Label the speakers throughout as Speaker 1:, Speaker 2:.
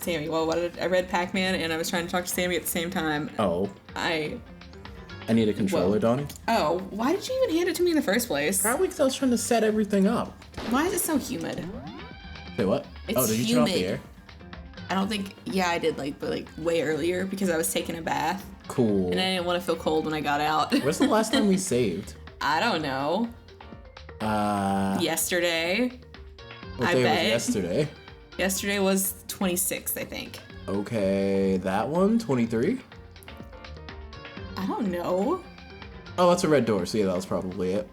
Speaker 1: Sammy. Well, I read Pac-Man and I was trying to talk to Sammy at the same time.
Speaker 2: Oh.
Speaker 1: I
Speaker 2: need a controller, Dawni.
Speaker 1: Oh, why did you even hand it to me in the first place?
Speaker 2: Probably because I was trying to set everything up.
Speaker 1: Why is it so humid?
Speaker 2: Say what?
Speaker 1: It's
Speaker 2: did you
Speaker 1: humid.
Speaker 2: turn off the air?
Speaker 1: I don't think, yeah, I did, but way earlier because I was taking a bath.
Speaker 2: Cool.
Speaker 1: And I didn't want to feel cold when I got out.
Speaker 2: When's the last time we saved?
Speaker 1: I don't know. Yesterday.
Speaker 2: What day was yesterday?
Speaker 1: Yesterday was 26th, I think.
Speaker 2: Okay, that one? 23?
Speaker 1: I don't know.
Speaker 2: Oh, that's a red door, so yeah, that was probably it.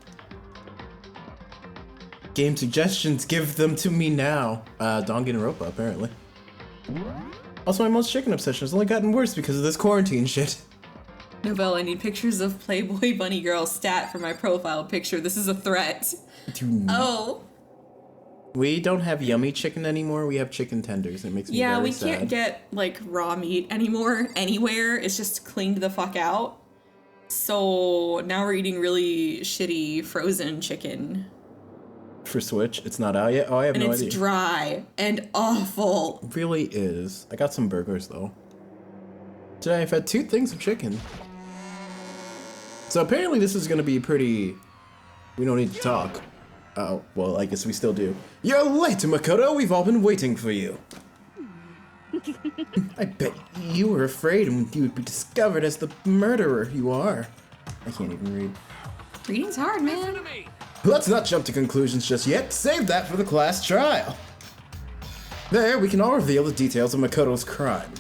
Speaker 2: Game suggestions, give them to me now. Danganronpa, apparently. Also, my most chicken obsession has only gotten worse because of this quarantine shit.
Speaker 1: Novell, I need pictures of Playboy Bunny Girl stat for my profile picture. This is a threat. Oh.
Speaker 2: We don't have yummy chicken anymore, we have chicken tenders. It makes me very sad.
Speaker 1: Yeah, we can't get, raw meat anymore, anywhere. It's just cleaned the fuck out. So now we're eating really shitty frozen chicken.
Speaker 2: For Switch, it's not out yet? Oh, I have no idea.
Speaker 1: And it's dry and awful.
Speaker 2: It really is. I got some burgers, though. Today I've had 2 things of chicken. So apparently this is gonna be pretty... We don't need to talk. Oh, well, I guess we still do. You're late, Makoto! We've all been waiting for you! I bet you were afraid you would be discovered as the murderer you are. I can't even read.
Speaker 1: Reading's hard, man.
Speaker 2: Let's not jump to conclusions just yet. Save that for the class trial. There, we can all reveal the details of Makoto's crime.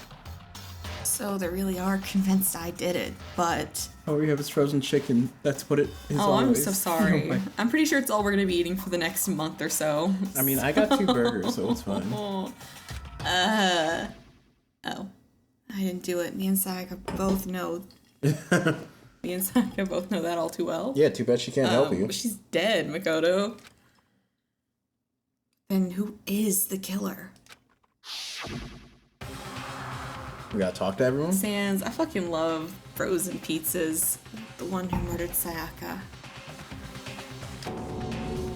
Speaker 1: So they really are convinced I did it, but...
Speaker 2: Oh, we have his frozen chicken. That's what it is.
Speaker 1: Oh,
Speaker 2: always.
Speaker 1: I'm so sorry. I'm pretty sure it's all we're gonna be eating for the next month or so.
Speaker 2: I mean, I got 2 burgers, so it's fine.
Speaker 1: Oh. I didn't do it. Me and Sayaka both know. Me and Sayaka both know that all too well.
Speaker 2: Yeah, too bad she can't help you.
Speaker 1: She's dead, Makoto. Then who is the killer?
Speaker 2: We gotta talk to everyone?
Speaker 1: Sans, I fucking love frozen pizzas. The one who murdered Sayaka.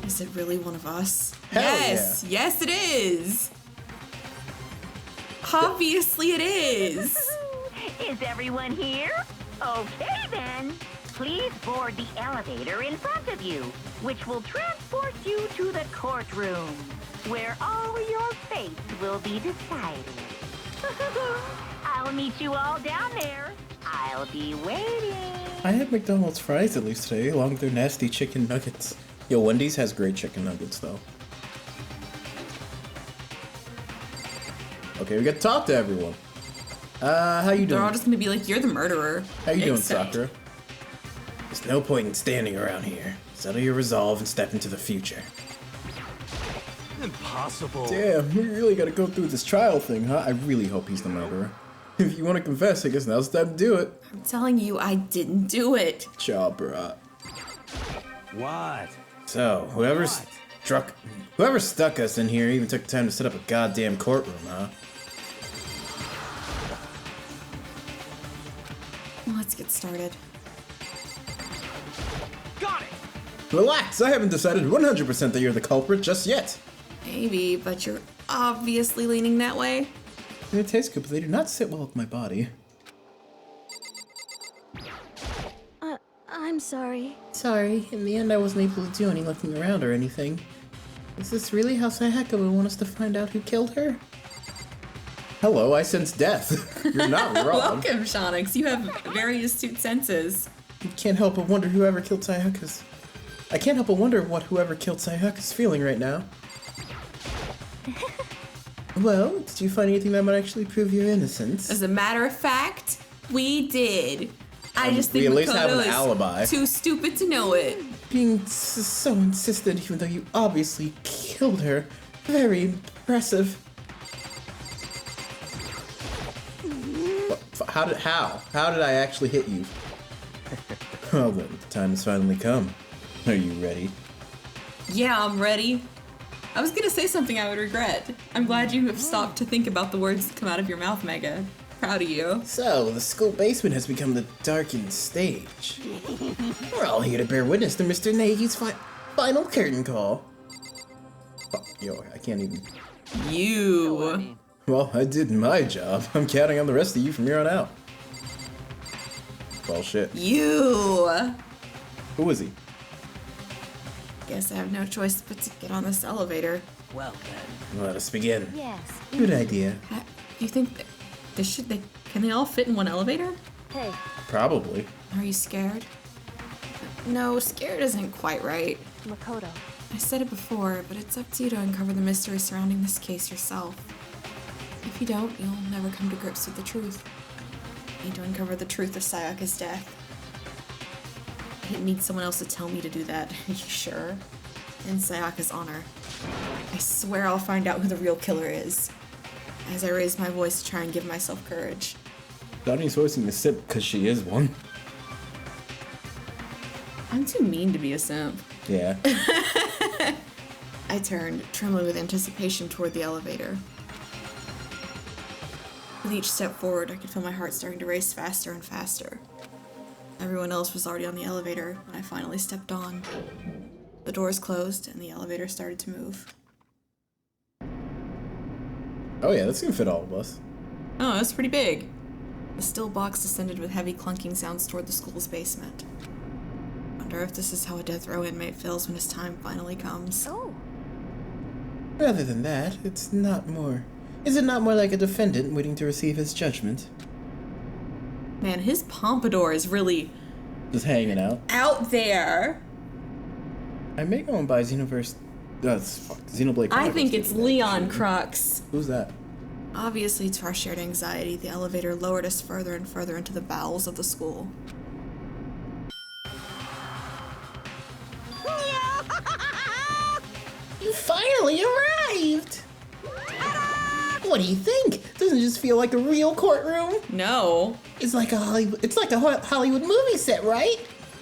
Speaker 1: Is it really one of us?
Speaker 2: Hell
Speaker 1: yes!
Speaker 2: Yeah.
Speaker 1: Yes, it is! Obviously it is!
Speaker 3: Is everyone here? Okay then. Please board the elevator in front of you, which will transport you to the courtroom, where all your fates will be decided. I'll meet you all down there. I'll be waiting.
Speaker 2: I had McDonald's fries at least today, along with their nasty chicken nuggets. Yo, Wendy's has great chicken nuggets, though. Okay, we gotta talk to everyone. How you doing?
Speaker 1: They're all just gonna be like, you're the murderer.
Speaker 2: How you doing, Sakura? There's no point in standing around here. Settle your resolve and step into the future.
Speaker 4: Impossible.
Speaker 2: Damn, we really gotta go through this trial thing, huh? I really hope he's the murderer. If you want to confess, I guess now's the time to do it.
Speaker 1: I'm telling you, I didn't do it.
Speaker 2: Job, bruh.
Speaker 4: What?
Speaker 2: So, whoever stuck us in here even took the time to set up a goddamn courtroom, huh?
Speaker 1: Let's get started.
Speaker 4: Got it!
Speaker 2: Relax, I haven't decided 100% that you're the culprit just yet.
Speaker 1: Maybe, but you're obviously leaning that way.
Speaker 2: They taste good, but they do not sit well with my body.
Speaker 5: I'm sorry.
Speaker 2: Sorry, in the end I wasn't able to do any looking around or anything. Is this really how Sayaka would want us to find out who killed her? Hello, I sense death. You're not wrong.
Speaker 1: Welcome, Shonix. You have very astute senses.
Speaker 2: I can't help but wonder whoever killed Sayaka's... I can't help but wonder what whoever killed Sayaka's feeling right now. Well, did you find anything that might actually prove your innocence?
Speaker 1: As a matter of fact, we did. I just think
Speaker 2: we at least have
Speaker 1: Makoto
Speaker 2: an
Speaker 1: is
Speaker 2: alibi.
Speaker 1: too stupid to know it.
Speaker 2: Being so insistent, even though you obviously killed her. Very impressive. How did I actually hit you? Well then, the time has finally come. Are you ready?
Speaker 1: Yeah, I'm ready. I was gonna say something I would regret. I'm glad you have stopped to think about the words that come out of your mouth, Mega. Proud of you.
Speaker 2: So, the school basement has become the darkened stage. We're all here to bear witness to Mr. Nagy's final curtain call. Oh, yo, I can't even...
Speaker 1: You.
Speaker 2: Well, I did my job. I'm counting on the rest of you from here on out. Well, shit.
Speaker 1: You!
Speaker 2: Who is he?
Speaker 1: Guess I have no choice but to get on this elevator.
Speaker 4: Welcome.
Speaker 2: Let us begin.
Speaker 5: Yes.
Speaker 2: Good idea.
Speaker 1: Do you think that can they all fit in one elevator?
Speaker 5: Hey,
Speaker 2: Probably.
Speaker 1: Are you scared? No, scared isn't quite right.
Speaker 5: Makoto.
Speaker 1: I said it before, but it's up to you to uncover the mystery surrounding this case yourself. If you don't, you'll never come to grips with the truth. I need to uncover the truth of Sayaka's death. I didn't need someone else to tell me to do that. Are you sure? In Sayaka's honor. I swear I'll find out who the real killer is. As I raise my voice to try and give myself courage.
Speaker 2: Dawni's voicing the sip because she is one.
Speaker 1: I'm too mean to be a simp.
Speaker 2: Yeah.
Speaker 1: I turned, trembling with anticipation toward the elevator. With each step forward, I could feel my heart starting to race faster and faster. Everyone else was already on the elevator when I finally stepped on. The doors closed and the elevator started to move.
Speaker 2: Oh yeah, that's gonna fit all of us.
Speaker 1: Oh, that's pretty big. The steel box descended with heavy clunking sounds toward the school's basement. Wonder if this is how a death row inmate feels when his time finally comes.
Speaker 5: Oh.
Speaker 2: Rather than that, is it not more like a defendant waiting to receive his judgment?
Speaker 1: Man, his pompadour is really
Speaker 2: Just hanging out.
Speaker 1: out there.
Speaker 2: I may go and buy Xenoblade
Speaker 1: I
Speaker 2: Chronicles
Speaker 1: think
Speaker 2: to
Speaker 1: it's
Speaker 2: do that.
Speaker 1: Leon Crux.
Speaker 2: Who's that?
Speaker 1: Obviously, to our shared anxiety, the elevator lowered us further and further into the bowels of the school.
Speaker 2: You finally arrived! What do you think? Doesn't it just feel like a real courtroom?
Speaker 1: No.
Speaker 2: It's like a Hollywood movie set, right?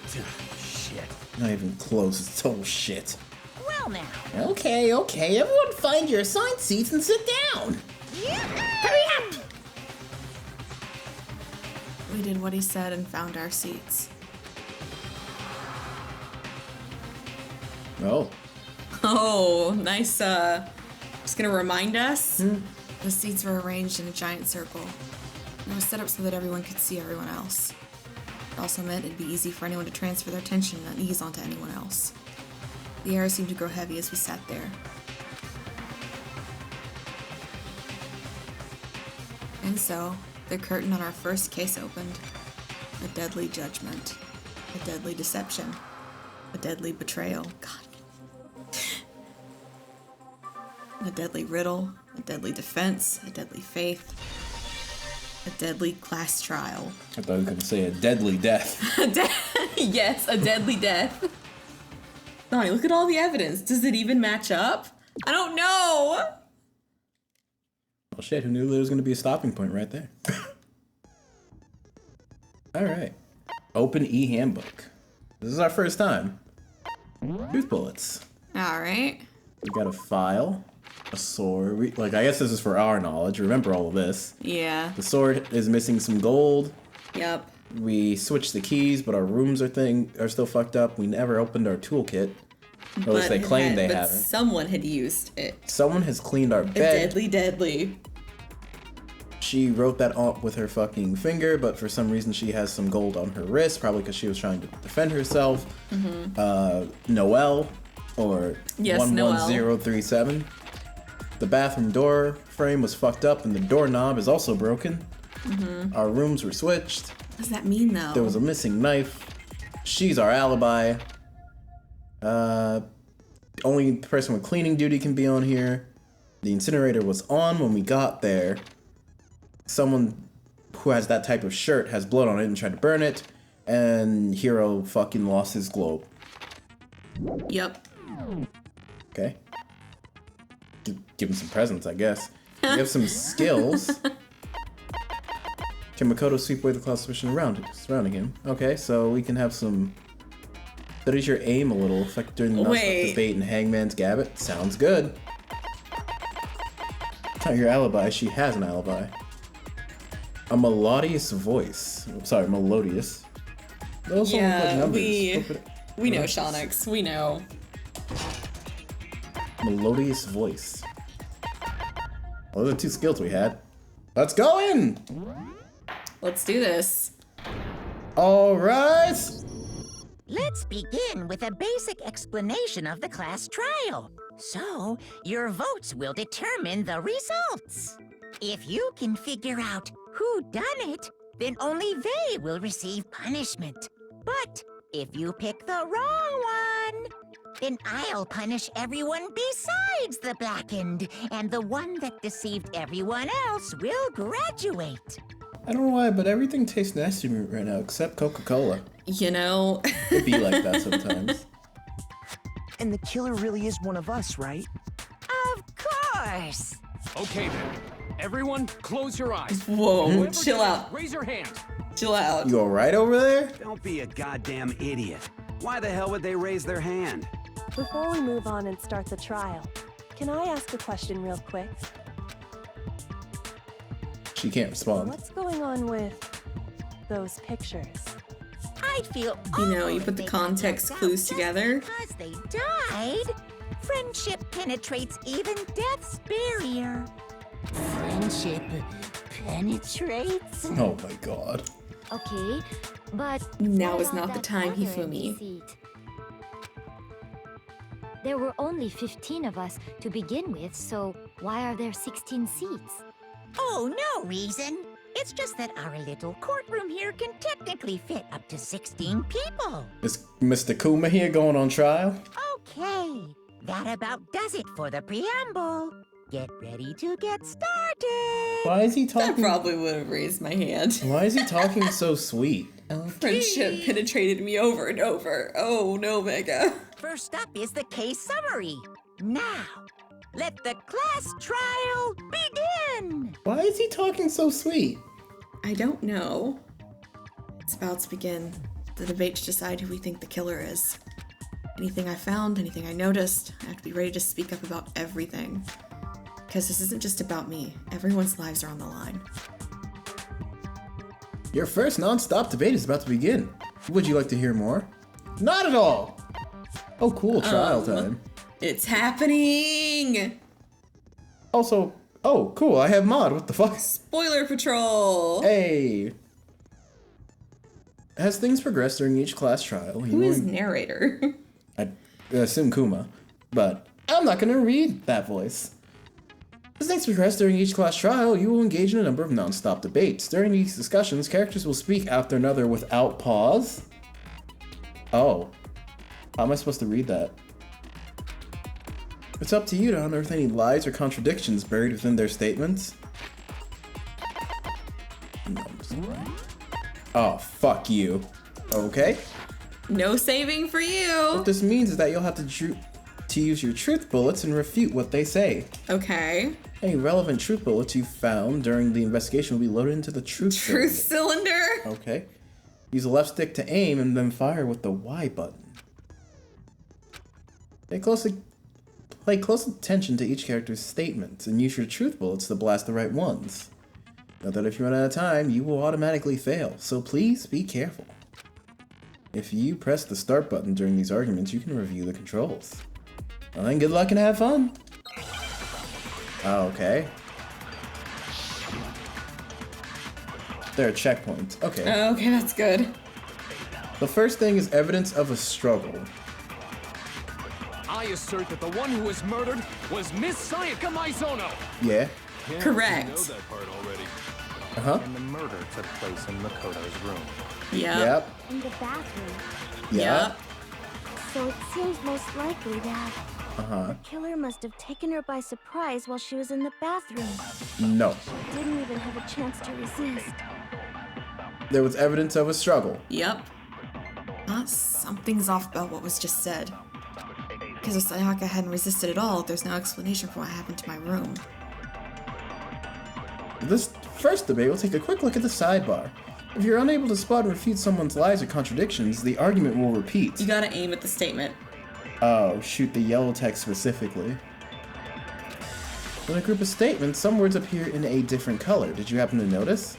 Speaker 4: Shit.
Speaker 2: Not even close, it's total shit.
Speaker 3: Well now.
Speaker 2: Okay, everyone find your assigned seats and sit down! Hurry up!
Speaker 1: We did what he said and found our seats.
Speaker 2: Oh.
Speaker 1: Oh, nice, just gonna remind us. The seats were arranged in a giant circle. It was set up so that everyone could see everyone else. It also meant it'd be easy for anyone to transfer their tension and ease onto anyone else. The air seemed to grow heavy as we sat there. And so, the curtain on our first case opened. A deadly judgment. A deadly deception. A deadly betrayal. God. A deadly riddle, a deadly defense, a deadly faith, a deadly class trial.
Speaker 2: I thought you were going to say a deadly death.
Speaker 1: Yes, a deadly death. Dawni, look at all the evidence. Does it even match up? I don't know.
Speaker 2: Well, shit, who knew there was going to be a stopping point right there? Alright. Open e-handbook. This is our first time. Truth bullets.
Speaker 1: All right.
Speaker 2: We got a file, a sword. I guess this is for our knowledge. Remember all of this.
Speaker 1: Yeah.
Speaker 2: The sword is missing some gold.
Speaker 1: Yep.
Speaker 2: We switched the keys, but our rooms are still fucked up. We never opened our toolkit. Or at least they claim they haven't.
Speaker 1: Someone had used it.
Speaker 2: Someone has cleaned our
Speaker 1: A
Speaker 2: bed.
Speaker 1: deadly.
Speaker 2: She wrote that up with her fucking finger, but for some reason she has some gold on her wrist, probably because she was trying to defend herself. Novell, or
Speaker 1: Yes,
Speaker 2: 11037. The bathroom door frame was fucked up and the doorknob is also broken. Our rooms were switched.
Speaker 1: What does that mean, though?
Speaker 2: There was a missing knife. She's our alibi. Only person with cleaning duty can be on here. The incinerator was on when we got there. Someone who has that type of shirt has blood on it and tried to burn it. And Hero fucking lost his globe.
Speaker 1: Yep.
Speaker 2: Okay. Give him some presents, I guess. We have some skills. Can Makoto sweep away the cloud surrounding him? Okay, so we can have some... Studies your aim a little, effect during the debate and Hangman's Gabbit. Sounds good. Not your alibi, she has an alibi. A melodious voice. Sorry, melodious. Those don't look like numbers.
Speaker 1: We know Shonix. We know.
Speaker 2: Melodious voice. Those are 2 skills we had. Let's go in!
Speaker 1: Let's do this.
Speaker 2: All right.
Speaker 3: Let's begin with a basic explanation of the class trial. So, your votes will determine the results. If you can figure out who done it, then only they will receive punishment. But if you pick the wrong one, then I'll punish everyone besides the blackened, and the one that deceived everyone else will graduate.
Speaker 2: I don't know why, but everything tastes nasty to me right now except Coca-Cola.
Speaker 1: You know.
Speaker 2: It'd be like that sometimes.
Speaker 5: And the killer really is one of us, right?
Speaker 3: Of course!
Speaker 4: Okay then. Everyone, close your eyes.
Speaker 1: Whoa,
Speaker 4: Whoever
Speaker 1: chill
Speaker 4: did it,
Speaker 1: out.
Speaker 4: Raise your hand.
Speaker 1: Chill out.
Speaker 2: You alright over there?
Speaker 6: Don't be a goddamn idiot. Why the hell would they raise their hand?
Speaker 7: Before we move on and start the trial, can I ask a question real quick?
Speaker 2: She can't respond.
Speaker 7: What's going on with those pictures?
Speaker 3: I'd feel
Speaker 1: You know, you
Speaker 3: awful
Speaker 1: put
Speaker 3: if
Speaker 1: the
Speaker 3: they
Speaker 1: context
Speaker 3: got
Speaker 1: clues
Speaker 3: just
Speaker 1: together.
Speaker 3: Because they died. Friendship penetrates even death's barrier. Friendship penetrates?
Speaker 2: Oh my god.
Speaker 8: Okay, but
Speaker 1: Now
Speaker 8: what
Speaker 1: is
Speaker 8: about
Speaker 1: not the
Speaker 8: that
Speaker 1: time,
Speaker 8: other
Speaker 1: Hifumi.
Speaker 8: empty seat? There were only 15 of us to begin with, so why are there 16 seats?
Speaker 3: Oh, no reason. It's just that our little courtroom here can technically fit up to 16 people.
Speaker 2: Is Mr. Kuma here going on trial?
Speaker 3: Okay, that about does it for the preamble. Get ready to get started.
Speaker 2: Why is he
Speaker 1: I
Speaker 2: talking?
Speaker 1: probably would have raised my hand.
Speaker 2: Why is he talking so sweet?
Speaker 1: Oh, friendship penetrated me over and over. Oh, no, Mega.
Speaker 3: First up is the case summary. Now, let the class trial begin.
Speaker 2: Why is he talking so sweet?
Speaker 1: I don't know. It's about to begin. The debate to decide who we think the killer is. Anything I found, anything I noticed, I have to be ready to speak up about everything. Because this isn't just about me. Everyone's lives are on the line.
Speaker 2: Your first non-stop debate is about to begin. Would you like to hear more? Not at all! Oh, cool, trial time.
Speaker 1: It's happening!
Speaker 2: Also, oh, cool, I have mod, what the fuck?
Speaker 1: Spoiler Patrol!
Speaker 2: Hey! As things progress during each class trial,
Speaker 1: Who is narrator?
Speaker 2: I assume Kuma, but I'm not gonna read that voice. As things progress during each class trial, you will engage in a number of non-stop debates. During these discussions, characters will speak after another without pause. Oh. How am I supposed to read that? It's up to you to unearth any lies or contradictions buried within their statements. No, I'm just lying. Oh, fuck you. Okay.
Speaker 1: No saving for you!
Speaker 2: What this means is that you'll have to use your truth bullets and refute what they say.
Speaker 1: Okay.
Speaker 2: Any relevant truth bullets you found during the investigation will be loaded into the truth
Speaker 1: Cylinder?
Speaker 2: Okay. Use the left stick to aim and then fire with the Y button. Pay close attention to each character's statements and use your truth bullets to blast the right ones. Note that if you run out of time, you will automatically fail, so please be careful. If you press the start button during these arguments, you can review the controls. Well then, good luck and have fun! Okay. There are checkpoints. Okay.
Speaker 1: Okay, that's good.
Speaker 2: The first thing is evidence of a struggle.
Speaker 4: I assert that the one who was murdered was Miss Sayaka Maizono.
Speaker 2: Yeah.
Speaker 1: Correct.
Speaker 4: You know that part already.
Speaker 2: Uh-huh.
Speaker 9: And the murder took place in Makoto's room.
Speaker 1: Yep.
Speaker 2: Yep.
Speaker 8: In the bathroom.
Speaker 2: Yep.
Speaker 8: So it seems most likely that
Speaker 2: Uh-huh.
Speaker 8: the killer must have taken her by surprise while she was in the bathroom.
Speaker 2: No.
Speaker 8: Didn't even have a chance to resist.
Speaker 2: There was evidence of a struggle.
Speaker 1: Yep. Something's off about what was just said. Because if Sayaka hadn't resisted at all, there's no explanation for what happened to my room.
Speaker 2: This first debate will take a quick look at the sidebar. If you're unable to spot and refute someone's lies or contradictions, the argument will repeat.
Speaker 1: You gotta aim at the statement.
Speaker 2: Oh, shoot the yellow text specifically. In a group of statements, some words appear in a different color. Did you happen to notice?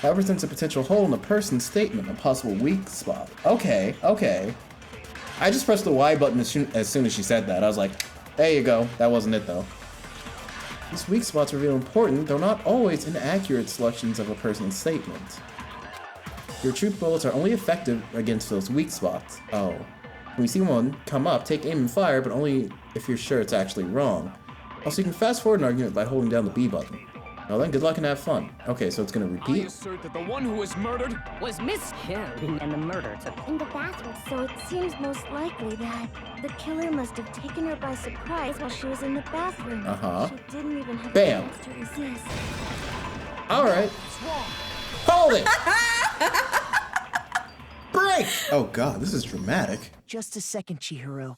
Speaker 2: That represents a potential hole in a person's statement, a possible weak spot. Okay, okay. I just pressed the Y button as soon as she said that. I was like, there you go. That wasn't it, though. These weak spots reveal important, though not always inaccurate selections of a person's statement. Your truth bullets are only effective against those weak spots. Oh. When you see one come up, take aim and fire, but only if you're sure it's actually wrong. Also, you can fast forward an argument by holding down the B button. Well then, good luck and have fun. Okay, so it's gonna
Speaker 4: I
Speaker 2: repeat.
Speaker 4: assert that the one who was murdered was Miss Kim.
Speaker 10: And the murder took
Speaker 8: In the bathroom, so it seems most likely that the killer must have taken her by surprise while she was in the bathroom.
Speaker 2: Uh-huh.
Speaker 8: She didn't even have
Speaker 2: Bam.
Speaker 8: a chance to resist.
Speaker 2: Alright. Hold it! Break! Oh god, this is dramatic.
Speaker 5: Just a second, Chihiro.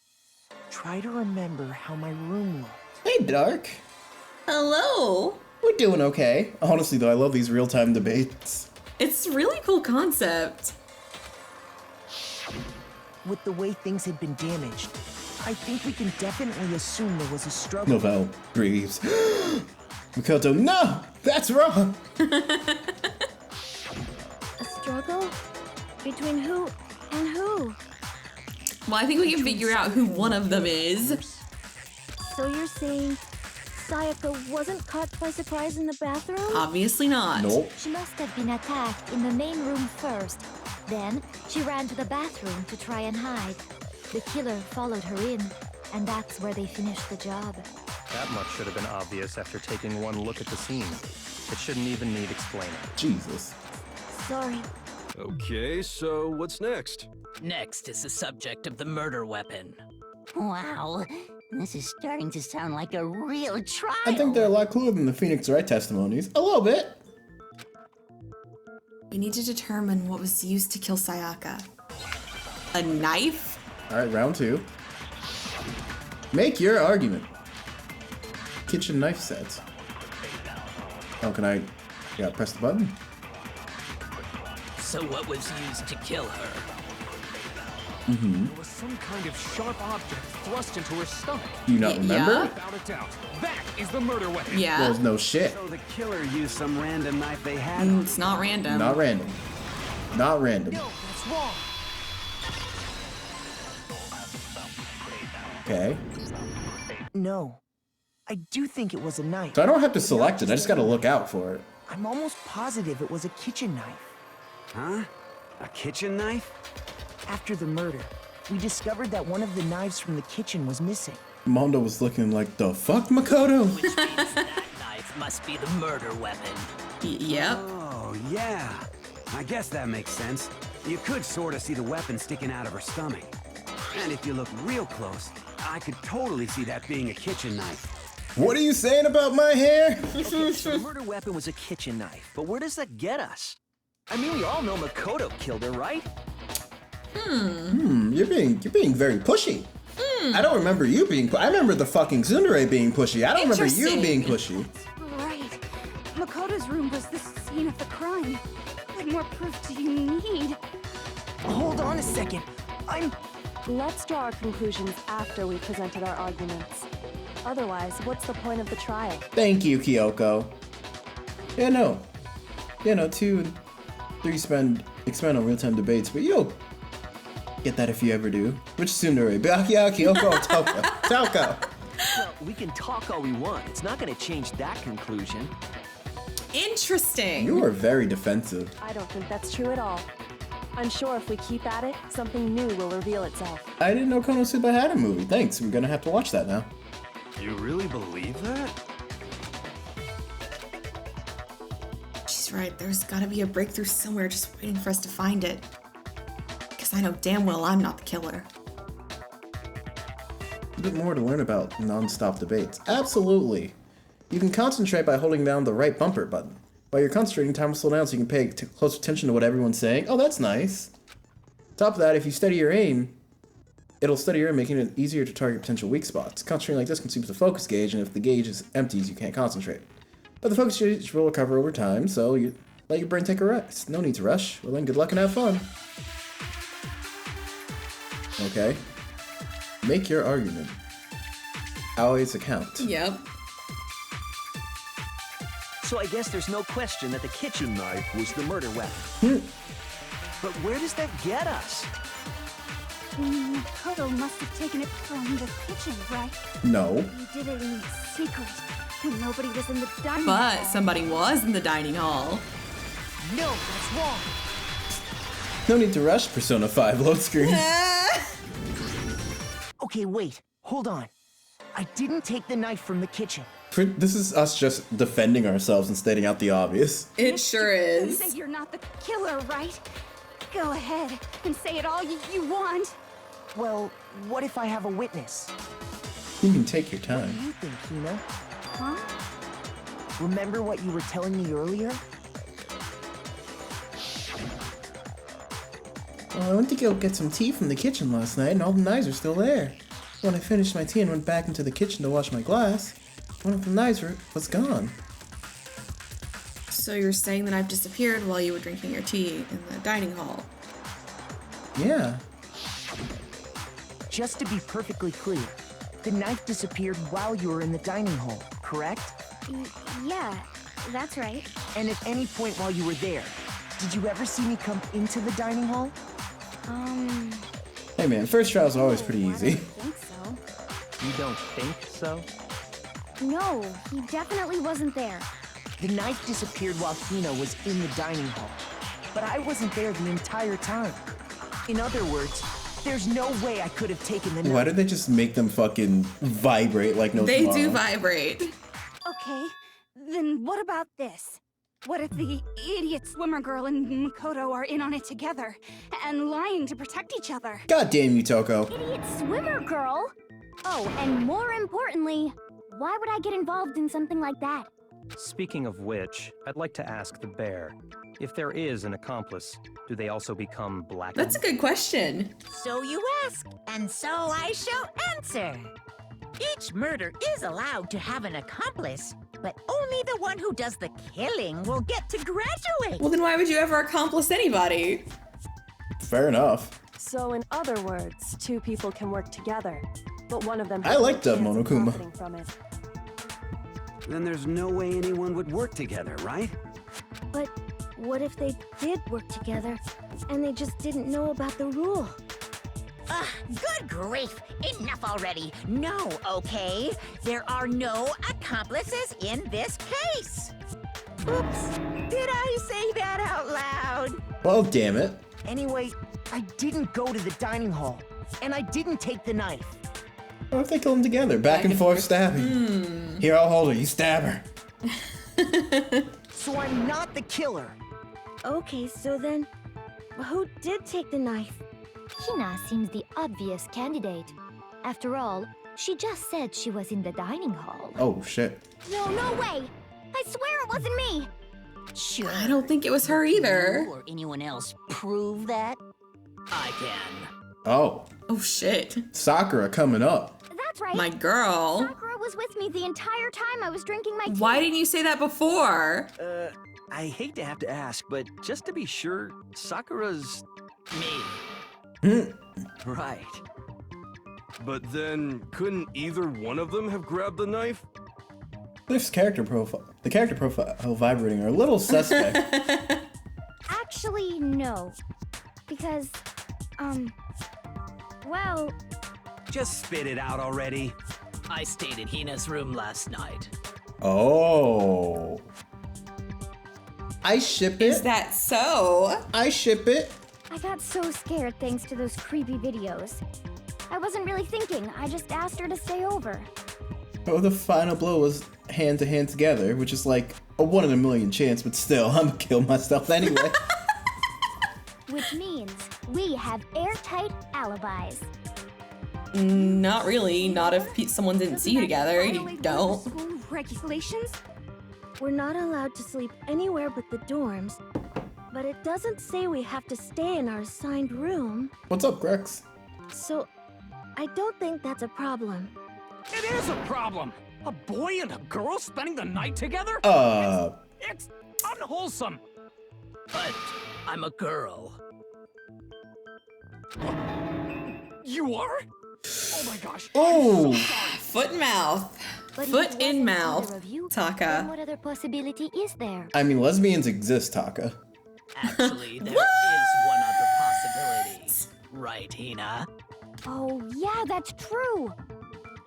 Speaker 5: Try to remember how my room looked.
Speaker 2: Hey, Dark.
Speaker 1: Hello.
Speaker 2: We're doing okay. Honestly, though, I love these real-time debates.
Speaker 1: It's a really cool concept.
Speaker 5: With the way things had been damaged, I think we can definitely assume there was a struggle.
Speaker 2: Novell breathes. Makoto, no! That's wrong!
Speaker 8: A struggle? Between who and who?
Speaker 1: Well, I think we can figure out who one of them is.
Speaker 8: So you're saying Sayaka wasn't caught by surprise in the bathroom?
Speaker 1: Obviously not.
Speaker 2: Nope.
Speaker 8: She must have been attacked in the main room first. Then, she ran to the bathroom to try and hide. The killer followed her in, and that's where they finished the job.
Speaker 9: That much should have been obvious after taking one look at the scene. It shouldn't even need explaining.
Speaker 2: Jesus.
Speaker 8: Sorry.
Speaker 11: Okay, so what's next?
Speaker 12: Next is the subject of the murder weapon.
Speaker 10: Wow, this is starting to sound like a real trial.
Speaker 2: I think they're a lot cooler than the Phoenix Wright testimonies. A little bit.
Speaker 1: We need to determine what was used to kill Sayaka. A knife?
Speaker 2: Alright, round 2. Make your argument. Kitchen knife set. Oh, can I... Yeah, press the button.
Speaker 12: So what was used to kill her?
Speaker 2: Mm-hmm.
Speaker 4: There was some kind of sharp object thrust into her stomach.
Speaker 2: Do you not remember?
Speaker 1: Yeah.
Speaker 4: Without a doubt, that is the murder weapon.
Speaker 1: Yeah.
Speaker 2: Well, no shit.
Speaker 6: So the killer used some random knife they had.
Speaker 1: It's not random.
Speaker 2: Not random. Not random.
Speaker 5: No, that's wrong.
Speaker 2: Okay.
Speaker 5: No. I do think it was a knife.
Speaker 2: So I don't have to select it, I just gotta look out for it.
Speaker 5: I'm almost positive it was a kitchen knife.
Speaker 6: Huh? A kitchen knife?
Speaker 5: After the murder, we discovered that one of the knives from the kitchen was missing.
Speaker 2: Mondo was looking like, the fuck, Makoto?
Speaker 12: Which means that knife must be the murder weapon.
Speaker 1: Yep.
Speaker 6: Oh, yeah. I guess that makes sense. You could sort of see the weapon sticking out of her stomach. And if you look real close, I could totally see that being a kitchen knife.
Speaker 2: What are you saying about my hair?
Speaker 13: Okay, so the murder weapon was a kitchen knife, but where does that get us? I mean, we all know Makoto killed her, right?
Speaker 2: You're being very pushy. I don't remember you being I remember the fucking tsundere being pushy. I don't remember you being pushy.
Speaker 14: Right. Makoto's room was the scene of the crime. What more proof do you need?
Speaker 5: Hold on a second.
Speaker 7: Let's draw our conclusions after we presented our arguments. Otherwise, what's the point of the trial?
Speaker 2: Thank you, Kyoko. Yeah, no, 2 and 3 expand on real-time debates, but you'll get that if you ever do. Which tsundere? Byakuya, Kyoko, or Toko? Toko.
Speaker 13: Well, we can talk all we want. It's not going to change that conclusion.
Speaker 1: Interesting.
Speaker 2: You are very defensive.
Speaker 7: I don't think that's true at all. I'm sure if we keep at it, something new will reveal itself.
Speaker 2: I didn't know Konosuba had a movie. Thanks, we're gonna have to watch that now.
Speaker 11: You really believe that?
Speaker 1: She's right. There's gotta be a breakthrough somewhere just waiting for us to find it. Because I know damn well I'm not the killer.
Speaker 2: A bit more to learn about non-stop debates. Absolutely. You can concentrate by holding down the right bumper button. While you're concentrating, time will slow down so you can pay close attention to what everyone's saying. Oh, that's nice. Top of that, if you steady your aim, it'll steady your aim, making it easier to target potential weak spots. Concentrating like this consumes the focus gauge, and if the gauge is empty, you can't concentrate. But the focus gauge will recover over time, so you let your brain take a rest. No need to rush. Well then, good luck and have fun. Okay. Make your argument. Aoi's account.
Speaker 1: Yep.
Speaker 13: So I guess there's no question that the kitchen knife was the murder weapon. But where does that get us?
Speaker 14: Makoto must have taken it from the kitchen, right?
Speaker 2: No.
Speaker 14: He did it in secret. when nobody was in the dining
Speaker 1: But
Speaker 14: hall.
Speaker 1: somebody was in the dining hall.
Speaker 5: No, that's wrong.
Speaker 2: No need to rush, Persona 5 load screen.
Speaker 5: Okay, wait. Hold on. I didn't take the knife from the kitchen.
Speaker 2: This is us just defending ourselves and stating out the obvious.
Speaker 1: It sure
Speaker 14: You
Speaker 1: is.
Speaker 14: say you're not the killer, right? Go ahead and say it all you want.
Speaker 5: Well, what if I have a witness?
Speaker 2: You can take your
Speaker 5: What
Speaker 2: time.
Speaker 5: do you think, Hina?
Speaker 14: Huh?
Speaker 5: Remember what you were telling me earlier?
Speaker 2: Well, I went to go get some tea from the kitchen last night, and all the knives are still there. When I finished my tea and went back into the kitchen to wash my glass, one of the knives was gone.
Speaker 1: So you're saying that I've disappeared while you were drinking your tea in the dining hall?
Speaker 2: Yeah.
Speaker 5: Just to be perfectly clear, the knife disappeared while you were in the dining hall, correct?
Speaker 8: Yeah, that's right.
Speaker 5: And at any point while you were there, did you ever see me come into the dining hall?
Speaker 2: Hey man, first trials are always pretty easy.
Speaker 8: I don't think so.
Speaker 9: You don't think so?
Speaker 8: No, he definitely wasn't there.
Speaker 5: The knife disappeared while Hina was in the dining hall, but I wasn't there the entire time. In other words, there's no way I could have taken the knife.
Speaker 2: Why did they just make them fucking vibrate like no
Speaker 1: They
Speaker 2: tomorrow?
Speaker 1: do vibrate.
Speaker 14: Okay, then what about this? What if the idiot swimmer girl and Makoto are in on it together and lying to protect each other?
Speaker 2: God damn you, Toko.
Speaker 8: Idiot swimmer girl! Oh, and more importantly, why would I get involved in something like that?
Speaker 9: Speaking of which, I'd like to ask the bear, if there is an accomplice, do they also become black?
Speaker 1: That's a good question.
Speaker 10: So you ask, and so I shall answer. Each murder is allowed to have an accomplice, but only the one who does the killing will get to graduate.
Speaker 1: Well, then why would you ever accomplice anybody?
Speaker 2: Fair enough.
Speaker 7: So in other words, two people can work together, but one of them
Speaker 2: I
Speaker 7: has
Speaker 2: like
Speaker 7: no
Speaker 2: that
Speaker 7: chance of
Speaker 2: Monokuma.
Speaker 7: profiting from it.
Speaker 6: Then there's no way anyone would work together, right?
Speaker 8: But what if they did work together and they just didn't know about the rule?
Speaker 10: Ugh, good grief! Enough already! No, okay? There are no accomplices in this case! Oops! Did I say that out loud?
Speaker 2: Well, damn it.
Speaker 5: Anyway, I didn't go to the dining hall, and I didn't take the knife.
Speaker 2: What if they kill them together? Back and forth stabbing. Here, I'll hold her. You stab her.
Speaker 5: So I'm not the killer.
Speaker 8: Okay, so then, who did take the knife?
Speaker 15: Hina seems the obvious candidate. After all, she just said she was in the dining hall.
Speaker 2: Oh, shit.
Speaker 8: No, no way! I swear it wasn't me!
Speaker 10: Sure.
Speaker 1: I don't think it was her either.
Speaker 10: You or anyone else prove that?
Speaker 12: I can.
Speaker 2: Oh.
Speaker 1: Oh, shit.
Speaker 2: Sakura coming up.
Speaker 8: That's right.
Speaker 1: My girl.
Speaker 8: Sakura was with me the entire time I was drinking my tea.
Speaker 1: Why didn't you say that before?
Speaker 13: I hate to have to ask, but just to be sure, Sakura's...
Speaker 12: Me.
Speaker 11: Right. But then, couldn't either one of them have grabbed the knife?
Speaker 2: This character profile, the character profile vibrating are a little suspect.
Speaker 8: Actually, no. Because, well...
Speaker 6: Just spit it out already.
Speaker 12: I stayed in Hina's room last night.
Speaker 2: Oh. I ship it.
Speaker 1: Is that so?
Speaker 2: I ship it.
Speaker 8: I got so scared thanks to those creepy videos. I wasn't really thinking, I just asked her to stay over.
Speaker 2: Oh, the final blow was hand to hand together, which is like a 1 in a million chance, but still, I'm gonna kill myself anyway.
Speaker 8: Which means we have airtight alibis.
Speaker 1: Not really. Not if someone didn't see you together. You don't.
Speaker 14: School regulations?
Speaker 8: We're not allowed to sleep anywhere but the dorms, but it doesn't say we have to stay in our assigned room.
Speaker 2: What's up, Grex?
Speaker 8: So, I don't think that's a problem.
Speaker 4: It is a problem! A boy and a girl spending the night together? It's unwholesome!
Speaker 12: But I'm a girl.
Speaker 4: You are? Oh my gosh.
Speaker 2: Oh!
Speaker 1: Foot in mouth.
Speaker 15: But
Speaker 1: Foot
Speaker 15: if it
Speaker 1: in
Speaker 15: wasn't
Speaker 1: mouth.
Speaker 15: either of you,
Speaker 1: Taka.
Speaker 15: then what other possibility is there?
Speaker 2: I mean, lesbians exist, Taka.
Speaker 12: Actually, there is one other possibility. Right, Hina?
Speaker 8: Oh, yeah, that's true.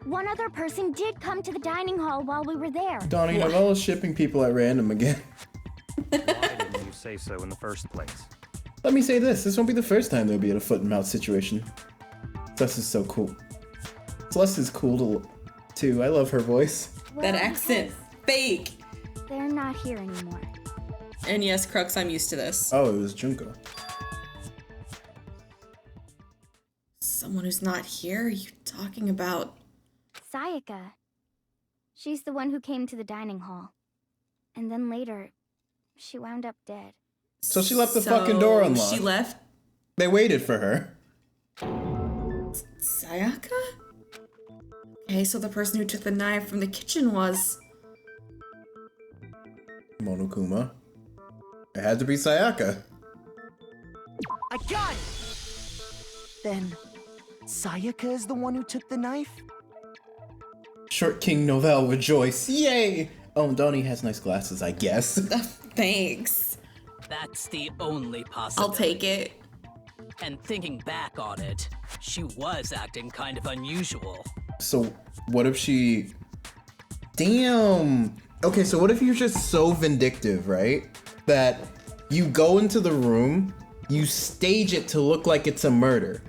Speaker 15: one other person did come to the dining hall while we were there.
Speaker 2: Dawni, Novell is shipping people at random again.
Speaker 9: Why didn't you say so in the first place?
Speaker 2: Let me say this. This won't be the first time there'll be a foot and mouth situation. Celeste is so cool. Celeste is cool too. I love her voice.
Speaker 1: Well, that accent. Fake.
Speaker 15: They're not here anymore.
Speaker 1: And yes, Crux, I'm used to this.
Speaker 2: Oh, it was Junko.
Speaker 1: Someone who's not here? Are you talking about?
Speaker 15: Sayaka. She's the one who came to the dining hall. And then later, she wound up dead.
Speaker 2: So she left the fucking door unlocked.
Speaker 1: She left?
Speaker 2: They waited for her.
Speaker 1: Sayaka? Okay, so the person who took the knife from the kitchen was...
Speaker 2: Monokuma. It had to be Sayaka.
Speaker 5: I got it! Then, Sayaka is the one who took the knife?
Speaker 2: Short King Novell rejoice. Yay! Oh, and Dawni has nice glasses, I guess.
Speaker 1: Thanks.
Speaker 12: That's the only possibility.
Speaker 1: I'll take it.
Speaker 12: And thinking back on it, she was acting kind of unusual.
Speaker 2: So, what if she... Damn! Okay, so what if you're just so vindictive, right? That you go into the room, you stage it to look like it's a murder,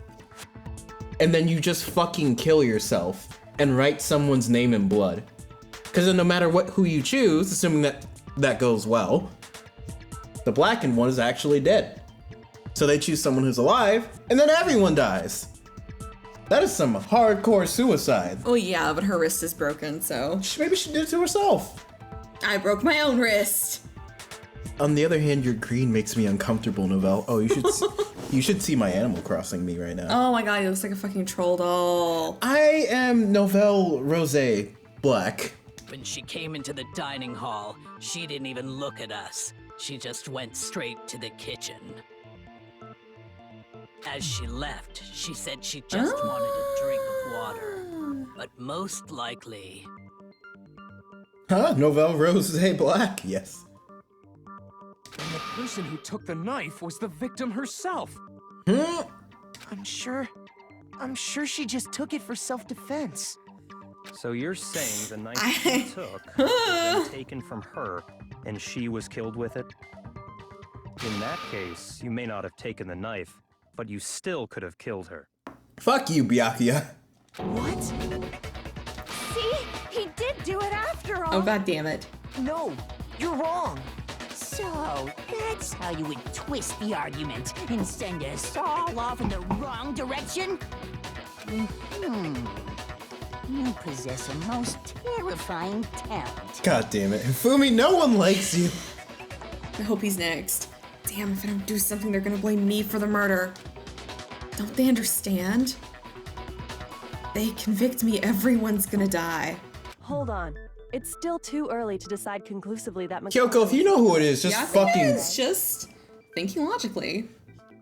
Speaker 2: and then you just fucking kill yourself and write someone's name in blood. Because then no matter who you choose, assuming that goes well, the blackened one is actually dead. So they choose someone who's alive, and then everyone dies. That is some hardcore suicide.
Speaker 1: Oh yeah, but her wrist is broken, so...
Speaker 2: Maybe she did it to herself.
Speaker 1: I broke my own wrist.
Speaker 2: On the other hand, your green makes me uncomfortable, Novell. Oh, you should see my Animal Crossing me right now.
Speaker 1: Oh my god, he looks like a fucking troll doll.
Speaker 2: I am Novell Rose Black.
Speaker 12: When she came into the dining hall, she didn't even look at us. She just went straight to the kitchen. As she left, she said she just wanted a drink of water. But most likely...
Speaker 2: Huh? Novell Rose Black? Yes.
Speaker 4: And the person who took the knife was the victim herself.
Speaker 5: I'm sure she just took it for self-defense.
Speaker 9: So you're saying the knife she took was then taken from her, and she was killed with it? In that case, you may not have taken the knife, but you still could have killed her.
Speaker 2: Fuck you, Byakuya.
Speaker 5: What?
Speaker 14: See? He did do it after all.
Speaker 1: Oh god damn it.
Speaker 5: No, you're wrong.
Speaker 10: So, that's how you would twist the argument and send us all off in the wrong direction? You possess a most terrifying talent.
Speaker 2: God damn it. Fumi, no one likes you.
Speaker 1: I hope he's next. Damn, if I don't do something, they're gonna blame me for the murder. Don't they understand? They convict me, everyone's gonna die.
Speaker 7: Hold on. It's still too early to decide conclusively that
Speaker 2: Kyoko, if you know who it is, just fucking...
Speaker 1: It's just thinking logically.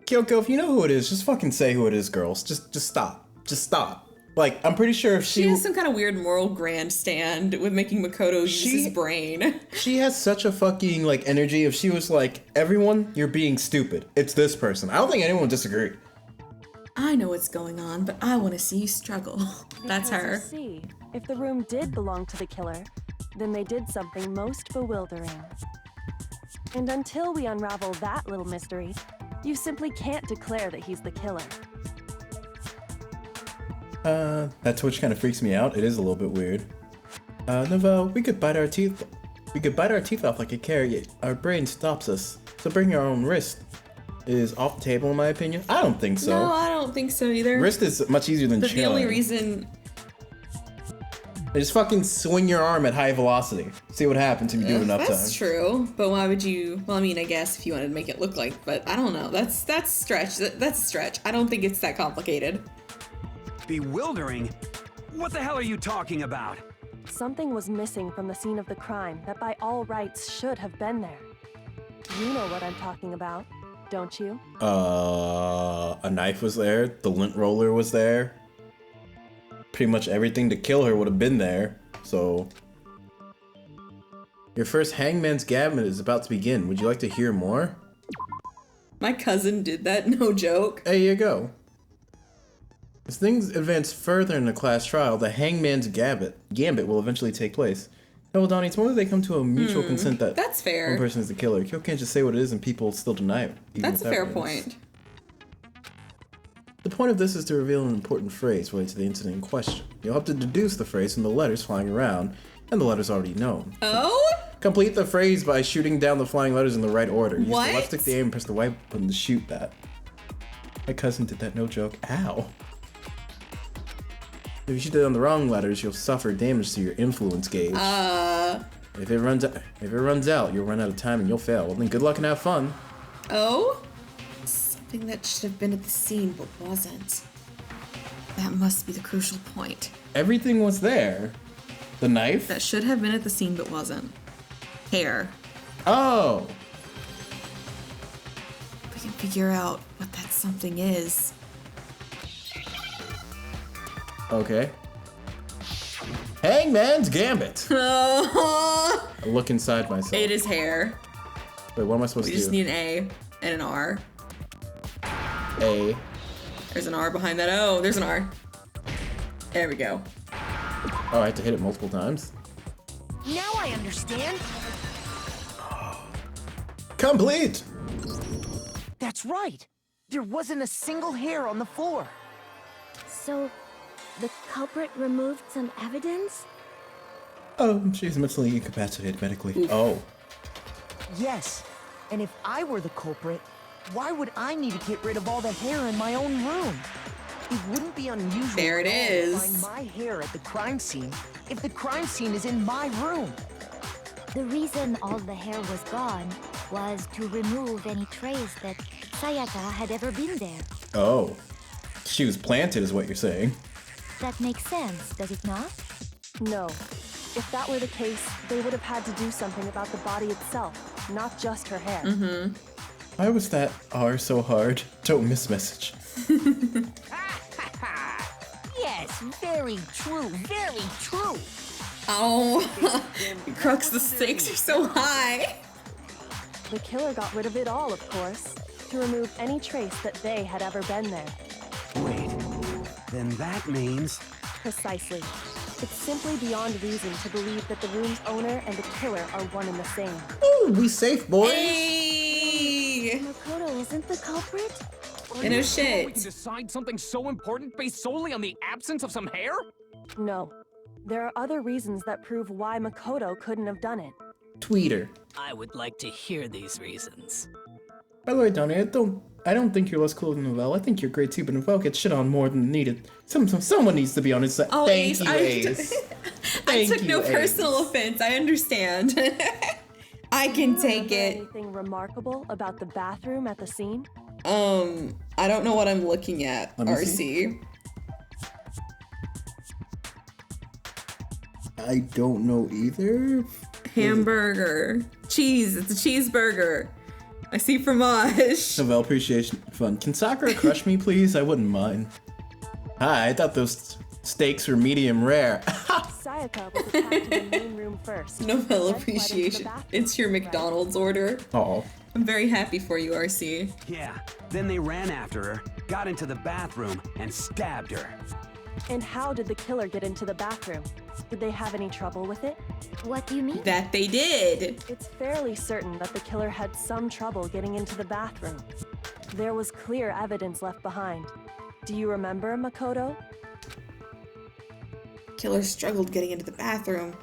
Speaker 2: Kyoko, if you know who it is, just fucking say who it is, girls. Just stop. Just stop. Like, I'm pretty sure if
Speaker 1: She has some kind of weird moral grandstand with making Makoto use his brain.
Speaker 2: She has such a fucking, like, energy. If she was like, everyone, you're being stupid. It's this person. I don't think anyone would disagree.
Speaker 1: I know what's going on, but I want to see you struggle. That's her.
Speaker 7: You see, if the room did belong to the killer, then they did something most bewildering. And until we unravel that little mystery, you simply can't declare that he's the killer.
Speaker 2: That twitch kind of freaks me out. It is a little bit weird. Novell, we could bite our teeth. We could bite our teeth off like a carrot, yet our brain stops us. So bring your own wrist. Is off the table in my opinion. I don't think so.
Speaker 1: No, I don't think so either.
Speaker 2: Wrist is much easier than
Speaker 1: But
Speaker 2: chilling.
Speaker 1: the only reason...
Speaker 2: Just fucking swing your arm at high velocity. See what happens if you do it enough times.
Speaker 1: That's true, but why would you... Well, I mean, I guess if you wanted to make it look like, but I don't know. That's stretch. That's a stretch. I don't think it's that complicated.
Speaker 6: Bewildering? What the hell are you talking about?
Speaker 7: Something was missing from the scene of the crime that by all rights should have been there. You know what I'm talking about, don't you?
Speaker 2: A knife was there. The lint roller was there. Pretty much everything to kill her would have been there. So, your first Hangman's Gambit is about to begin. Would you like to hear more?
Speaker 1: My cousin did that, no joke.
Speaker 2: There you go. As things advance further in the class trial, the hangman's gambit will eventually take place. No, Dawni, it's more that they come to a mutual consent that
Speaker 1: that's fair.
Speaker 2: one person is the killer. You can't just say what it is and people still deny it.
Speaker 1: That's a fair point.
Speaker 2: The point of this is to reveal an important phrase related to the incident in question. You'll have to deduce the phrase from the letters flying around, and the letters already known.
Speaker 1: Oh?
Speaker 2: Complete the phrase by shooting down the flying letters in the right order. Use
Speaker 1: What?
Speaker 2: the left stick to aim and press the right button to shoot that. My cousin did that, no joke. Ow. If you shoot down the wrong letters, you'll suffer damage to your influence gauge. If it runs out, you'll run out of time and you'll fail. Well then good luck and have fun.
Speaker 1: Oh? Something that should have been at the scene but wasn't. That must be the crucial point.
Speaker 2: Everything was there. The knife?
Speaker 1: That should have been at the scene but wasn't. Hair.
Speaker 2: Oh!
Speaker 1: We can figure out what that something is.
Speaker 2: Okay. Hangman's Gambit! I look inside myself.
Speaker 1: It is hair.
Speaker 2: Wait, what am I supposed to do?
Speaker 1: We just need an A and an R.
Speaker 2: A.
Speaker 1: There's an R behind that. Oh, there's an R. There we go.
Speaker 2: Oh, I have to hit it multiple times?
Speaker 5: Now I understand.
Speaker 2: Complete!
Speaker 5: That's right. There wasn't a single hair on the floor.
Speaker 15: So, the culprit removed some evidence?
Speaker 2: Oh, she's mentally incapacitated medically. Oof. Oh.
Speaker 5: Yes. And if I were the culprit, why would I need to get rid of all the hair in my own room? It wouldn't be unusual
Speaker 1: there it
Speaker 5: to
Speaker 1: is.
Speaker 5: find my hair at the crime scene if the crime scene is in my room.
Speaker 8: The reason all the hair was gone was to remove any trace that Sayaka had ever been there.
Speaker 2: Oh. She was planted is what you're saying.
Speaker 8: That makes sense, does it not?
Speaker 7: No. If that were the case, they would have had to do something about the body itself, not just her hair.
Speaker 1: Mm-hmm.
Speaker 2: Why was that R so hard? Don't miss message.
Speaker 5: Yes, very true, very true.
Speaker 1: Oh, Crux, the stakes are so high.
Speaker 7: The killer got rid of it all, of course, to remove any trace that they had ever been there.
Speaker 6: Wait, then that means...
Speaker 7: Precisely. It's simply beyond reason to believe that the room's owner and the killer are one and the same.
Speaker 2: Ooh, we safe, boys!
Speaker 1: Hey!
Speaker 15: Makoto isn't the culprit?
Speaker 1: No
Speaker 4: We
Speaker 1: shit.
Speaker 4: can decide something so important based solely on the absence of some hair?
Speaker 7: No. There are other reasons that prove why Makoto couldn't have done it.
Speaker 2: Tweeter.
Speaker 12: I would like to hear these reasons.
Speaker 2: By the way, Dawni, I don't think you're less cool than Novell. I think you're great too, but Novell gets shit on more than needed. Someone needs to be on his side.
Speaker 1: Oh,
Speaker 2: Thank
Speaker 1: Ace,
Speaker 2: you, Ace.
Speaker 1: I took no
Speaker 2: Ace.
Speaker 1: personal offense. I understand. I can take it.
Speaker 7: Anything remarkable about the bathroom at the scene?
Speaker 1: I don't know what I'm looking at,
Speaker 2: Let me
Speaker 1: RC.
Speaker 2: see. I don't know either.
Speaker 1: Hamburger. Cheese. It's a cheeseburger. I see fromage.
Speaker 2: Novell Appreciation Fund. Can Sakura crush me, please? I wouldn't mind. Hi, I thought those steaks were medium rare.
Speaker 7: Sayaka was attacked in the main room first.
Speaker 1: Novell Appreciation. It's your McDonald's order.
Speaker 2: Oh.
Speaker 1: I'm very happy for you, RC.
Speaker 6: Yeah, then they ran after her, got into the bathroom, and stabbed her.
Speaker 7: And how did the killer get into the bathroom? Did they have any trouble with it?
Speaker 8: What do you mean?
Speaker 1: That they did.
Speaker 7: It's fairly certain that the killer had some trouble getting into the bathroom. There was clear evidence left behind. Do you remember, Makoto?
Speaker 1: Killer struggled getting into the bathroom.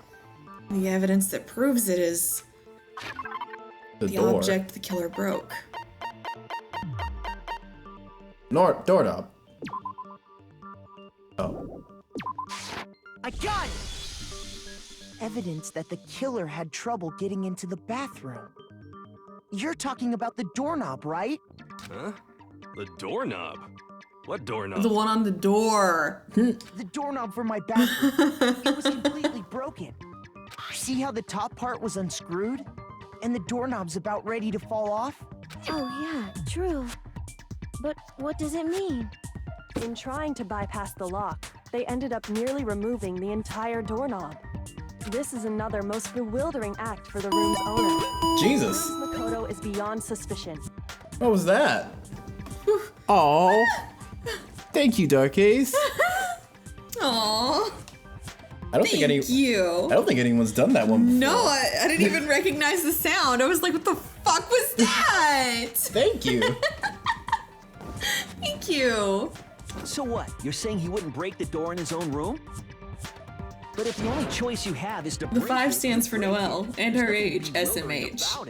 Speaker 1: The evidence that proves it is the
Speaker 2: door.
Speaker 1: object the killer broke.
Speaker 2: Doorknob. Oh.
Speaker 5: I got it! Evidence that the killer had trouble getting into the bathroom. You're talking about the doorknob, right?
Speaker 11: Huh? The doorknob? What doorknob?
Speaker 1: The one on the door.
Speaker 5: The doorknob for my bathroom. It was completely broken. See how the top part was unscrewed? And the doorknob's about ready to fall off?
Speaker 15: Oh yeah, true. But what does it mean?
Speaker 7: In trying to bypass the lock, they ended up nearly removing the entire doorknob. This is another most bewildering act for the room's owner.
Speaker 2: Jesus.
Speaker 7: Makoto is beyond suspicion.
Speaker 2: What was that? Oh. Thank you, Dark Ace.
Speaker 1: Aww.
Speaker 2: I don't think anyone's done that one before.
Speaker 1: No, I didn't even recognize the sound. I was like, what the fuck was that?
Speaker 2: Thank you.
Speaker 1: Thank you.
Speaker 13: So what? You're saying he wouldn't break the door in his own room? But if the only choice you have is to
Speaker 1: The 5 stands for Noelle, and her age, SMH.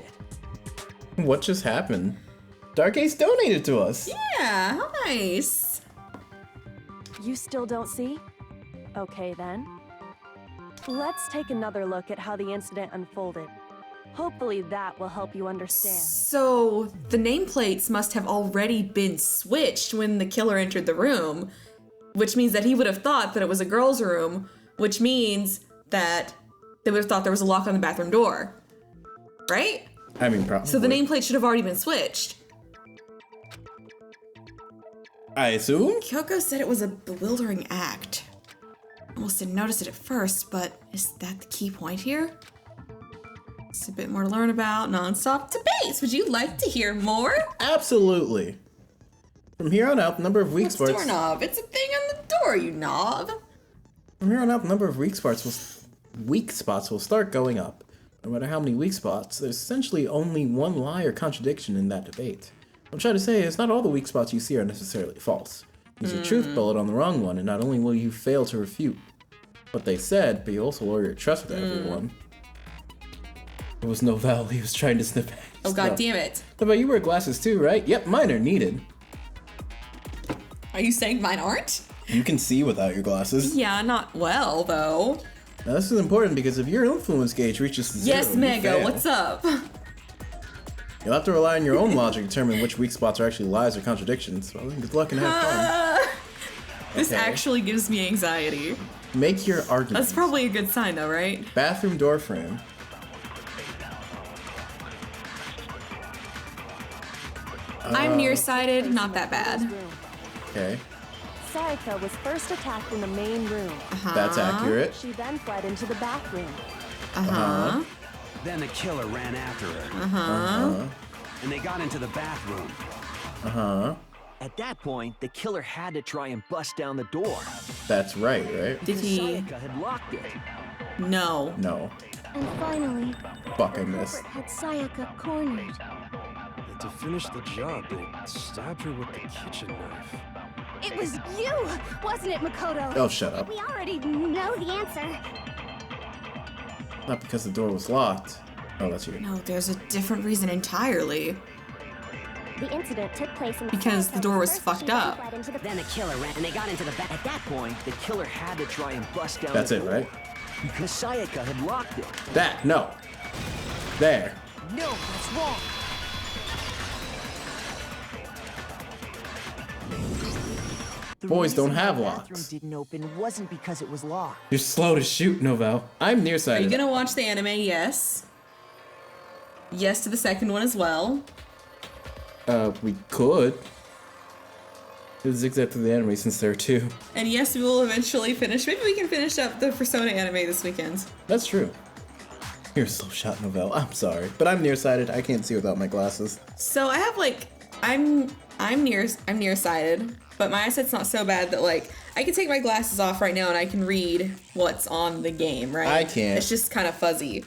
Speaker 2: What just happened? Dark Ace donated to us.
Speaker 1: Yeah, how nice.
Speaker 7: You still don't see? Okay then. Let's take another look at how the incident unfolded. Hopefully that will help you understand.
Speaker 1: So, the nameplates must have already been switched when the killer entered the room, which means that he would have thought that it was a girl's room, which means that they would have thought there was a lock on the bathroom door. Right?
Speaker 2: I mean, probably.
Speaker 1: So the nameplate should have already been switched.
Speaker 2: I assume?
Speaker 1: Kyoko said it was a bewildering act. Almost didn't notice it at first, but is that the key point here? It's a bit more to learn about. Non-stop debates. Would you like to hear more?
Speaker 2: Absolutely. From here on out, the number of weak spots.
Speaker 1: Doorknob. It's a thing on the door, you knob.
Speaker 2: From here on out, the number of weak spots will start going up. No matter how many weak spots, there's essentially only one lie or contradiction in that debate. What I'm trying to say is not all the weak spots you see are necessarily false. Use a truth bullet on the wrong one, and not only will you fail to refute what they said, but you also lower your trust with everyone. It was Novell. He was trying to snip at.
Speaker 1: Oh, god damn it.
Speaker 2: How about you wear glasses too, right? Yep, mine are needed.
Speaker 1: Are you saying mine aren't?
Speaker 2: You can see without your glasses.
Speaker 1: Yeah, not well, though.
Speaker 2: Now, this is important because if your influence gauge reaches 0,
Speaker 1: yes, Mega, what's up?
Speaker 2: You'll have to rely on your own logic to determine which weak spots are actually lies or contradictions. Well, good luck and have fun.
Speaker 1: This actually gives me anxiety.
Speaker 2: Make your argument.
Speaker 1: That's probably a good sign, though, right?
Speaker 2: Bathroom door frame.
Speaker 1: I'm nearsighted, not that bad.
Speaker 2: Okay.
Speaker 7: Sayaka was first attacked in the main room.
Speaker 2: That's accurate.
Speaker 7: She then fled into the bathroom.
Speaker 6: Then the killer ran after her. And they got into the bathroom.
Speaker 13: At that point, the killer had to try and bust down the door.
Speaker 2: That's right?
Speaker 1: Did he?
Speaker 13: Sayaka had locked it.
Speaker 1: No.
Speaker 2: No.
Speaker 15: And finally,
Speaker 2: Fuck, I missed.
Speaker 15: had Sayaka cornered.
Speaker 11: And to finish the job, they stabbed her with the kitchen knife.
Speaker 14: It was you, wasn't it, Makoto?
Speaker 2: Oh, shut up.
Speaker 15: We already know the answer.
Speaker 2: Not because the door was locked. Oh, that's you.
Speaker 1: No, there's a different reason entirely.
Speaker 15: The incident took place in
Speaker 1: because the door was fucked up.
Speaker 10: Then the killer ran and they got into the back.
Speaker 13: At that point, the killer had to try and bust down
Speaker 2: That's
Speaker 13: the
Speaker 2: it,
Speaker 13: door.
Speaker 2: right?
Speaker 13: Because Sayaka had locked it.
Speaker 2: That, no. There.
Speaker 5: No, that's wrong. The
Speaker 2: Boys don't
Speaker 5: reason
Speaker 2: have
Speaker 5: the
Speaker 2: locks.
Speaker 5: bathroom didn't open wasn't because it was locked.
Speaker 2: You're slow to shoot, Novell. I'm
Speaker 1: Are
Speaker 2: nearsighted.
Speaker 1: you gonna watch the anime? Yes. Yes to the second one as well.
Speaker 2: We could. Let's zigzag through the anime since there are 2.
Speaker 1: And yes, we will eventually finish. Maybe we can finish up the Persona anime this weekend.
Speaker 2: That's true. You're a slow shot, Novell. I'm sorry, but I'm nearsighted. I can't see without my glasses.
Speaker 1: So I have like, I'm nearsighted, but my eyesight's not so bad that like I can take my glasses off right now and I can read what's on the game, right?
Speaker 2: I can't.
Speaker 1: It's just kind of fuzzy.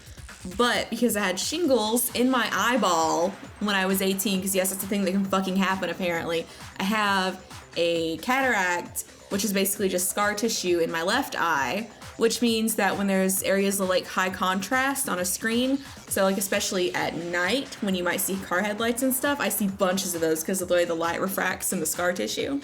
Speaker 1: But because I had shingles in my eyeball when I was 18, because yes, that's a thing that can fucking happen apparently. I have a cataract, which is basically just scar tissue in my left eye, which means that when there's areas of like high contrast on a screen, so like especially at night when you might see car headlights and stuff, I see bunches of those because of the way the light refracts in the scar tissue.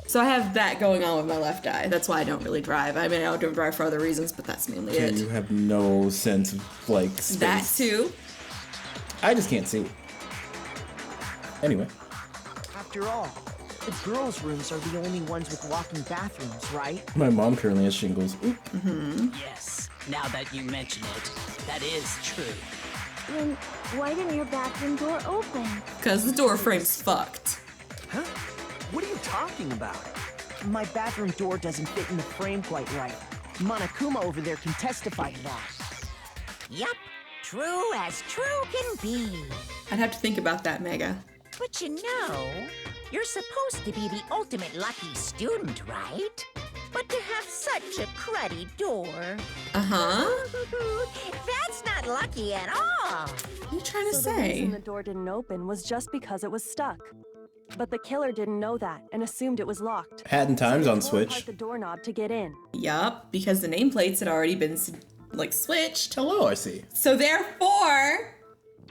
Speaker 1: So I have that going on with my left eye. That's why I don't really drive. I mean, I don't drive for other reasons, but that's mainly it.
Speaker 2: You have no sense of like space.
Speaker 1: That too.
Speaker 2: I just can't see. Anyway.
Speaker 5: After all, the girls' rooms are the only ones with walking bathrooms, right?
Speaker 2: My mom currently has shingles. Oop.
Speaker 12: Yes, now that you mention it, that is true.
Speaker 15: Then why didn't your bathroom door open?
Speaker 1: Because the door frame's fucked.
Speaker 5: Huh? What are you talking about? My bathroom door doesn't fit in the frame quite right. Monokuma over there can testify to that.
Speaker 10: Yup, true as true can be.
Speaker 1: I'd have to think about that, Mega.
Speaker 10: But you know, You're supposed to be the ultimate lucky student, right? But to have such a cruddy door. That's not lucky at all.
Speaker 1: What are you trying to
Speaker 7: The
Speaker 1: say?
Speaker 7: reason the door didn't open was just because it was stuck. But the killer didn't know that and assumed it was locked.
Speaker 2: Hadn't times on
Speaker 7: Tore
Speaker 2: Switch.
Speaker 7: apart the doorknob to get in.
Speaker 1: Yup, because the nameplates had already been like switched.
Speaker 2: Hello, RC.
Speaker 1: So therefore,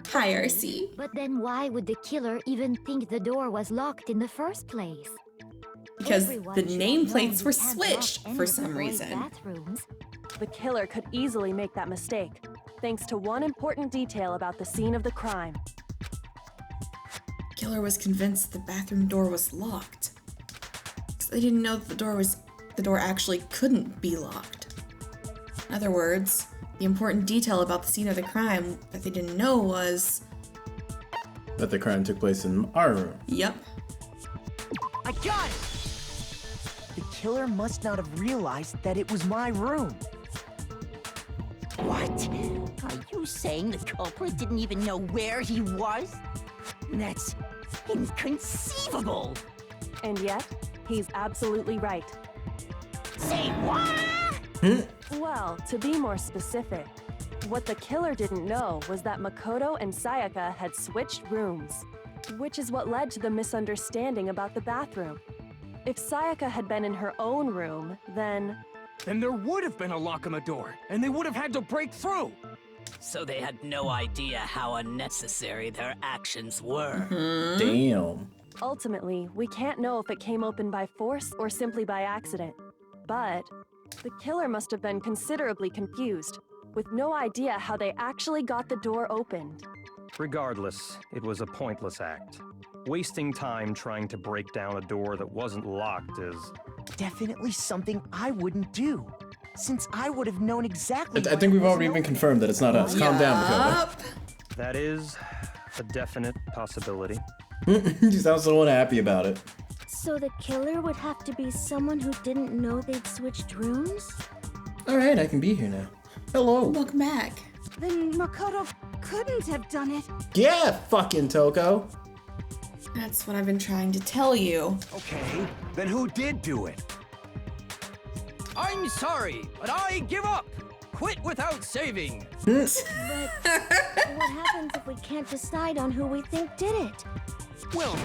Speaker 1: hi RC.
Speaker 8: But then why would the killer even think the door was locked in the first place?
Speaker 1: Because
Speaker 8: Everyone
Speaker 1: the
Speaker 8: should have known
Speaker 1: nameplates
Speaker 8: you
Speaker 1: were
Speaker 8: can't lock
Speaker 1: switched
Speaker 8: any
Speaker 1: for
Speaker 8: of the
Speaker 1: some
Speaker 8: boys'
Speaker 1: reason.
Speaker 8: bathrooms.
Speaker 7: The killer could easily make that mistake, thanks to one important detail about the scene of the crime.
Speaker 1: Killer was convinced the bathroom door was locked. So they didn't know that the door actually couldn't be locked. In other words, the important detail about the scene of the crime that they didn't know was
Speaker 2: That the crime took place in our room.
Speaker 1: Yep.
Speaker 5: I got it! The killer must not have realized that it was my room.
Speaker 10: What? Are you saying the culprit didn't even know where he was? That's inconceivable.
Speaker 7: And yet, he's absolutely right.
Speaker 10: Say what?
Speaker 7: Well, to be more specific, what the killer didn't know was that Makoto and Sayaka had switched rooms, which is what led to the misunderstanding about the bathroom. If Sayaka had been in her own room, then
Speaker 4: there would have been a lock on the door, and they would have had to break through.
Speaker 12: So they had no idea how unnecessary their actions were.
Speaker 2: Damn.
Speaker 7: ultimately, we can't know if it came open by force or simply by accident. But the killer must have been considerably confused, with no idea how they actually got the door opened.
Speaker 9: Regardless, it was a pointless act. Wasting time trying to break down a door that wasn't locked is...
Speaker 5: definitely something I wouldn't do, since I would have known exactly.
Speaker 2: I think we've already been confirmed that it's not us. Calm down, Dakota.
Speaker 9: That is a definite possibility.
Speaker 2: You sound so unhappy about it.
Speaker 15: So the killer would have to be someone who didn't know they'd switched rooms?
Speaker 2: Alright, I can be here now. Hello.
Speaker 1: Welcome back.
Speaker 14: Then Makoto couldn't have done it.
Speaker 2: Yeah, fucking Toko.
Speaker 1: That's what I've been trying to tell you.
Speaker 6: Okay, then who did do it?
Speaker 4: I'm sorry, but I give up. Quit without saving.
Speaker 15: But what happens if we can't decide on who we think did it?
Speaker 4: Well,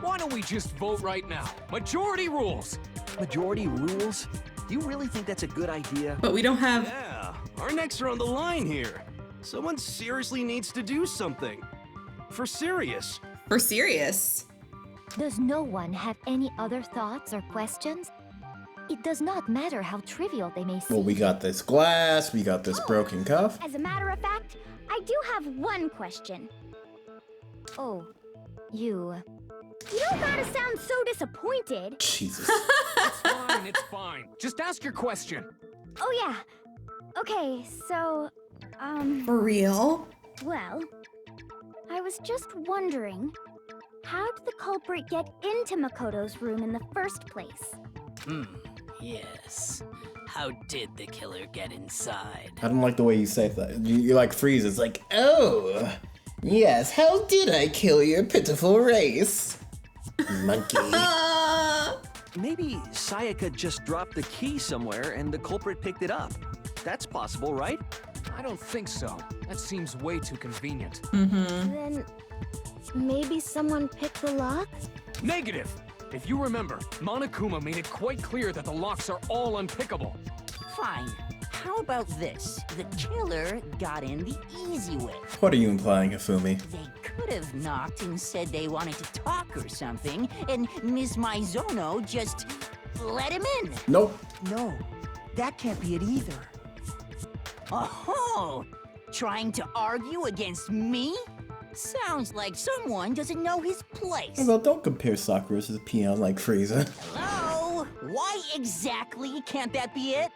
Speaker 4: why don't we just vote right now? Majority rules.
Speaker 13: Majority rules? Do you really think that's a good idea?
Speaker 1: But we don't have...
Speaker 11: Yeah, our necks are on the line here. Someone seriously needs to do something. For serious.
Speaker 1: For serious.
Speaker 8: Does no one have any other thoughts or questions? It does not matter how trivial they may seem.
Speaker 2: Well, we got this glass, we got this broken cuff.
Speaker 15: As a matter of fact, I do have one question.
Speaker 8: Oh, you...
Speaker 15: You don't gotta sound so disappointed.
Speaker 2: Jesus.
Speaker 4: It's fine. Just ask your question.
Speaker 15: Oh yeah. Okay, so,
Speaker 1: For real?
Speaker 15: well, I was just wondering, how did the culprit get into Makoto's room in the first place?
Speaker 12: Yes. How did the killer get inside?
Speaker 2: I don't like the way you say that. You like freeze. It's like, oh, yes, how did I kill your pitiful race? Monkey.
Speaker 13: Maybe Sayaka just dropped the key somewhere and the culprit picked it up. That's possible, right?
Speaker 4: I don't think so. That seems way too convenient.
Speaker 15: Then, maybe someone picked the lock?
Speaker 4: Negative. If you remember, Monokuma made it quite clear that the locks are all unpickable.
Speaker 10: Fine. How about this? The killer got in the easy way.
Speaker 2: What are you implying, Hifumi?
Speaker 10: They could have knocked and said they wanted to talk or something, and Ms. Maizono just let him in.
Speaker 2: Nope.
Speaker 5: No, that can't be it either.
Speaker 10: Oh, trying to argue against me? Sounds like someone doesn't know his place.
Speaker 2: Well, don't compare Sakura to the peon like Frieza.
Speaker 10: Hello? Why exactly can't that be it?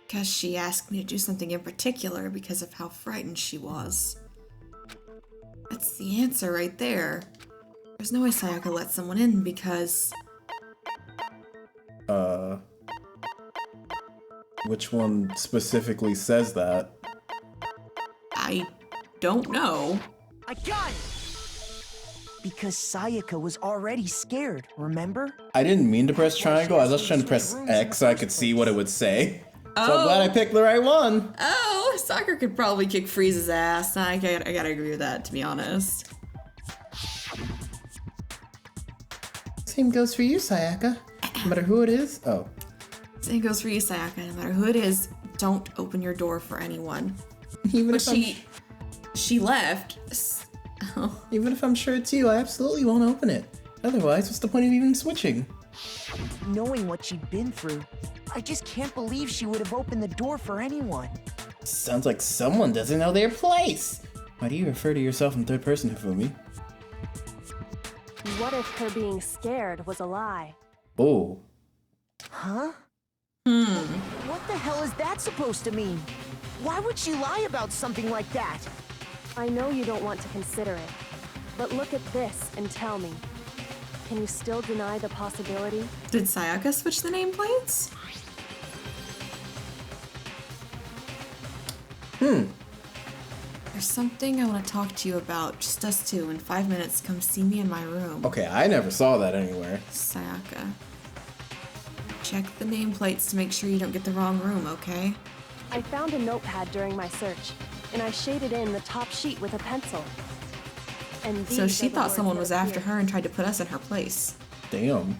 Speaker 1: Because she asked me to do something in particular because of how frightened she was. That's the answer right there. There's no way Sayaka let someone in because...
Speaker 2: Which one specifically says that?
Speaker 1: I don't know.
Speaker 5: I got it! because Sayaka was already scared, remember?
Speaker 2: I didn't mean to press triangle. I was just trying to press X so I could see what it would say. So I'm glad I picked the right one.
Speaker 1: Oh, Soccer could probably kick Frieza's ass. I gotta agree with that, to be honest.
Speaker 2: Same goes for you, Sayaka. No matter who it is. Oh.
Speaker 1: Same goes for you, Sayaka. No matter who it is, don't open your door for anyone.
Speaker 2: Even
Speaker 1: but
Speaker 2: if
Speaker 1: she left.
Speaker 2: Oh. Even if I'm sure it's you, I absolutely won't open it. Otherwise, what's the point of even switching?
Speaker 5: Knowing what she'd been through, I just can't believe she would have opened the door for anyone.
Speaker 2: Sounds like someone doesn't know their place. Why do you refer to yourself in third person, Hifumi?
Speaker 7: What if her being scared was a lie?
Speaker 2: Oh.
Speaker 5: Huh? What the hell is that supposed to mean? Why would she lie about something like that?
Speaker 7: I know you don't want to consider it, but look at this and tell me. Can you still deny the possibility?
Speaker 1: Did Sayaka switch the nameplates? There's something I want to talk to you about. Just us two. In 5 minutes, come see me in my room.
Speaker 2: Okay, I never saw that anywhere.
Speaker 1: Sayaka. Check the nameplates to make sure you don't get the wrong room, okay?
Speaker 7: I found a notepad during my search, and I shaded in the top sheet with a pencil. And
Speaker 1: so she thought someone was after her and tried to put us in her place.
Speaker 2: Damn.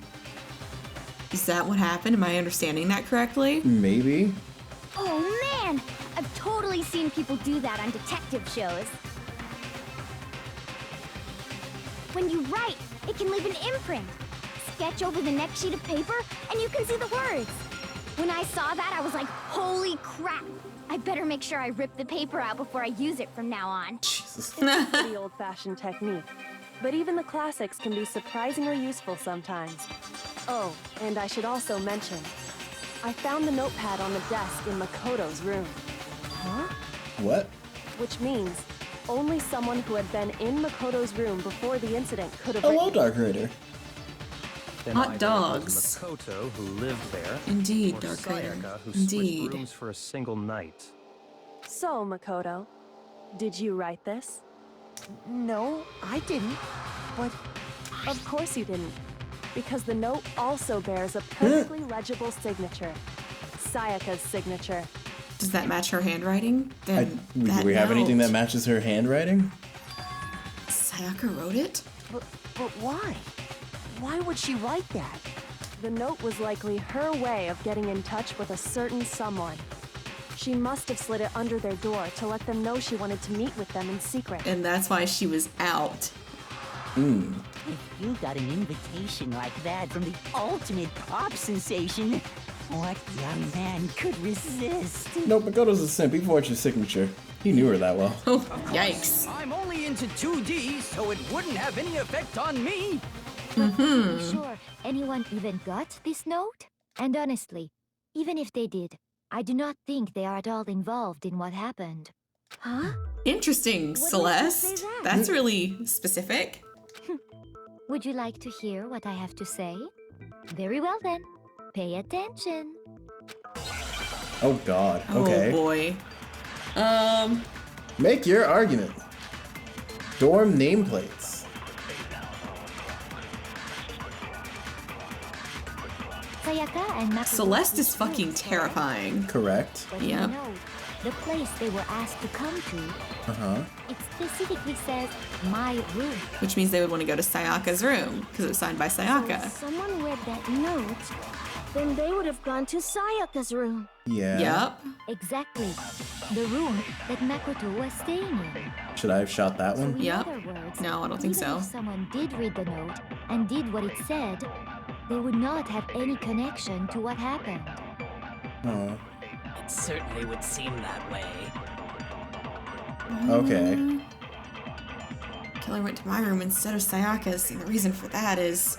Speaker 1: Is that what happened? Am I understanding that correctly?
Speaker 2: Maybe.
Speaker 15: Oh man! I've totally seen people do that on detective shows. When you write, it can leave an imprint. Sketch over the next sheet of paper, and you can see the words. When I saw that, I was like, holy crap! I better make sure I rip the paper out before I use it from now on.
Speaker 2: Jesus.
Speaker 7: It's a pretty old-fashioned technique, but even the classics can be surprisingly useful sometimes. Oh, and I should also mention, I found the notepad on the desk in Makoto's room.
Speaker 5: Huh?
Speaker 2: What?
Speaker 7: Which means only someone who had been in Makoto's room before the incident could have
Speaker 2: Hello, Dark Rider.
Speaker 1: Hot dogs.
Speaker 9: Makoto, who lived there.
Speaker 1: Indeed,
Speaker 9: or
Speaker 1: Dark Rider.
Speaker 9: Sayaka, who
Speaker 1: Indeed.
Speaker 9: switched rooms for a single night.
Speaker 7: So, Makoto, did you write this?
Speaker 5: No, I didn't. But
Speaker 7: of course you didn't, because the note also bears a perfectly legible signature. Sayaka's signature.
Speaker 1: Does that match her handwriting? Then
Speaker 2: Do we have anything that matches her handwriting?
Speaker 1: Sayaka wrote it?
Speaker 5: But why? Why would she write that?
Speaker 7: The note was likely her way of getting in touch with a certain someone. She must have slid it under their door to let them know she wanted to meet with them in secret.
Speaker 1: And that's why she was out.
Speaker 10: If you got an invitation like that from the ultimate pop sensation, what young man could resist?
Speaker 2: Nope, Makoto's a simp. He forged his signature. He knew her that well.
Speaker 1: Oh, yikes.
Speaker 4: I'm only into 2D, so it wouldn't have any effect on me.
Speaker 8: Are you sure anyone even got this note? And honestly, even if they did, I do not think they are at all involved in what happened.
Speaker 15: Huh?
Speaker 1: Interesting, Celeste. That's really specific.
Speaker 8: Would you like to hear what I have to say? Very well then. Pay attention.
Speaker 2: Oh God. Okay.
Speaker 1: Oh boy.
Speaker 2: Make your argument. Dorm nameplates.
Speaker 8: Sayaka and Makoto
Speaker 1: Celeste is fucking terrifying.
Speaker 2: Correct.
Speaker 8: But
Speaker 1: Yeah.
Speaker 8: you know, the place they were asked to come to, it specifically says my room.
Speaker 1: Which means they would want to go to Sayaka's room, because it was signed by Sayaka.
Speaker 15: So if someone read that note, then they would have gone to Sayaka's room.
Speaker 2: Yeah.
Speaker 1: Yep.
Speaker 8: Exactly. The room that Makoto was staying in.
Speaker 2: Should I have shot that one?
Speaker 1: Yep.
Speaker 8: In other words,
Speaker 1: No, I don't think
Speaker 8: even
Speaker 1: so.
Speaker 8: if someone did read the note and did what it said, they would not have any connection to what happened.
Speaker 2: Oh.
Speaker 12: It certainly would seem that way.
Speaker 2: Okay.
Speaker 1: Killer went to my room instead of Sayaka's, and the reason for that is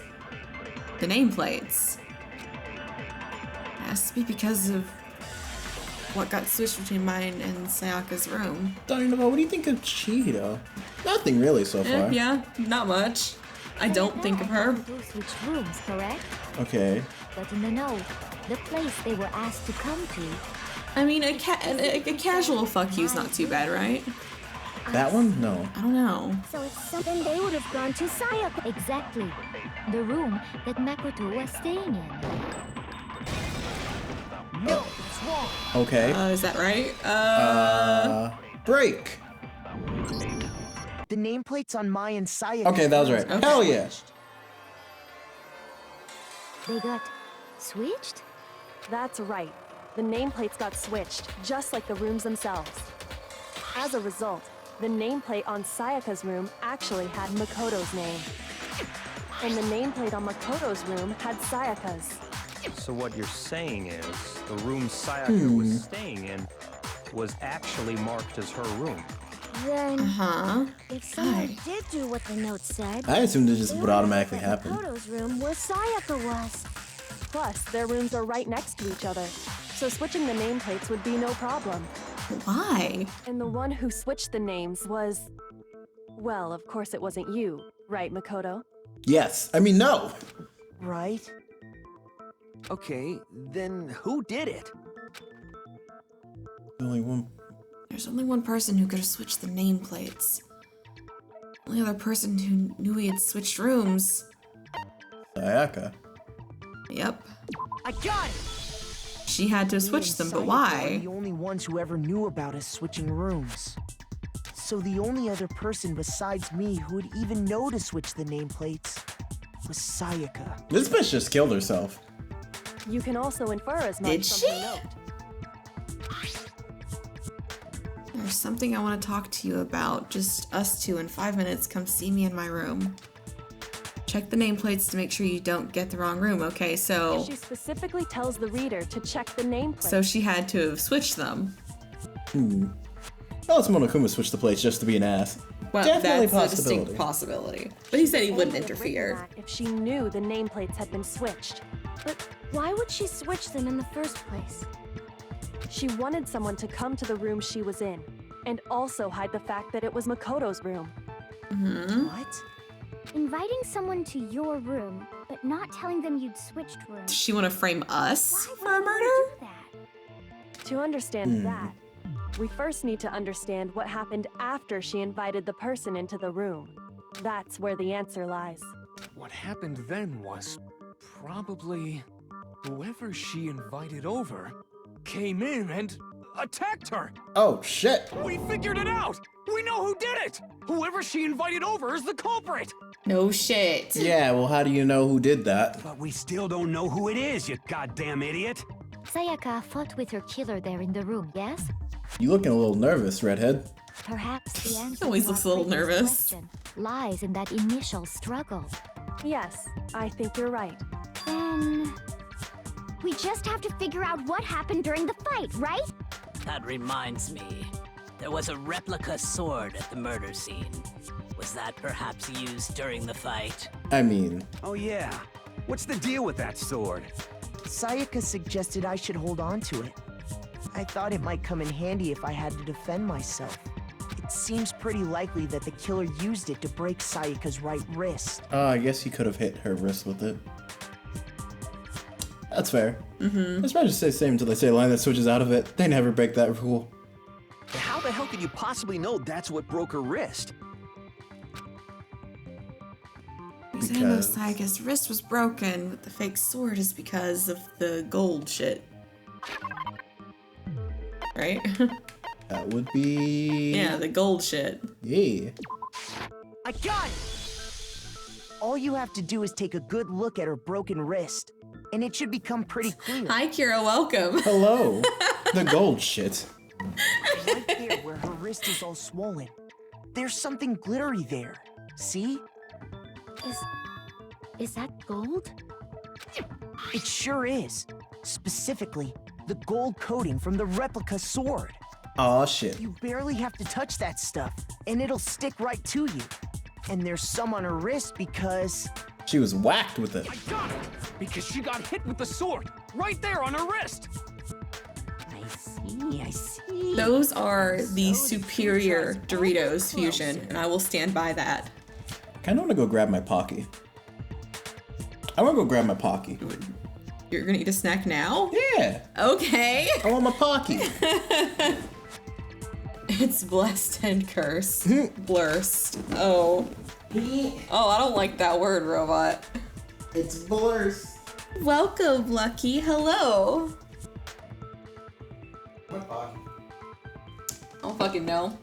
Speaker 1: the nameplates. It has to be because of what got switched between mine and Sayaka's room.
Speaker 2: Novell, what do you think of Chihiro? Nothing really so far.
Speaker 1: Yeah, not much. I don't think of her.
Speaker 8: Those switched rooms, correct?
Speaker 2: Okay.
Speaker 8: But in the note, the place they were asked to come to.
Speaker 1: I mean, a casual fuck you's not too bad, right?
Speaker 2: That one? No.
Speaker 1: I don't know.
Speaker 15: So it's something they would have gone to Sayaka.
Speaker 8: Exactly. The room that Makoto was staying in.
Speaker 5: No, it's wrong.
Speaker 2: Okay.
Speaker 1: Is that right?
Speaker 2: Break.
Speaker 5: The nameplates on Mai and Sayaka.
Speaker 2: Okay, that was right. Hell yeah.
Speaker 8: They got switched?
Speaker 7: That's right. The nameplates got switched, just like the rooms themselves. As a result, the nameplate on Sayaka's room actually had Makoto's name. And the nameplate on Makoto's room had Sayaka's.
Speaker 9: So what you're saying is, the room Sayaka was staying in was actually marked as her room.
Speaker 15: Then, if someone did do what the note said,
Speaker 2: I assumed it just would automatically happen.
Speaker 15: Makoto's room where Sayaka was.
Speaker 7: Plus, their rooms are right next to each other, so switching the nameplates would be no problem.
Speaker 1: Why?
Speaker 7: And the one who switched the names was... Well, of course it wasn't you, right, Makoto?
Speaker 2: Yes. I mean, no.
Speaker 5: Right?
Speaker 13: Okay, then who did it?
Speaker 2: Only one.
Speaker 1: There's only one person who could have switched the nameplates. Only other person who knew he had switched rooms.
Speaker 2: Sayaka.
Speaker 1: Yep.
Speaker 5: I got it!
Speaker 1: She had to switch them, but why?
Speaker 5: We're the only ones who ever knew about us switching rooms. So the only other person besides me who would even know to switch the nameplates was Sayaka.
Speaker 2: This bitch just killed herself.
Speaker 7: You can also infer as much
Speaker 1: Did
Speaker 7: from
Speaker 1: she?
Speaker 7: the note.
Speaker 1: There's something I want to talk to you about. Just us two in 5 minutes. Come see me in my room. Check the nameplates to make sure you don't get the wrong room, okay? So
Speaker 7: She specifically tells the reader to check the nameplate.
Speaker 1: so she had to have switched them.
Speaker 2: Well, it's Monokuma switched the plates just to be an ass.
Speaker 1: Well,
Speaker 2: Definitely
Speaker 1: that's a
Speaker 2: possibility.
Speaker 1: distinct possibility. But he said he wouldn't
Speaker 7: Only written
Speaker 1: interfere.
Speaker 7: that if she knew the nameplates had been switched.
Speaker 15: But why would she switch them in the first place?
Speaker 7: She wanted someone to come to the room she was in, and also hide the fact that it was Makoto's room.
Speaker 5: What?
Speaker 15: Inviting someone to your room, but not telling them you'd switched rooms.
Speaker 1: Does she want to frame us
Speaker 15: Why
Speaker 1: for
Speaker 15: would
Speaker 1: a
Speaker 15: you
Speaker 1: murder?
Speaker 15: do that?
Speaker 7: To understand that, we first need to understand what happened after she invited the person into the room. That's where the answer lies.
Speaker 4: What happened then was probably whoever she invited over came in and attacked her.
Speaker 2: Oh, shit.
Speaker 4: We figured it out. We know who did it. Whoever she invited over is the culprit.
Speaker 1: No shit.
Speaker 2: Yeah, well, how do you know who did that?
Speaker 6: But we still don't know who it is, you goddamn idiot.
Speaker 8: Sayaka fought with her killer there in the room, yes?
Speaker 2: You looking a little nervous, redhead.
Speaker 8: Perhaps the answer
Speaker 1: Always
Speaker 8: to
Speaker 1: looks
Speaker 8: our
Speaker 1: a little
Speaker 8: previous
Speaker 1: nervous.
Speaker 8: question lies in that initial struggle.
Speaker 7: Yes, I think you're right.
Speaker 15: Then we just have to figure out what happened during the fight, right?
Speaker 12: That reminds me. There was a replica sword at the murder scene. Was that perhaps used during the fight?
Speaker 2: I mean...
Speaker 6: Oh yeah. What's the deal with that sword?
Speaker 5: Sayaka suggested I should hold on to it. I thought it might come in handy if I had to defend myself. It seems pretty likely that the killer used it to break Sayaka's right wrist.
Speaker 2: I guess he could have hit her wrist with it. That's fair. It's better to stay the same until they say a line that switches out of it. They never break that rule.
Speaker 13: How the hell could you possibly know that's what broke her wrist?
Speaker 1: Because I know Sayaka's wrist was broken, but the fake sword is because of the gold shit. Right?
Speaker 2: That would be...
Speaker 1: Yeah, the gold shit.
Speaker 2: Yeah.
Speaker 5: I got it! All you have to do is take a good look at her broken wrist, and it should become pretty clear.
Speaker 1: Hi, Kira, welcome.
Speaker 2: Hello. The gold shit.
Speaker 5: Right there where her wrist is all swollen. There's something glittery there. See?
Speaker 8: Is that gold?
Speaker 5: It sure is. Specifically, the gold coating from the replica sword.
Speaker 2: Aw, shit.
Speaker 5: You barely have to touch that stuff, and it'll stick right to you. And there's some on her wrist because...
Speaker 2: She was whacked with it.
Speaker 4: I got it! Because she got hit with the sword, right there on her wrist!
Speaker 5: I see.
Speaker 1: Those are the superior Doritos fusion, and I will stand by that.
Speaker 2: I kinda wanna go grab my Pocky. I wanna go grab my Pocky.
Speaker 1: You're gonna eat a snack now?
Speaker 2: Yeah.
Speaker 1: Okay.
Speaker 2: I want my Pocky.
Speaker 1: It's blessed and cursed. Blurst. Oh. Oh, I don't like that word, robot.
Speaker 2: It's blurst.
Speaker 1: Welcome, Lucky. Hello.
Speaker 2: What pocket?
Speaker 1: I don't fucking know.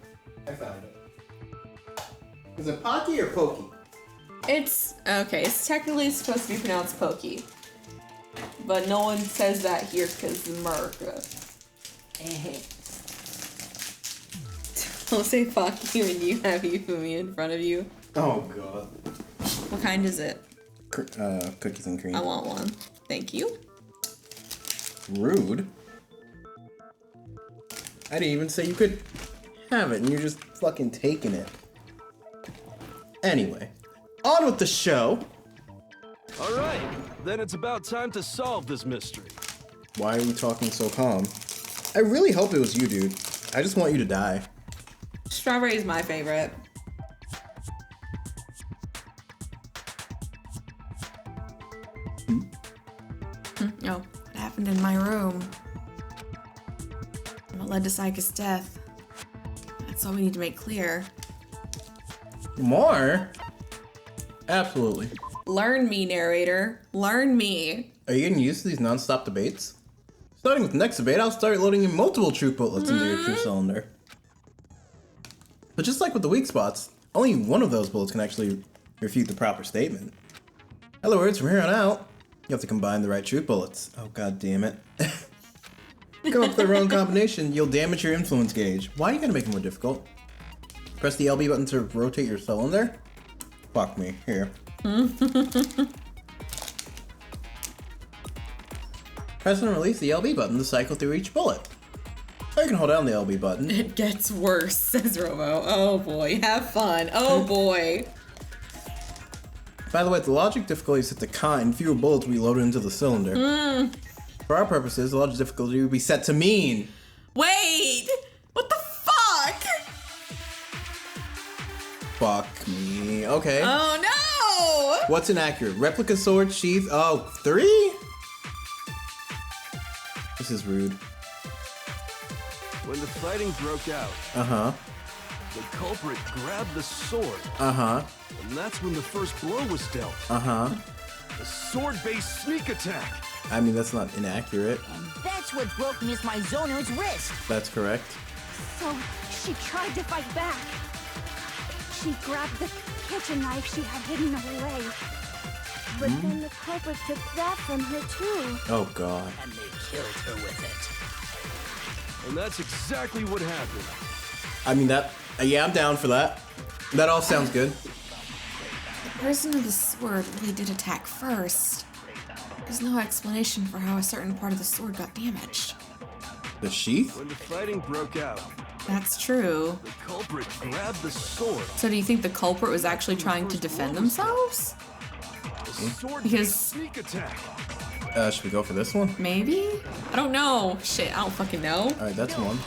Speaker 2: I found it. Is it Pocky or Pokey?
Speaker 1: It's okay. It's technically supposed to be pronounced Pokey, but no one says that here because America. Don't say fuck you when you have Yufumi in front of you.
Speaker 2: Oh god.
Speaker 1: What kind is it?
Speaker 2: Cookies and cream.
Speaker 1: I want one. Thank you.
Speaker 2: Rude. I didn't even say you could have it, and you're just fucking taking it. Anyway, on with the show.
Speaker 11: Alright, then it's about time to solve this mystery.
Speaker 2: Why are you talking so calm? I really hope it was you, dude. I just want you to die.
Speaker 1: Strawberry is my favorite. Oh, what happened in my room? What led to Sayaka's death? That's all we need to make clear.
Speaker 2: More? Absolutely.
Speaker 1: Learn me, narrator. Learn me.
Speaker 2: Are you getting used to these non-stop debates? Starting with the next debate, I'll start loading in multiple truth bullets into your true cylinder. But just like with the weak spots, only one of those bullets can actually refute the proper statement. In other words, from here on out, you have to combine the right truth bullets. Oh god damn it. Come up with the wrong combination, you'll damage your influence gauge. Why are you gonna make it more difficult? Press the LB button to rotate your cylinder? Fuck me, here. Press and release the LB button to cycle through each bullet. Or you can hold down the LB button.
Speaker 1: It gets worse, says Robo. Oh boy, have fun. Oh boy.
Speaker 2: By the way, the logic difficulty is set to kind. Fewer bullets will be loaded into the cylinder. For our purposes, the logic difficulty will be set to mean.
Speaker 1: Wait! What the fuck?
Speaker 2: Fuck me. Okay.
Speaker 1: Oh no!
Speaker 2: What's inaccurate? Replica sword, sheath. Oh, 3? This is rude.
Speaker 11: When the fighting broke out, the culprit grabbed the sword. And that's when the first blow was dealt. A sword-based sneak attack.
Speaker 2: I mean, that's not inaccurate.
Speaker 10: That's what broke Miss Mizono's wrist.
Speaker 2: That's correct.
Speaker 14: So she tried to fight back. She grabbed the kitchen knife she had hidden away.
Speaker 15: But then the culprit took that from her too.
Speaker 2: Oh god.
Speaker 12: And they killed her with it.
Speaker 11: And that's exactly what happened.
Speaker 2: I mean, that. Yeah, I'm down for that. That all sounds good.
Speaker 1: The person with the sword really did attack first. There's no explanation for how a certain part of the sword got damaged.
Speaker 2: The sheath?
Speaker 11: When the fighting broke out,
Speaker 1: That's true.
Speaker 11: the culprit grabbed the sword.
Speaker 1: So do you think the culprit was actually trying to defend themselves? Because
Speaker 11: Sneak attack.
Speaker 2: Should we go for this one?
Speaker 1: maybe? I don't know. Shit, I don't fucking know.
Speaker 2: Alright, that's one.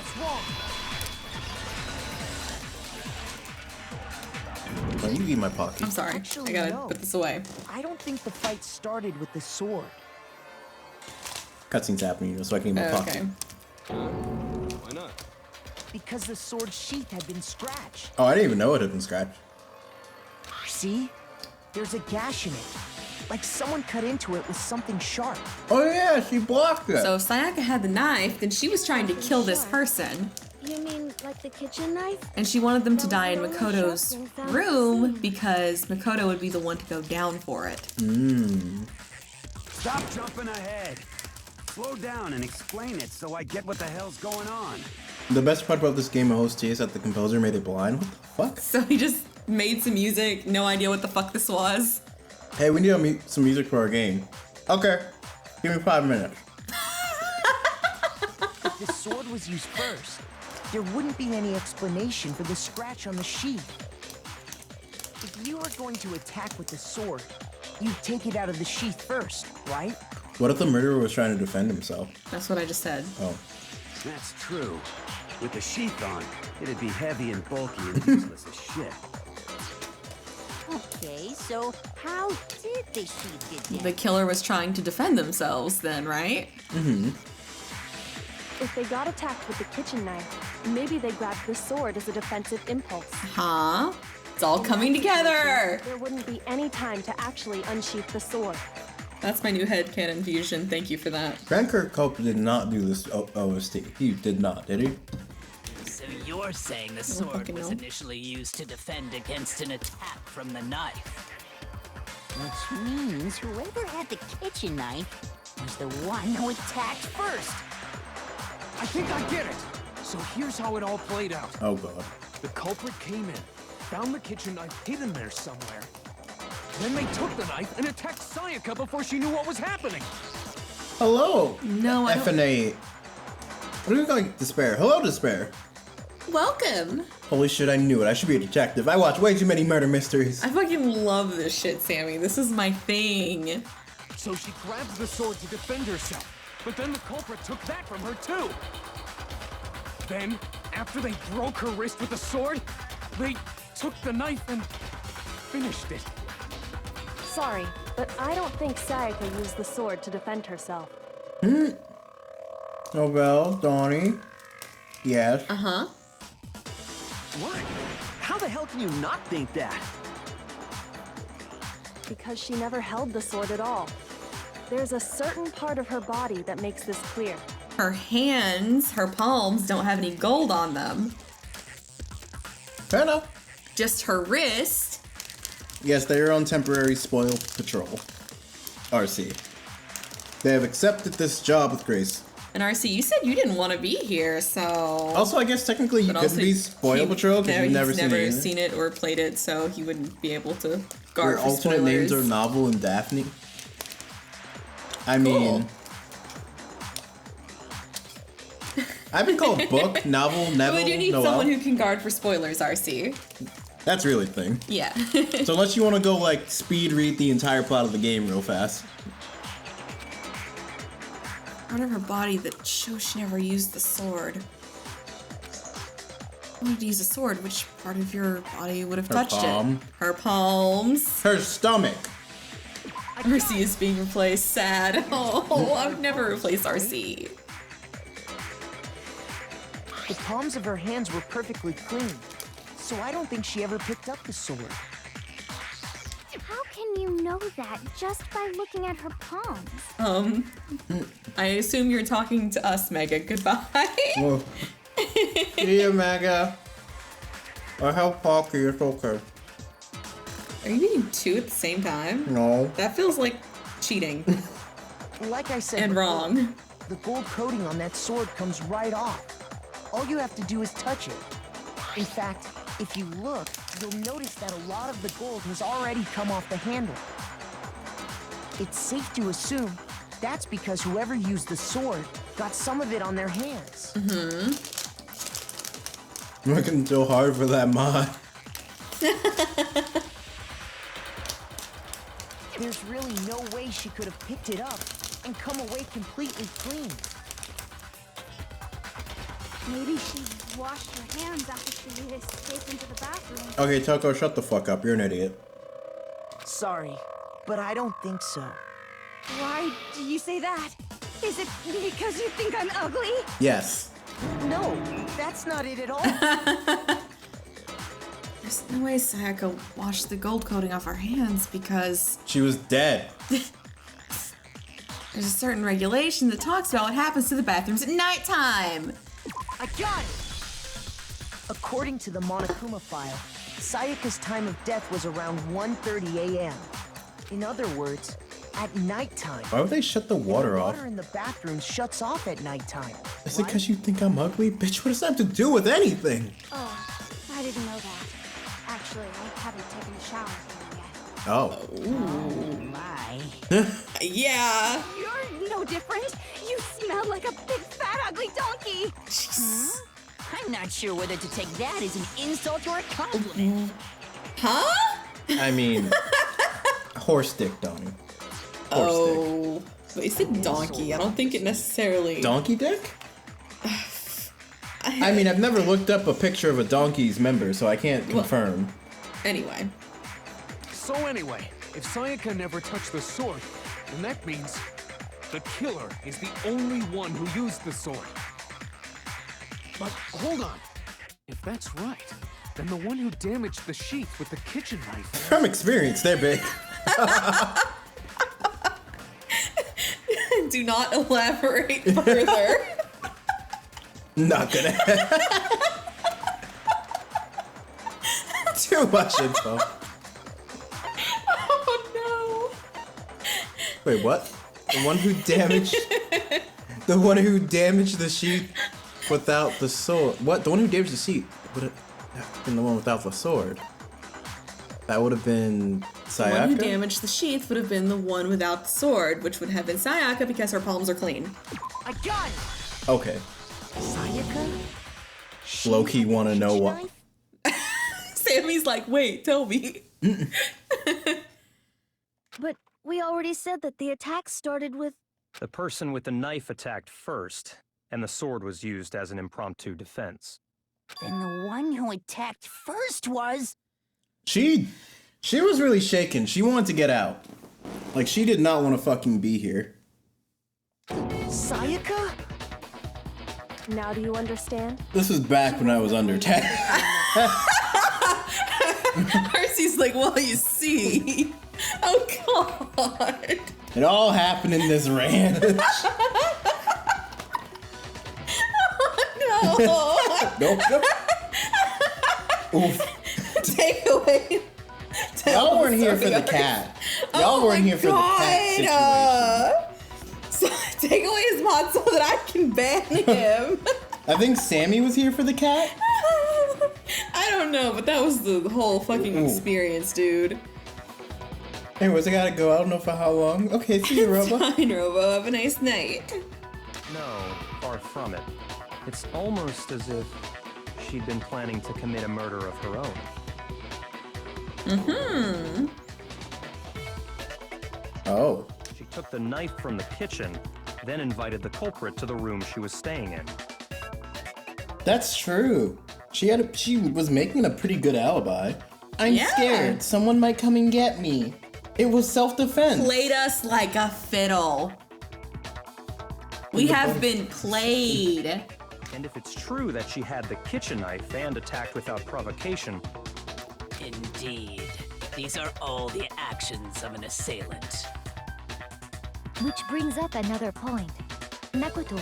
Speaker 2: Oh, you eat my pocket.
Speaker 1: I'm sorry.
Speaker 5: Actually,
Speaker 1: I gotta
Speaker 5: no.
Speaker 1: put this away.
Speaker 5: I don't think the fight started with the sword.
Speaker 2: Cutscene's happening, so I can eat my pocket.
Speaker 1: Okay.
Speaker 11: Why not?
Speaker 5: Because the sword sheath had been scratched.
Speaker 2: Oh, I didn't even know it had been scratched.
Speaker 5: See? There's a gash in it. Like someone cut into it with something sharp.
Speaker 2: Oh yeah, she blocked it.
Speaker 1: So if Sayaka had the knife, then she was trying to kill this person.
Speaker 15: You mean like the kitchen knife?
Speaker 1: And she wanted them to die in Makoto's room because Makoto would be the one to go down for it.
Speaker 6: Stop jumping ahead. Slow down and explain it so I get what the hell's going on.
Speaker 2: The best part about this game of OST is that the composer made it blind. What the fuck?
Speaker 1: So he just made some music, no idea what the fuck this was.
Speaker 2: Hey, we need some music for our game. Okay, give me 5 minutes.
Speaker 5: If the sword was used first, there wouldn't be any explanation for the scratch on the sheath. If you were going to attack with the sword, you'd take it out of the sheath first, right?
Speaker 2: What if the murderer was trying to defend himself?
Speaker 1: That's what I just said.
Speaker 2: Oh.
Speaker 6: That's true. With the sheath on, it'd be heavy and bulky and useless as shit.
Speaker 10: Okay, so how did the sheath get damaged?
Speaker 1: The killer was trying to defend themselves then, right?
Speaker 7: If they got attacked with the kitchen knife, Maybe they grabbed the sword as a defensive impulse.
Speaker 1: Huh? It's all coming together!
Speaker 7: There wouldn't be any time to actually unsheath the sword.
Speaker 1: That's my new headcanon fusion. Thank you for that.
Speaker 2: Grandkirk Culprit did not do this OST. He did not, did he?
Speaker 12: So you're saying the sword was initially used to defend against an attack from the knife?
Speaker 10: Which means whoever had the kitchen knife was the one who attacked first.
Speaker 4: I think I get it. So here's how it all played out.
Speaker 2: Oh god.
Speaker 4: The culprit came in, found the kitchen knife hidden there somewhere. Then they took the knife and attacked Sayaka before she knew what was happening.
Speaker 2: Hello.
Speaker 1: No, I don't...
Speaker 2: FNA. What do you like, Despair? Hello, Despair.
Speaker 1: Welcome.
Speaker 2: Holy shit, I knew it. I should be a detective. I watch way too many murder mysteries.
Speaker 1: I fucking love this shit, Sammy. This is my thing.
Speaker 4: So she grabs the sword to defend herself, but then the culprit took that from her too. Then, after they broke her wrist with the sword, they took the knife and finished it.
Speaker 7: Sorry, but I don't think Sayaka used the sword to defend herself.
Speaker 2: Novell, Dawni. Yes.
Speaker 1: Uh-huh.
Speaker 13: What? How the hell can you not think that?
Speaker 7: Because she never held the sword at all. There's a certain part of her body that makes this clear.
Speaker 1: Her hands, her palms, don't have any gold on them.
Speaker 2: Fair enough.
Speaker 1: Just her wrist.
Speaker 2: Yes, they are on temporary spoil patrol. RC. They have accepted this job with grace.
Speaker 1: And RC, you said you didn't want to be here, so...
Speaker 2: Also, I guess technically you couldn't be spoil patrol because you've never
Speaker 1: seen it or played it, so he wouldn't be able to guard
Speaker 2: Your
Speaker 1: for
Speaker 2: alternate
Speaker 1: spoilers.
Speaker 2: names are Novel and Daphne. I mean... I've been called Book, Novel, Neville,
Speaker 1: But we do need
Speaker 2: Noel.
Speaker 1: someone who can guard for spoilers, RC.
Speaker 2: That's really the thing.
Speaker 1: Yeah.
Speaker 2: So unless you want to go, like, speed read the entire plot of the game real fast.
Speaker 1: Part of her body that shows she never used the sword. I wanted to use a sword. Which part of your body would have touched it? Her palms.
Speaker 2: Her stomach.
Speaker 1: RC is being replaced. Sad. Oh, I would never replace RC.
Speaker 5: The palms of her hands were perfectly clean, so I don't think she ever picked up the sword.
Speaker 15: How can you know that just by looking at her palms?
Speaker 1: I assume you're talking to us, Mega. Goodbye.
Speaker 2: Well, see ya, Mega. I have Pocky, it's okay.
Speaker 1: Are you being two at the same time?
Speaker 2: No.
Speaker 1: That feels like cheating.
Speaker 5: Like I said
Speaker 1: and
Speaker 5: before,
Speaker 1: wrong.
Speaker 5: The gold coating on that sword comes right off. All you have to do is touch it. In fact, if you look, you'll notice that a lot of the gold has already come off the handle. It's safe to assume that's because whoever used the sword got some of it on their hands.
Speaker 2: Working so hard for that mod.
Speaker 5: There's really no way she could have picked it up and come away completely clean.
Speaker 14: Maybe she washed her hands after she escaped into the bathroom.
Speaker 2: Okay, Toko, shut the fuck up. You're an idiot.
Speaker 5: Sorry, but I don't think so.
Speaker 14: Why do you say that? Is it because you think I'm ugly?
Speaker 2: Yes.
Speaker 5: No, that's not it at all.
Speaker 1: There's no way Sayaka washed the gold coating off her hands because...
Speaker 2: She was dead.
Speaker 1: There's a certain regulation that talks about what happens to the bathrooms at nighttime.
Speaker 5: I got it! According to the Monokuma file, Sayaka's time of death was around 1:30 a.m. In other words, at nighttime.
Speaker 2: Why would they shut the water off?
Speaker 5: Water in the bathroom shuts off at nighttime.
Speaker 2: Is it because you think I'm ugly? Bitch, what does that have to do with anything?
Speaker 14: Oh, I didn't know that. Actually, I haven't taken a shower here yet.
Speaker 2: Oh.
Speaker 10: Oh my.
Speaker 1: Yeah.
Speaker 14: You're no different. You smell like a big fat ugly donkey.
Speaker 10: Huh? I'm not sure whether to take that as an insult or a compliment.
Speaker 1: Huh?
Speaker 2: I mean, horse dick, Dawni. Horse dick.
Speaker 1: But you said donkey. I don't think it necessarily...
Speaker 2: Donkey dick? I mean, I've never looked up a picture of a donkey's member, so I can't confirm.
Speaker 1: Anyway.
Speaker 4: So anyway, if Sayaka never touched the sword, then that means the killer is the only one who used the sword. But hold on. If that's right, then the one who damaged the sheath with the kitchen knife...
Speaker 2: From experience, they're big.
Speaker 1: Do not elaborate further.
Speaker 2: Not gonna. Too much info.
Speaker 1: Oh no.
Speaker 2: Wait, what? The one who damaged the sheath without the sword. What? The one who damaged the sheath would have been the one without the sword. That would have been Sayaka?
Speaker 1: The one who damaged the sheath would have been the one without the sword, which would have been Sayaka because her palms are clean.
Speaker 5: I got it!
Speaker 2: Okay.
Speaker 5: Sayaka?
Speaker 2: Low-key wanna know what.
Speaker 1: Sammy's like, wait, tell me.
Speaker 7: But we already said that the attack started with...
Speaker 9: The person with the knife attacked first, and the sword was used as an impromptu defense.
Speaker 10: Then the one who attacked first was...
Speaker 2: She was really shaken. She wanted to get out. Like, she did not want to fucking be here.
Speaker 5: Sayaka?
Speaker 7: Now do you understand?
Speaker 2: This was back when I was under attack.
Speaker 1: Percy's like, well, you see. Oh, God.
Speaker 2: It all happened in this ranch.
Speaker 1: Oh, no.
Speaker 2: Nope. Oof.
Speaker 1: Take away.
Speaker 2: Y'all weren't here for the cat. Y'all weren't here for the cat situation.
Speaker 1: So take away his mod so that I can ban him.
Speaker 2: I think Sammy was here for the cat.
Speaker 1: I don't know, but that was the whole fucking experience, dude.
Speaker 2: Anyways, I gotta go. I don't know for how long. Okay, see you, Robo.
Speaker 1: Fine, Robo. Have a nice night.
Speaker 9: No, far from it. It's almost as if she'd been planning to commit a murder of her own.
Speaker 1: Mm-hmm.
Speaker 2: Oh.
Speaker 9: She took the knife from the kitchen, then invited the culprit to the room she was staying in.
Speaker 2: That's true. She was making a pretty good alibi. I'm scared. Someone might come and get me. It was self-defense.
Speaker 1: Played us like a fiddle. We have been played.
Speaker 9: And if it's true that she had the kitchen knife and attacked without provocation...
Speaker 12: Indeed. These are all the actions of an assailant.
Speaker 8: Which brings up another point. Makoto,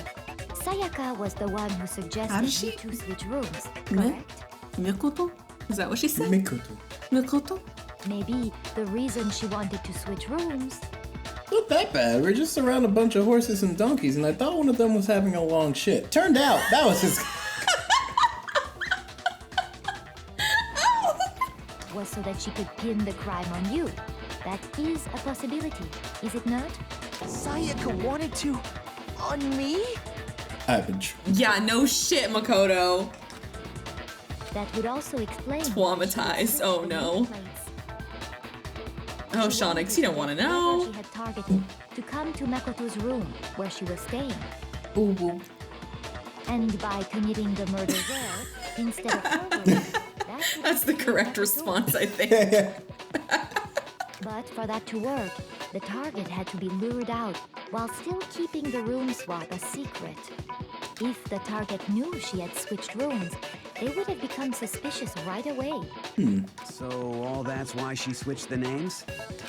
Speaker 8: Sayaka was the one who suggested you to switch rooms, correct?
Speaker 1: Mikoto? Is that what she said?
Speaker 2: Mikoto.
Speaker 1: Mikoto?
Speaker 8: Maybe the reason she wanted to switch rooms...
Speaker 2: Not that bad. We're just around a bunch of horses and donkeys, and I thought one of them was having a long shit. Turned out, that was his...
Speaker 8: was so that she could pin the crime on you. That is a possibility, is it not?
Speaker 5: Sayaka wanted to... on me?
Speaker 2: I've been...
Speaker 1: Yeah, no shit, Makoto.
Speaker 8: That would also explain...
Speaker 1: Traumatized, oh no. Oh, Shonix, you don't want to know.
Speaker 8: She had targeted to come to Makoto's room, where she was staying.
Speaker 1: Ooh.
Speaker 8: And by committing the murder there, instead of her room...
Speaker 1: That's the correct response, I think.
Speaker 8: But for that to work, the target had to be lured out while still keeping the room swap a secret. If the target knew she had switched rooms, they would have become suspicious right away.
Speaker 6: So all that's why she switched the names?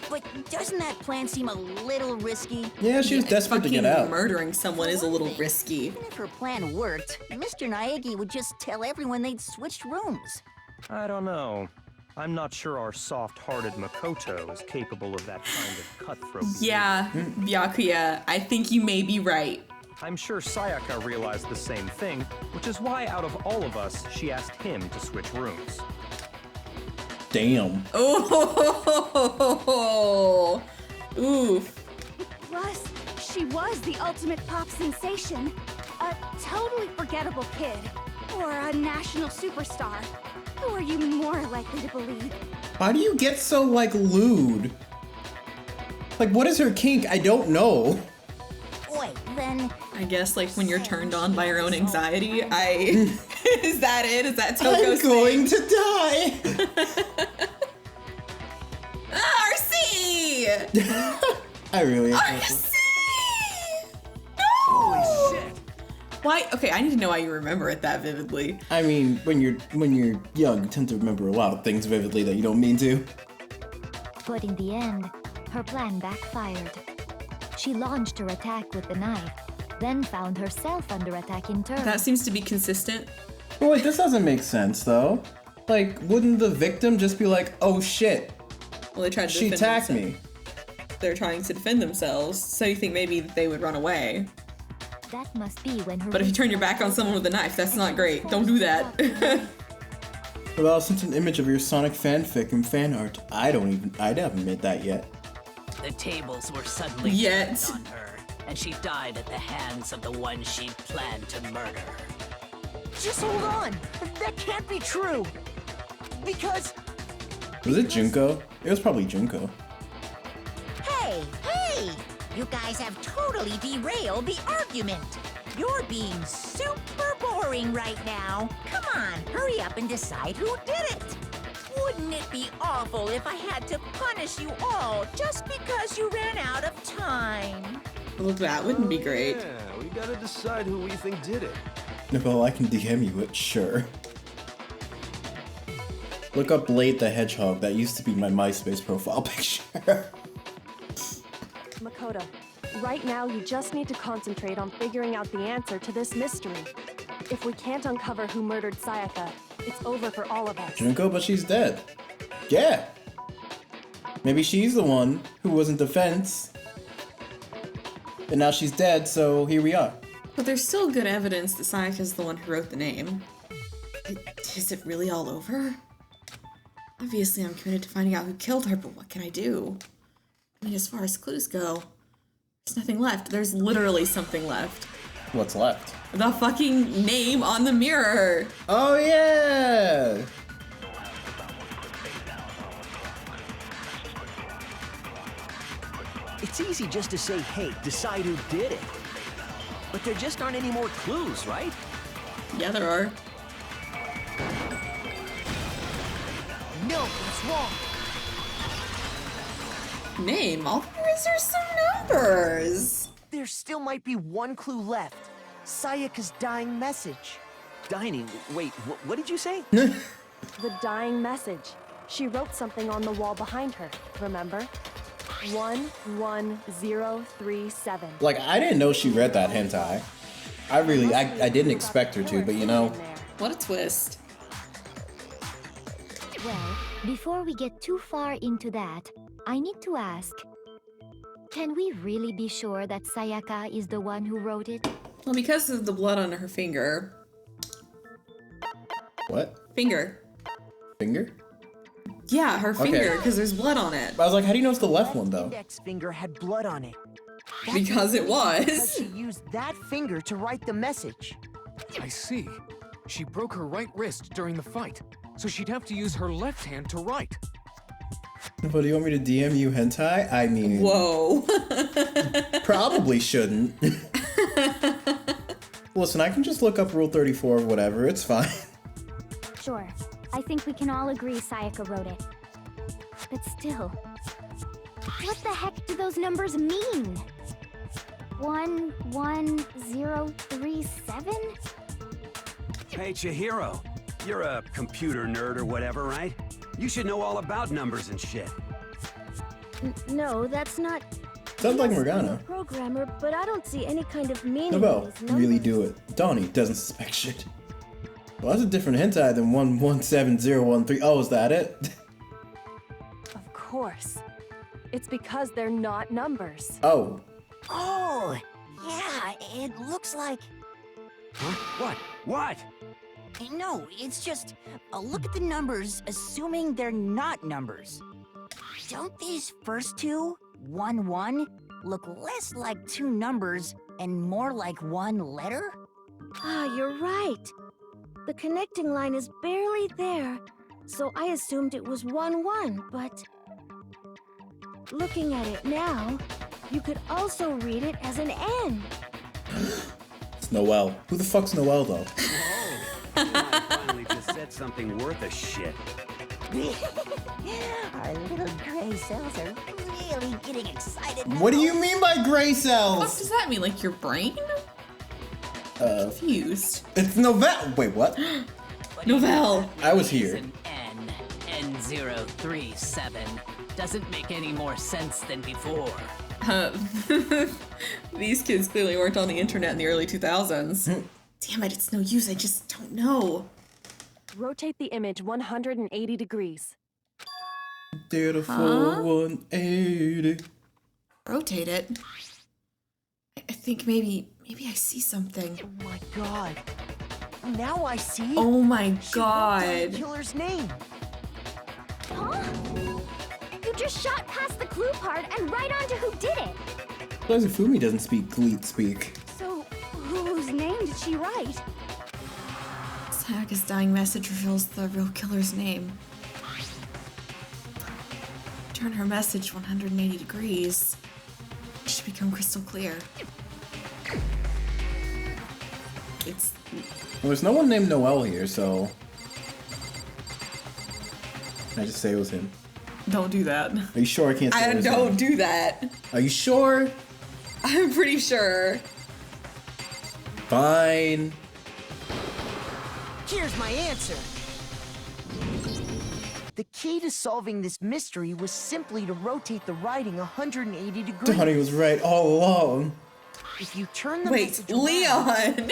Speaker 10: But doesn't that plan seem a little risky?
Speaker 2: Yeah, she was desperate to get out.
Speaker 1: Murdering someone is a little risky.
Speaker 10: Even if her plan worked, Mr. Naegi would just tell everyone they'd switched rooms.
Speaker 9: I don't know. I'm not sure our soft-hearted Makoto is capable of that kind of cutthroat.
Speaker 1: Yeah, Byakuya, I think you may be right.
Speaker 9: I'm sure Sayaka realized the same thing, which is why out of all of us, she asked him to switch rooms.
Speaker 2: Damn.
Speaker 1: Oh, oof.
Speaker 14: Plus, she was the ultimate pop sensation. A totally forgettable kid. Or a national superstar. Who are you more likely to believe?
Speaker 2: Why do you get so, like, lewd? Like, what is her kink? I don't know.
Speaker 10: Wait, then...
Speaker 1: I guess, like, when you're turned on by your own anxiety, Is that it? Is that Toko's
Speaker 2: I'm going to die!
Speaker 1: RC!
Speaker 2: I really am.
Speaker 1: RC! No!
Speaker 4: Holy shit!
Speaker 1: Why? Okay, I need to know why you remember it that vividly.
Speaker 2: I mean, when you're young, you tend to remember a lot of things vividly that you don't mean to.
Speaker 8: But in the end, her plan backfired. She launched her attack with the knife, then found herself under attack in turn.
Speaker 1: That seems to be consistent.
Speaker 2: Well, wait, this doesn't make sense though. Like, wouldn't the victim just be like, "Oh shit,
Speaker 1: Well, they tried to
Speaker 2: she
Speaker 1: defend
Speaker 2: attacked
Speaker 1: themselves.
Speaker 2: me"?
Speaker 1: They're trying to defend themselves, so you think maybe they would run away.
Speaker 8: That must be when her.
Speaker 1: But if you turn your back on someone with a knife, that's not great. Don't do that.
Speaker 2: Well, I sent an image of your Sonic fanfic and fan art. I haven't made that yet.
Speaker 12: The tables were suddenly
Speaker 1: Yet.
Speaker 12: turned on her, and she died at the hands of the one she planned to murder.
Speaker 5: Just hold on. That can't be true. Because
Speaker 2: Was it Junko? It was probably Junko.
Speaker 10: Hey, hey! You guys have totally derailed the argument. You're being super boring right now. Come on, hurry up and decide who did it. Wouldn't it be awful if I had to punish you all just because you ran out of time?
Speaker 1: Well, that wouldn't be great.
Speaker 11: Yeah, we gotta decide who we think did it.
Speaker 2: Novell, I can DM you it, sure. Look up Blade the Hedgehog. That used to be my MySpace profile picture.
Speaker 7: Makoto, right now you just need to concentrate on figuring out the answer to this mystery. If we can't uncover who murdered Sayaka, it's over for all of us.
Speaker 2: Junko, but she's dead. Yeah. Maybe she's the one who was in defense. And now she's dead, so here we are.
Speaker 1: But there's still good evidence that Sayaka's the one who wrote the name. Is it really all over? Obviously, I'm committed to finding out who killed her, but what can I do? I mean, as far as clues go, there's nothing left. There's literally something left.
Speaker 2: What's left?
Speaker 1: The fucking name on the mirror!
Speaker 2: Oh, yeah!
Speaker 13: It's easy just to say, hey, decide who did it. But there just aren't any more clues, right?
Speaker 1: Yeah, there are.
Speaker 5: no, that's wrong.
Speaker 1: Name? All there is are some numbers.
Speaker 5: There still might be one clue left. Sayaka's dying message.
Speaker 13: Dining, wait, what did you say?
Speaker 7: The dying message. She wrote something on the wall behind her, remember? 11037.
Speaker 2: Like, I didn't know she read that hentai. I didn't expect her to, but you know.
Speaker 1: What a twist.
Speaker 8: Well, before we get too far into that, I need to ask, can we really be sure that Sayaka is the one who wrote it?
Speaker 1: Well, because of the blood on her finger.
Speaker 2: What?
Speaker 1: Finger.
Speaker 2: Finger?
Speaker 1: Yeah, her
Speaker 2: Okay.
Speaker 1: finger, because there's blood on it.
Speaker 2: I was like, how do you know it's the left one, though?
Speaker 5: Index finger had blood on it.
Speaker 1: Because it was.
Speaker 5: Because she used that finger to write the message.
Speaker 4: I see. She broke her right wrist during the fight, so she'd have to use her left hand to write.
Speaker 2: But do you want me to DM you hentai? I mean...
Speaker 1: Whoa.
Speaker 2: Probably shouldn't. Listen, I can just look up Rule 34 or whatever, it's fine.
Speaker 15: Sure. I think we can all agree Sayaka wrote it. But still, what the heck do those numbers mean? 11037?
Speaker 6: Hey, Chihiro. You're a computer nerd or whatever, right? You should know all about numbers and shit.
Speaker 15: No, that's not.
Speaker 2: Sounds like
Speaker 15: I'm a
Speaker 2: Morgana.
Speaker 15: programmer, but I don't see any kind of meaning in
Speaker 2: Novell,
Speaker 15: these numbers.
Speaker 2: really do it. Dawni doesn't suspect shit. Well, that's a different hentai than 117013. Oh, is that it?
Speaker 7: Of course. It's because they're not numbers.
Speaker 2: Oh.
Speaker 10: Oh, yeah, it looks like...
Speaker 6: Huh? What? What?
Speaker 10: No, it's just, look at the numbers, assuming they're not numbers. Don't these first two, 1-1, look less like two numbers and more like one letter?
Speaker 15: Ah, you're right. The connecting line is barely there, so I assumed it was 1-1, but... Looking at it now, you could also read it as an N.
Speaker 2: It's Noelle. Who the fuck's Noelle, though?
Speaker 6: I finally just said something worth a shit.
Speaker 10: Our little gray cells are really getting excited now.
Speaker 2: What do you mean by gray
Speaker 1: What
Speaker 2: cells?
Speaker 1: does that mean? Like your brain? Confused.
Speaker 2: It's Novell. Wait, what?
Speaker 1: Novell.
Speaker 2: I was here.
Speaker 12: An N037 doesn't make any more sense than before.
Speaker 1: These kids clearly weren't on the internet in the early 2000s. Damn it, it's no use. I just don't know.
Speaker 7: Rotate the image 180 degrees.
Speaker 2: Did a full 180.
Speaker 1: Rotate it. I think maybe I see something.
Speaker 5: Oh my god. Now I see.
Speaker 1: Oh my
Speaker 5: She wrote down the
Speaker 1: god.
Speaker 5: killer's name.
Speaker 15: Huh? You just shot past the clue part and right onto who did it.
Speaker 2: Fumi doesn't speak Gleet speak.
Speaker 14: So, whose name did she write?
Speaker 1: Sayaka's dying message reveals the real killer's name. Turn her message 180 degrees. It should become crystal clear. It's...
Speaker 2: Well, there's no one named Noel here, so... Can I just say it was him?
Speaker 1: Don't do that.
Speaker 2: Are you sure I can't say it was
Speaker 1: don't
Speaker 2: him?
Speaker 1: do that.
Speaker 2: Are you sure?
Speaker 1: I'm pretty sure.
Speaker 2: Fine.
Speaker 5: Here's my answer. The key to solving this mystery was simply to rotate the writing 180 degrees.
Speaker 2: Dawni was right all along.
Speaker 5: If you turn the
Speaker 1: Wait,
Speaker 5: message around,
Speaker 1: Leon!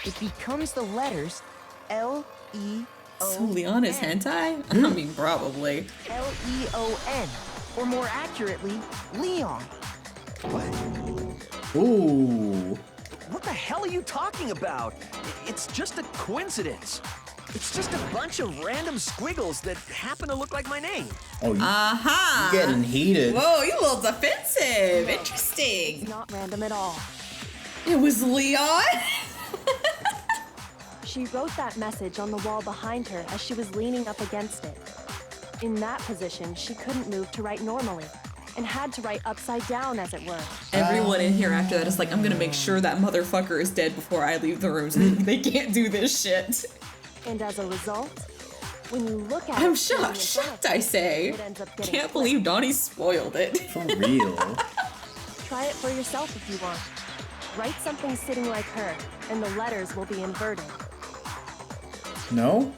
Speaker 5: it becomes the letters L-E-O-N.
Speaker 1: So Leon is hentai? I mean, probably.
Speaker 5: L-E-O-N. Or more accurately, Leon.
Speaker 2: Ooh.
Speaker 13: What the hell are you talking about? It's just a coincidence. It's just a bunch of random squiggles that happen to look like my name.
Speaker 2: Oh, you
Speaker 1: Uh-huh.
Speaker 2: getting heated.
Speaker 1: Whoa, you a little defensive. Interesting.
Speaker 7: It's not random at all.
Speaker 1: It was Leon?
Speaker 7: She wrote that message on the wall behind her as she was leaning up against it. In that position, she couldn't move to write normally, and had to write upside down, as it were.
Speaker 1: Everyone in here after that is like, I'm gonna make sure that motherfucker is dead before I leave the room so they can't do this shit.
Speaker 7: And as a result, when you look at
Speaker 1: I'm
Speaker 7: it,
Speaker 1: shocked, I say.
Speaker 7: it ends up getting
Speaker 1: Can't believe Dawni spoiled it.
Speaker 2: For real.
Speaker 7: Try it for yourself if you want. Write something sitting like her, and the letters will be inverted.
Speaker 2: No?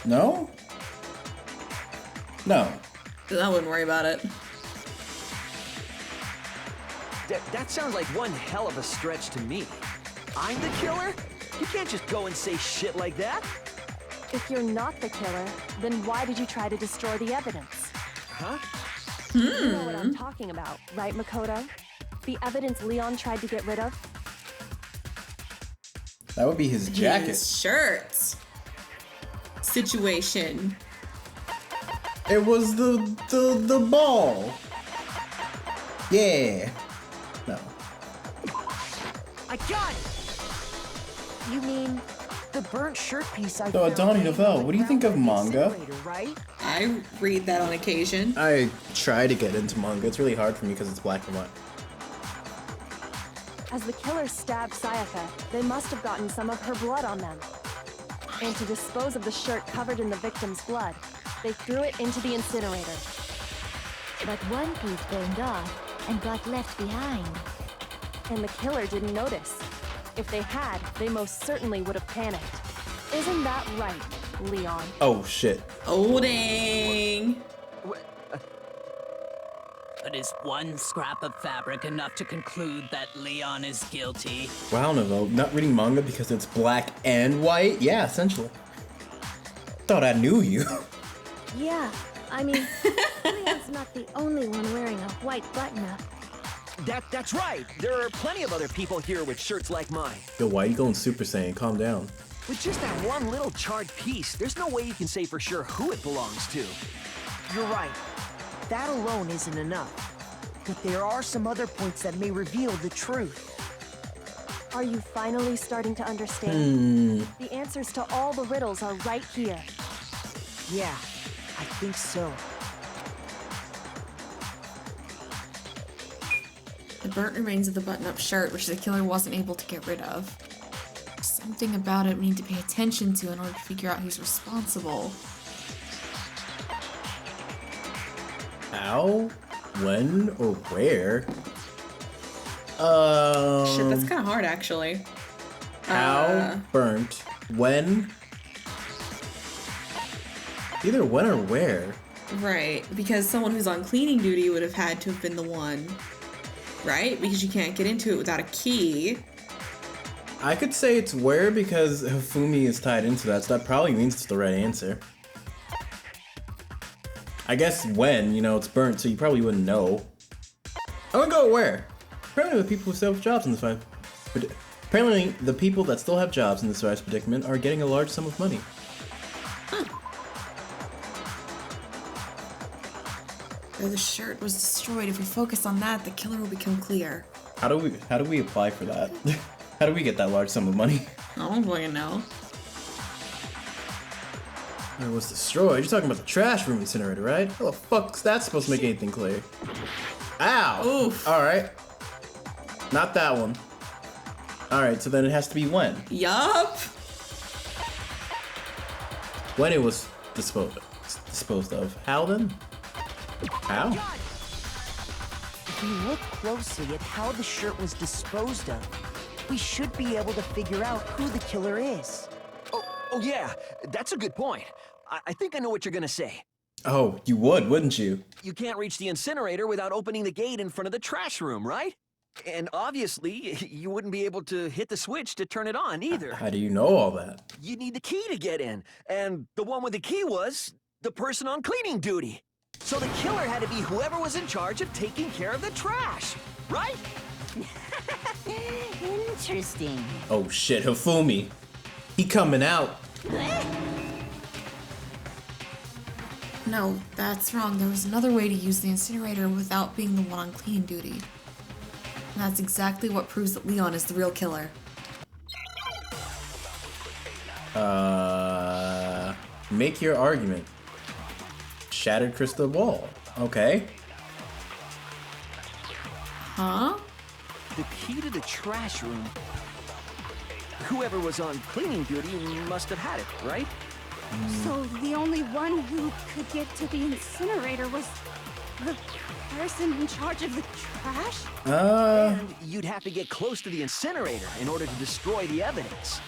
Speaker 2: No? No.
Speaker 1: I wouldn't worry about it.
Speaker 13: That sounds like one hell of a stretch to me. I'm the killer? You can't just go and say shit like that.
Speaker 7: If you're not the killer, then why did you try to destroy the evidence?
Speaker 13: Huh?
Speaker 7: You know what I'm talking about, right, Makoto? The evidence Leon tried to get rid of?
Speaker 2: That would be his jacket.
Speaker 1: His shirt. Situation.
Speaker 2: It was the ball. Yeah. No.
Speaker 5: I got it! You mean the burnt shirt piece I
Speaker 2: So,
Speaker 5: found
Speaker 2: Dawni
Speaker 5: laying
Speaker 2: Novell,
Speaker 5: on the
Speaker 2: what do you think
Speaker 5: ground
Speaker 2: of
Speaker 5: by the
Speaker 2: manga?
Speaker 5: incinerator, right?
Speaker 1: I read that on occasion.
Speaker 2: I try to get into manga. It's really hard for me because it's black and white.
Speaker 7: As the killer stabbed Sayaka, they must have gotten some of her blood on them. And to dispose of the shirt covered in the victim's blood, they threw it into the incinerator.
Speaker 8: But one piece burned off and got left behind.
Speaker 7: And the killer didn't notice. If they had, they most certainly would have panicked. Isn't that right, Leon?
Speaker 2: Oh shit.
Speaker 1: Oh dang.
Speaker 12: But is one scrap of fabric enough to conclude that Leon is guilty?
Speaker 2: Wow, Novell, not reading manga because it's black and white? Yeah, essentially. Thought I knew you.
Speaker 15: Yeah, I mean, Leon's not the only one wearing a white button-up.
Speaker 13: That's right. There are plenty of other people here with shirts like mine.
Speaker 2: Yo, why are you going Super Saiyan? Calm down.
Speaker 13: With just that one little charred piece, there's no way you can say for sure who it belongs to.
Speaker 5: You're right. That alone isn't enough. But there are some other points that may reveal the truth.
Speaker 7: Are you finally starting to understand?
Speaker 2: Hmm.
Speaker 7: The answers to all the riddles are right here.
Speaker 5: Yeah, I think so.
Speaker 1: The burnt remains of the button-up shirt, which the killer wasn't able to get rid of. Something about it we need to pay attention to in order to figure out who's responsible.
Speaker 2: How? When? Or where?
Speaker 1: Shit, that's kind of hard, actually.
Speaker 2: How burnt? When? Either when or where.
Speaker 1: Right, because someone who's on cleaning duty would have had to have been the one, right? Because you can't get into it without a key.
Speaker 2: I could say it's where because Hifumi is tied into that, so that probably means it's the right answer. I guess when, you know, it's burnt, so you probably wouldn't know. I'm gonna go where? Apparently the people who still have jobs in this fight. Apparently the people that still have jobs in this vice predicament are getting a large sum of money.
Speaker 1: Where the shirt was destroyed, if we focus on that, the killer will become clear.
Speaker 2: How do we apply for that? How do we get that large sum of money?
Speaker 1: I don't fucking know.
Speaker 2: It was destroyed. You're talking about the trash room incinerator, right? How the fuck's that supposed to make anything clear? Ow!
Speaker 1: Oof.
Speaker 2: Alright. Not that one. Alright, so then it has to be when?
Speaker 1: Yup!
Speaker 2: When it was disposed of. How then? How?
Speaker 5: If we look closely at how the shirt was disposed of, we should be able to figure out who the killer is.
Speaker 13: Oh yeah, that's a good point. I think I know what you're gonna say.
Speaker 2: Oh, you would, wouldn't you?
Speaker 13: You can't reach the incinerator without opening the gate in front of the trash room, right? And obviously, you wouldn't be able to hit the switch to turn it on either.
Speaker 2: How do you know all that?
Speaker 13: You need the key to get in, and the one with the key was the person on cleaning duty. So the killer had to be whoever was in charge of taking care of the trash, right?
Speaker 10: Interesting.
Speaker 2: Oh shit, Hifumi. He coming out.
Speaker 1: No, that's wrong. There was another way to use the incinerator without being the one on cleaning duty. And that's exactly what proves that Leon is the real killer.
Speaker 2: Make your argument. Shattered crystal ball. Okay.
Speaker 1: Huh?
Speaker 13: The key to the trash room. Whoever was on cleaning duty must have had it, right?
Speaker 14: So the only one who could get to the incinerator was the person in charge of the trash?
Speaker 13: And you'd have to get close to the incinerator in order to destroy the evidence.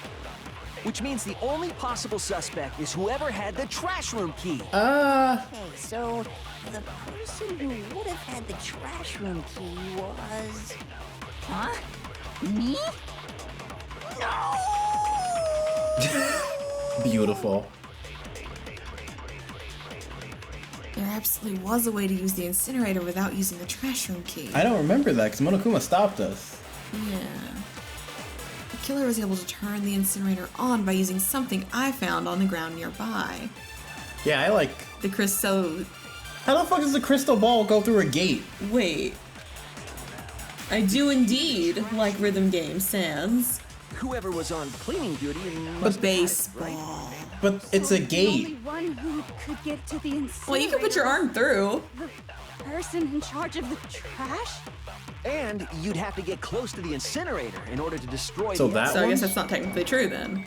Speaker 13: Which means the only possible suspect is whoever had the trash room key.
Speaker 10: Okay, so the person who would have had the trash room key was... Huh? Me? No!
Speaker 2: Beautiful.
Speaker 1: There absolutely was a way to use the incinerator without using the trash room key.
Speaker 2: I don't remember that because Monokuma stopped us.
Speaker 1: Yeah. The killer was able to turn the incinerator on by using something I found on the ground nearby.
Speaker 2: Yeah, I like...
Speaker 1: The crystal...
Speaker 2: How the fuck does the crystal ball go through a gate?
Speaker 1: Wait. I do indeed like rhythm game sans.
Speaker 13: Whoever was on cleaning duty
Speaker 1: But baseball.
Speaker 2: But it's a gate.
Speaker 14: The only one who could get to the incinerator.
Speaker 1: Well, you can put your arm through.
Speaker 14: The person in charge of the trash?
Speaker 13: And you'd have to get close to the incinerator in order to destroy
Speaker 2: So
Speaker 13: the
Speaker 2: that
Speaker 1: So I guess that's not technically true then.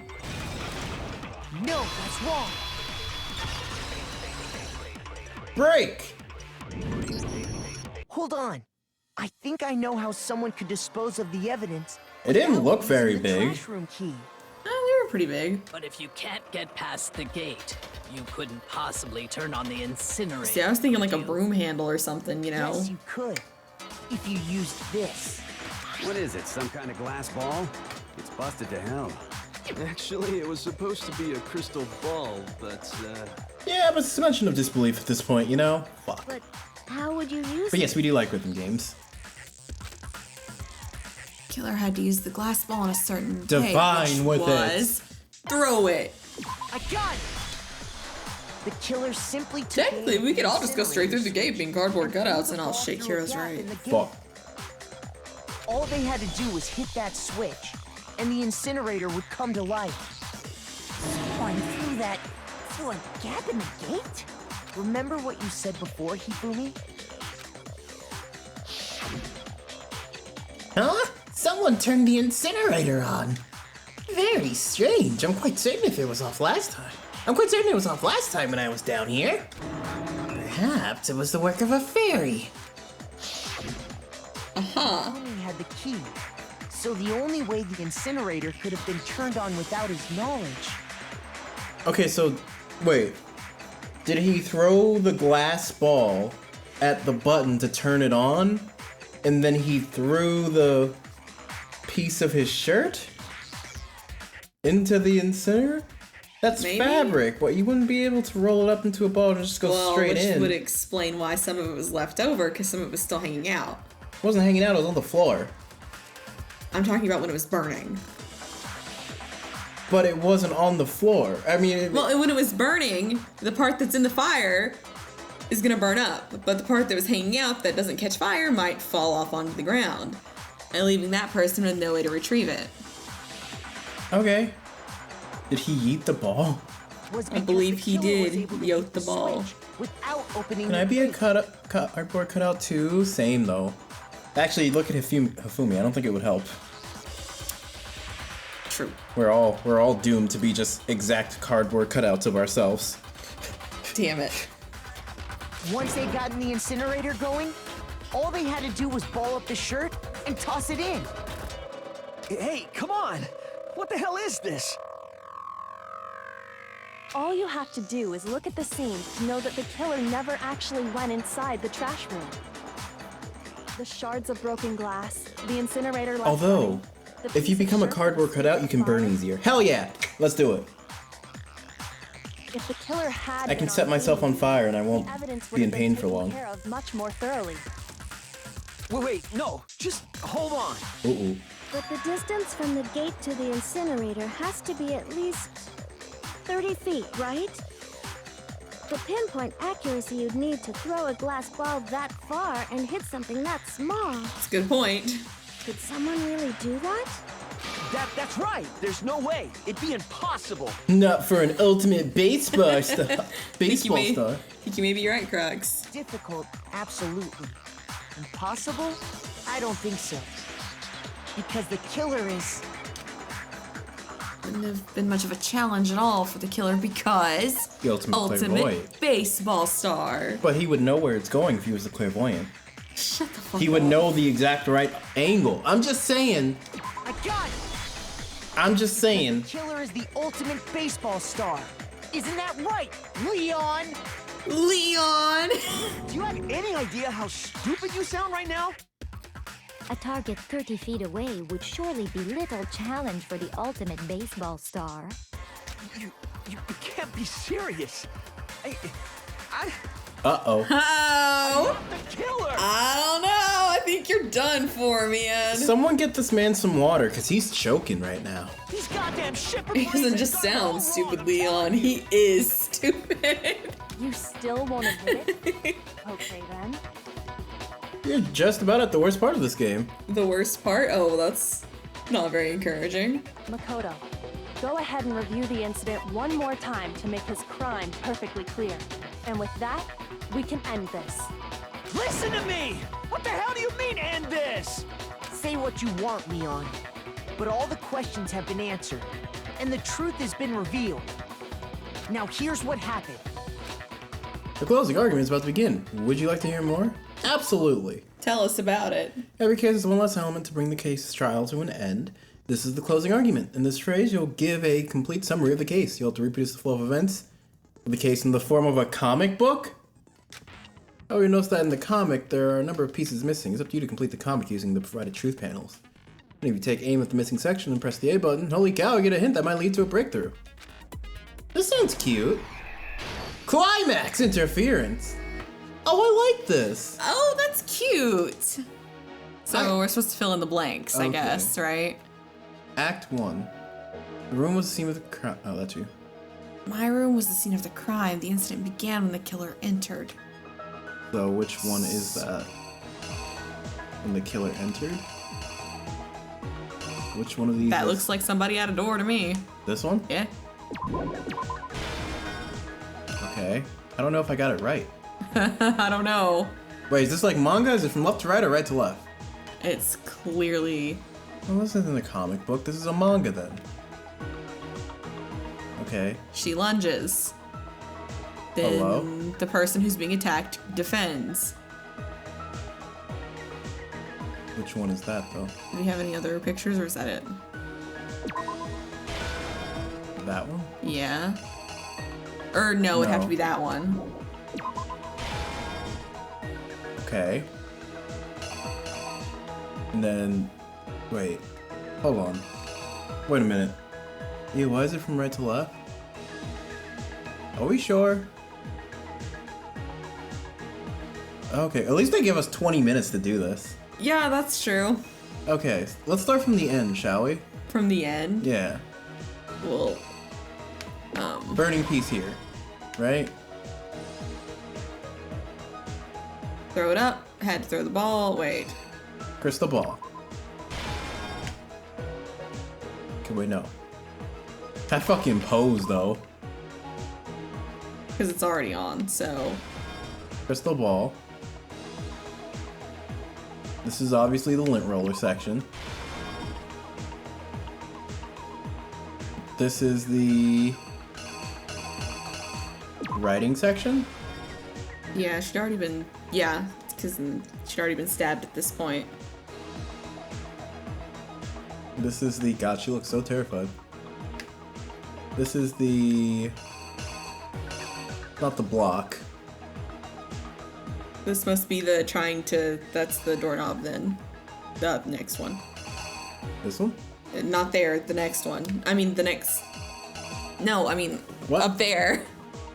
Speaker 5: No, that's wrong.
Speaker 2: Break!
Speaker 5: Hold on. I think I know how someone could dispose of the evidence.
Speaker 2: It didn't
Speaker 5: without
Speaker 2: look very
Speaker 5: using the
Speaker 2: big.
Speaker 5: trash room key.
Speaker 1: They were pretty big.
Speaker 12: But if you can't get past the gate, you couldn't possibly turn on the incinerator.
Speaker 1: See, I was thinking like a broom handle or something, you know?
Speaker 5: Yes, you could. If you used this.
Speaker 6: What is it, some kind of glass ball? It's busted to hell.
Speaker 11: Actually, it was supposed to be a crystal ball, but,
Speaker 2: Yeah, but suspension of disbelief at this point, you know? Fuck.
Speaker 15: But how would you use
Speaker 2: But yes, we do like rhythm games.
Speaker 1: Killer had to use the glass ball on a certain
Speaker 2: Divine
Speaker 1: day,
Speaker 2: with
Speaker 1: was throw it.
Speaker 5: I got it! The killer simply took
Speaker 1: Technically, we could all just go straight through the gate being cardboard cutouts and I'll shake Heroes right.
Speaker 2: Fuck.
Speaker 5: All they had to do was hit that switch, and the incinerator would come to life.
Speaker 10: Someone through a gap in the gate?
Speaker 5: Remember what you said before, Hifumi?
Speaker 2: Huh? Someone turned the incinerator on. Very strange. I'm quite certain if it was off last time. I'm quite certain it was off last time when I was down here. Perhaps it was the work of a fairy.
Speaker 1: A
Speaker 5: Dawni had the key. So the only way the incinerator could have been turned on without his knowledge.
Speaker 2: Okay, so wait. Did he throw the glass ball at the button to turn it on? And then he threw the piece of his shirt into the incinerator? That's
Speaker 1: Maybe?
Speaker 2: fabric. What, you wouldn't be able to roll it up into a ball and just go straight
Speaker 1: which
Speaker 2: in.
Speaker 1: would explain why some of it was left over, because some of it was still hanging out.
Speaker 2: It wasn't hanging out, it was on the floor.
Speaker 1: I'm talking about when it was burning.
Speaker 2: But it wasn't on the floor. I mean...
Speaker 1: Well, when it was burning, the part that's in the fire is gonna burn up. But the part that was hanging out that doesn't catch fire might fall off onto the ground. And leaving that person with no way to retrieve it.
Speaker 2: Okay. Did he yeet the ball?
Speaker 1: I believe he did yoke the ball.
Speaker 5: Without opening
Speaker 2: Can I be a cardboard cutout too? Same though. Actually, look at Hifumi. I don't think it would help.
Speaker 1: True.
Speaker 2: We're all doomed to be just exact cardboard cutouts of ourselves.
Speaker 1: Damn it.
Speaker 5: Once they got in the incinerator going, all they had to do was ball up the shirt and toss it in.
Speaker 13: Hey, come on! What the hell is this?
Speaker 7: All you have to do is look at the scene to know that the killer never actually went inside the trash room. The shards of broken glass, the incinerator left
Speaker 2: Although,
Speaker 7: running, the
Speaker 2: if you
Speaker 7: piece of
Speaker 2: become a
Speaker 7: shirt
Speaker 2: cardboard cutout, you can burn easier. Hell yeah! Let's do it.
Speaker 7: If the killer had
Speaker 2: I can
Speaker 7: been
Speaker 2: set myself on fire and I
Speaker 7: the
Speaker 2: won't
Speaker 7: evidence
Speaker 2: be in
Speaker 7: would have
Speaker 2: pain
Speaker 7: been
Speaker 2: for
Speaker 7: taken
Speaker 2: long.
Speaker 7: care of much more thoroughly.
Speaker 13: Wait, no, just hold on.
Speaker 2: Uh-oh.
Speaker 15: But the distance from the gate to the incinerator has to be at least 30 feet, right? The pinpoint accuracy you'd need to throw a glass ball that far and hit something that small.
Speaker 1: That's a good point.
Speaker 15: Could someone really do that?
Speaker 13: That's right. There's no way. It'd be impossible.
Speaker 2: Not for an ultimate baseball star. Baseball star.
Speaker 1: Think you may be right, Crux.
Speaker 5: Difficult, absolutely. Impossible? I don't think so. Because the killer is...
Speaker 1: Wouldn't have been much of a challenge at all for the killer because...
Speaker 2: The ultimate clairvoyant.
Speaker 1: baseball star.
Speaker 2: But he would know where it's going if he was the clairvoyant.
Speaker 1: Shut the fuck up.
Speaker 2: He would know the exact right angle. I'm just saying.
Speaker 5: I got it!
Speaker 2: I'm just saying.
Speaker 5: The killer is the ultimate baseball star. Isn't that right, Leon?
Speaker 1: Leon!
Speaker 13: Do you have any idea how stupid you sound right now?
Speaker 8: A target 30 feet away would surely be little challenge for the ultimate baseball star.
Speaker 13: You can't be serious.
Speaker 2: Uh-oh.
Speaker 1: Oh!
Speaker 13: I'm the killer!
Speaker 1: I don't know. I think you're done for, man.
Speaker 2: Someone get this man some water, because he's choking right now.
Speaker 13: These goddamn shipper
Speaker 1: He doesn't just sound stupid, Leon. He is stupid.
Speaker 7: You still won't admit it? Okay then.
Speaker 2: You're just about at the worst part of this game.
Speaker 1: The worst part? Oh, well, that's not very encouraging.
Speaker 7: Makoto, go ahead and review the incident one more time to make his crime perfectly clear. And with that, we can end this.
Speaker 13: Listen to me! What the hell do you mean, end this?
Speaker 5: Say what you want, Leon. But all the questions have been answered, and the truth has been revealed. Now here's what happened.
Speaker 2: The closing argument is about to begin. Would you like to hear more? Absolutely.
Speaker 1: Tell us about it.
Speaker 2: Every case is one less element to bring the case's trial to an end. This is the closing argument. In this phrase, you'll give a complete summary of the case. You'll have to reproduce the flow of events of the case in the form of a comic book. Oh, you notice that in the comic, there are a number of pieces missing. It's up to you to complete the comic using the provided truth panels. And if you take aim at the missing section and press the A button, holy cow, you get a hint that might lead to a breakthrough. This sounds cute. Climax interference. Oh, I like this.
Speaker 1: Oh, that's cute. So we're supposed to fill in the blanks, I
Speaker 2: Okay.
Speaker 1: guess, right?
Speaker 2: Act 1. The room was the scene of the crime. Oh, that's you.
Speaker 1: My room was the scene of the crime. The incident began when the killer entered.
Speaker 2: So which one is that? When the killer entered? Which one of these?
Speaker 1: That
Speaker 2: is-
Speaker 1: looks like somebody at a door to me.
Speaker 2: This one?
Speaker 1: Yeah.
Speaker 2: Okay. I don't know if I got it right.
Speaker 1: I don't know.
Speaker 2: Wait, is this like manga? Is it from left to right or right to left?
Speaker 1: It's clearly...
Speaker 2: Well, this isn't a comic book. This is a manga then. Okay.
Speaker 1: She lunges. Then
Speaker 2: Hello?
Speaker 1: the person who's being attacked defends.
Speaker 2: Which one is that, though?
Speaker 1: Do we have any other pictures, or is that it?
Speaker 2: That one?
Speaker 1: Yeah. Or no, it'd have to be that one.
Speaker 2: Okay. And then... Wait. Hold on. Wait a minute. Yeah, why is it from right to left? Are we sure? Okay, at least they give us 20 minutes to do this.
Speaker 1: Yeah, that's true.
Speaker 2: Okay, let's start from the end, shall we?
Speaker 1: From the end?
Speaker 2: Yeah.
Speaker 1: Well,
Speaker 2: burning piece here, right?
Speaker 1: Throw it up. Had to throw the ball. Wait.
Speaker 2: Crystal ball. Okay, wait, no. That fucking pose, though.
Speaker 1: Because it's already on, so...
Speaker 2: Crystal ball. This is obviously the lint roller section. This is the writing section?
Speaker 1: Yeah, she'd already been... Yeah, because she'd already been stabbed at this point.
Speaker 2: This is the... God, she looks so terrified. This is the... Not the block.
Speaker 1: This must be the trying to... That's the doorknob then. The next one.
Speaker 2: This one?
Speaker 1: Not there, the next one. I mean, the next... No, I mean,
Speaker 2: what?
Speaker 1: Up there.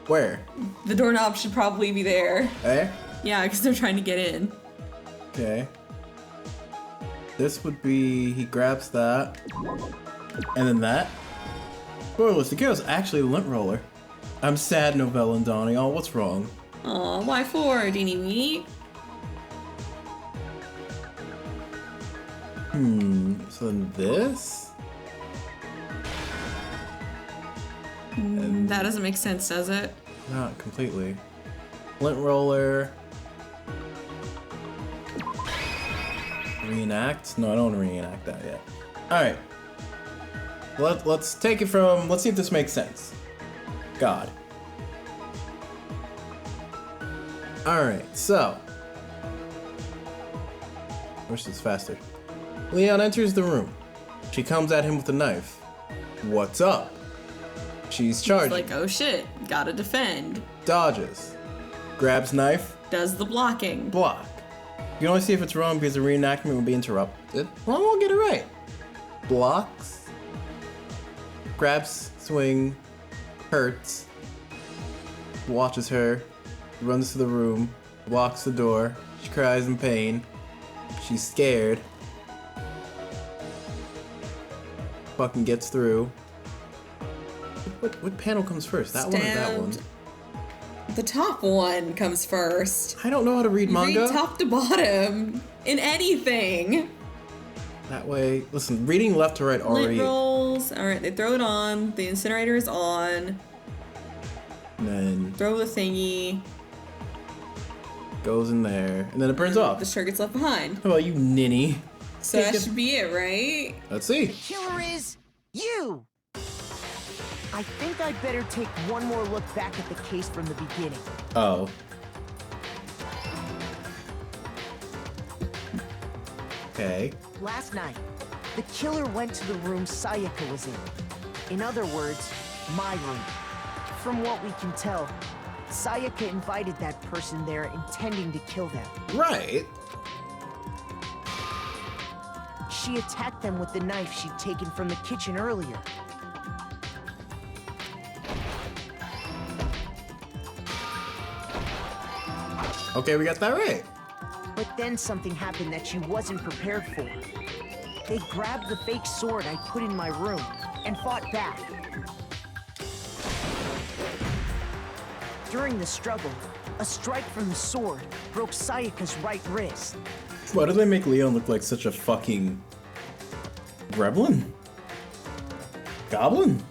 Speaker 2: Where?
Speaker 1: The doorknob should probably be there.
Speaker 2: There?
Speaker 1: Yeah, because they're trying to get in.
Speaker 2: Okay. This would be... He grabs that. And then that. Spoilers, the girl's actually a lint roller. I'm sad, Novell and Dawni. Oh, what's wrong?
Speaker 1: Aw, why for, Deenie Weenie?
Speaker 2: So then this?
Speaker 1: That doesn't make sense, does it?
Speaker 2: Not completely. Lint roller. Reenact? No, I don't want to reenact that yet. Alright. Let's take it from... Let's see if this makes sense. God. Alright, so. Wish this faster. Leon enters the room. She comes at him with a knife. What's up? She's charging.
Speaker 1: He's like, oh shit, gotta defend.
Speaker 2: Dodges. Grabs knife.
Speaker 1: Does the blocking.
Speaker 2: Block. You can only see if it's wrong because the reenactment will be interrupted. Well, I won't get it right. Blocks. Grabs, swing, hurts. Watches her. Runs to the room. Locks the door. She cries in pain. She's scared. Fucking gets through. What panel comes first? That one or that one?
Speaker 1: The top one comes first.
Speaker 2: I don't know how to read manga.
Speaker 1: Read top to bottom in anything.
Speaker 2: That way, listen, reading left to right already.
Speaker 1: Lint rolls. All right, they throw it on. The incinerator is on.
Speaker 2: And then
Speaker 1: throw the thingy.
Speaker 2: Goes in there, and then it burns off.
Speaker 1: The shirt gets left behind.
Speaker 2: How about you, ninny?
Speaker 1: So that should be it, right?
Speaker 2: Let's see.
Speaker 5: Killer is you. I think I'd better take one more look back at the case from the beginning.
Speaker 2: Oh. Okay.
Speaker 5: Last night, the killer went to the room Sayaka was in. In other words, my room. From what we can tell, Sayaka invited that person there intending to kill them.
Speaker 2: Right.
Speaker 5: She attacked them with the knife she'd taken from the kitchen earlier.
Speaker 2: Okay, we got that right.
Speaker 5: But then something happened that she wasn't prepared for. They grabbed the fake sword I put in my room and fought back. During the struggle, a strike from the sword broke Sayaka's right wrist.
Speaker 2: Why do they make Leon look like such a fucking gremlin? Goblin?